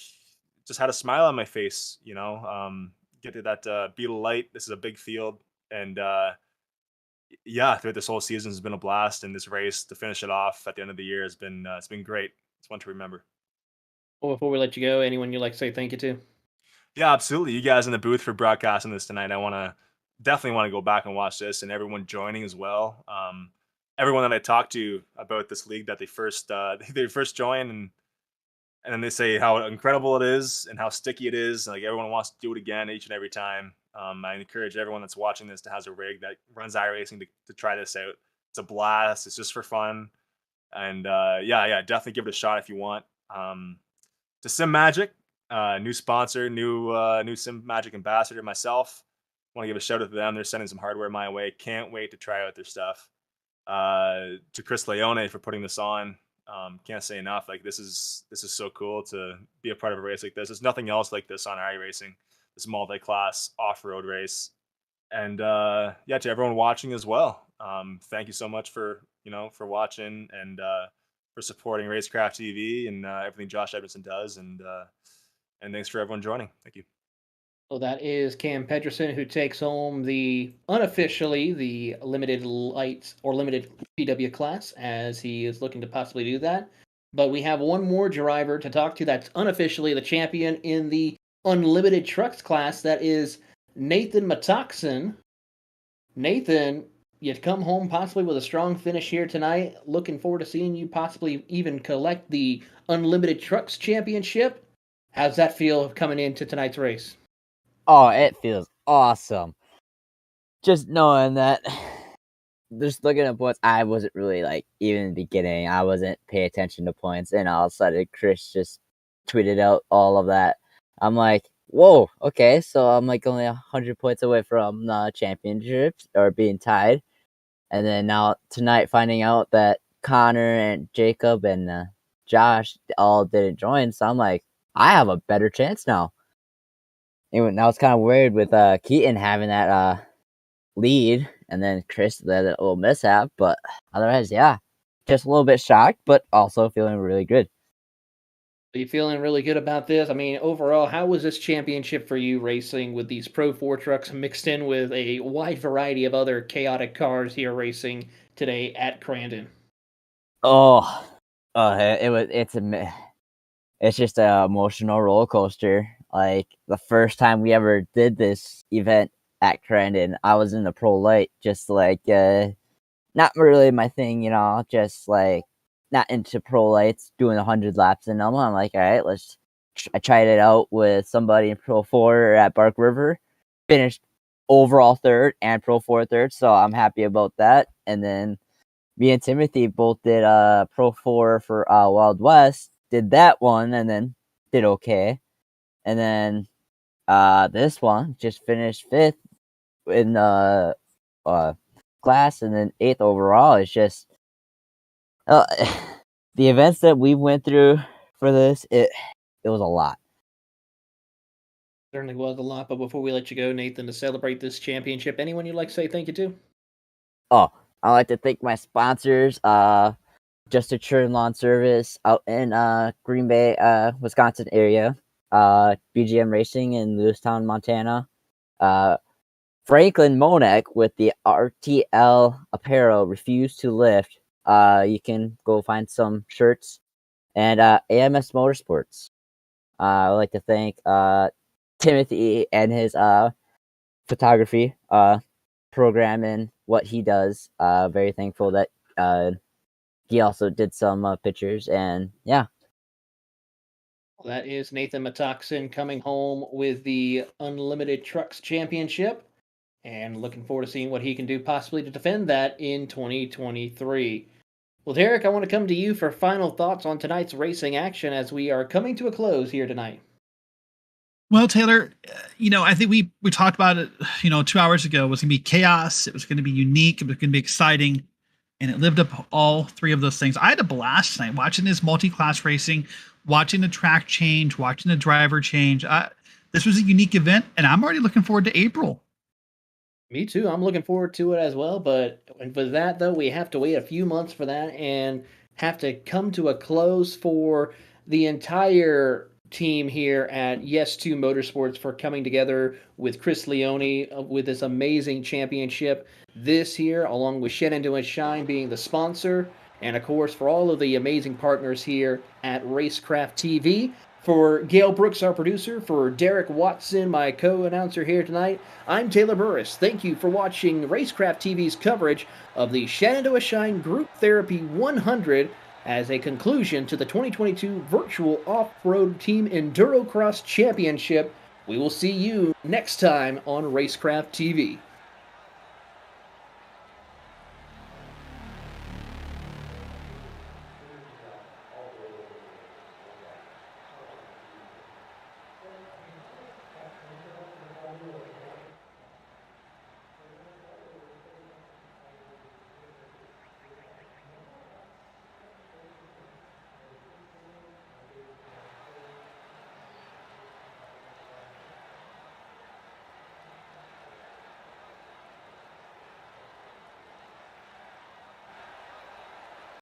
just had a smile on my face. Get to that Beetle Lite. This is a big field, and throughout this whole season has been a blast. And this race to finish it off at the end of the year has been it's been great. It's one to remember. Well, before we let you go, anyone you'd like to say thank you to? Yeah, absolutely. You guys in the booth for broadcasting this tonight. I definitely want to go back and watch this, and everyone joining as well. Everyone that I talked to about this league that they first join, and then they say how incredible it is and how sticky it is. Like everyone wants to do it again each and every time. I encourage everyone that's watching this that has a rig that runs iRacing to try this out. It's a blast. It's just for fun, and definitely give it a shot if you want. To Sim Magic, new sponsor, new Sim Magic ambassador myself. Want to give a shout out to them. They're sending some hardware my way. Can't wait to try out their stuff. To Chris Leone for putting this on. Can't say enough. Like this is so cool to be a part of a race like this. There's nothing else like this on iRacing. This multi-class off-road race. And to everyone watching as well. Thank you so much for watching and for supporting Racecraft TV and everything Josh Edmondson does. And thanks for everyone joining. Thank you. Well, that is Cam Pedersen, who takes home unofficially the limited lights or limited PW class, as he is looking to possibly do that. But we have one more driver to talk to that's unofficially the champion in the unlimited trucks class. That is Nathan Matoxen. Nathan, you come home possibly with a strong finish here tonight. Looking forward to seeing you possibly even collect the unlimited trucks championship. How's that feel coming into tonight's race? Oh, it feels awesome. Just knowing that, just looking at points, I wasn't really even in the beginning, I wasn't paying attention to points, and all of a sudden Chris just tweeted out all of that. I'm like, whoa, okay, so I'm only 100 points away from the championship or being tied. And then now tonight finding out that Connor and Jacob and Josh all didn't join. So I'm like, I have a better chance now. And now it's kind of weird with Keaton having that lead, and then Chris had a little mishap. But otherwise, yeah, just a little bit shocked, but also feeling really good. Are you feeling really good about this? I mean, overall, how was this championship for you racing with these Pro 4 trucks mixed in with a wide variety of other chaotic cars here racing today at Crandon? Oh, it's just an emotional roller coaster. Like the first time we ever did this event at Crandon, I was in the Pro Lite, just like not really my thing, just like not into Pro Lights, doing 100 laps in them. I'm like, all right, I tried it out with somebody in Pro 4 at Bark River, finished overall third and Pro 4 third, so I'm happy about that. And then me and Timothy both did Pro 4 for Wild West, did that one, and then did okay. And then this one just finished 5th in class, and then 8th overall. It's just the events that we went through for this, it was a lot. Certainly was a lot, but before we let you go, Nathan, to celebrate this championship, anyone you'd like to say thank you to? Oh, I'd like to thank my sponsors, Just a Churn Lawn Service out in Green Bay, Wisconsin area, BGM Racing in Lewistown, Montana, Franklin Monek with the RTL apparel, Refuse to Lift. You can go find some shirts, and AMS Motorsports. I'd like to thank Timothy and his photography program and what he does. Very thankful that he also did some pictures, and yeah. Well, that is Nathan Matoxin coming home with the Unlimited Trucks Championship, and looking forward to seeing what he can do possibly to defend that in 2023. Well, Derek, I want to come to you for final thoughts on tonight's racing action as we are coming to a close here tonight. Well, Taylor, I think we talked about it, 2 hours ago. It was going to be chaos. It was going to be unique. It was going to be exciting. And it lived up all three of those things. I had a blast tonight watching this multi-class racing, watching the track change, watching the driver change. This was a unique event, and I'm already looking forward to April. Me too. I'm looking forward to it as well. But for that, though, we have to wait a few months for that and have to come to a close for the entire team here at Yes 2 Motorsports for coming together with Chris Leone with this amazing championship this year, along with Shenandoah Shine being the sponsor, and of course for all of the amazing partners here at Racecraft TV. For Gail Brooks, our producer, for Derek Watson, my co-announcer here tonight, I'm Taylor Burris. Thank you for watching Racecraft TV's coverage of the Shenandoah Shine Group Therapy 100 as a conclusion to the 2022 Virtual Off-Road Team Endurocross Championship. We will see you next time on Racecraft TV.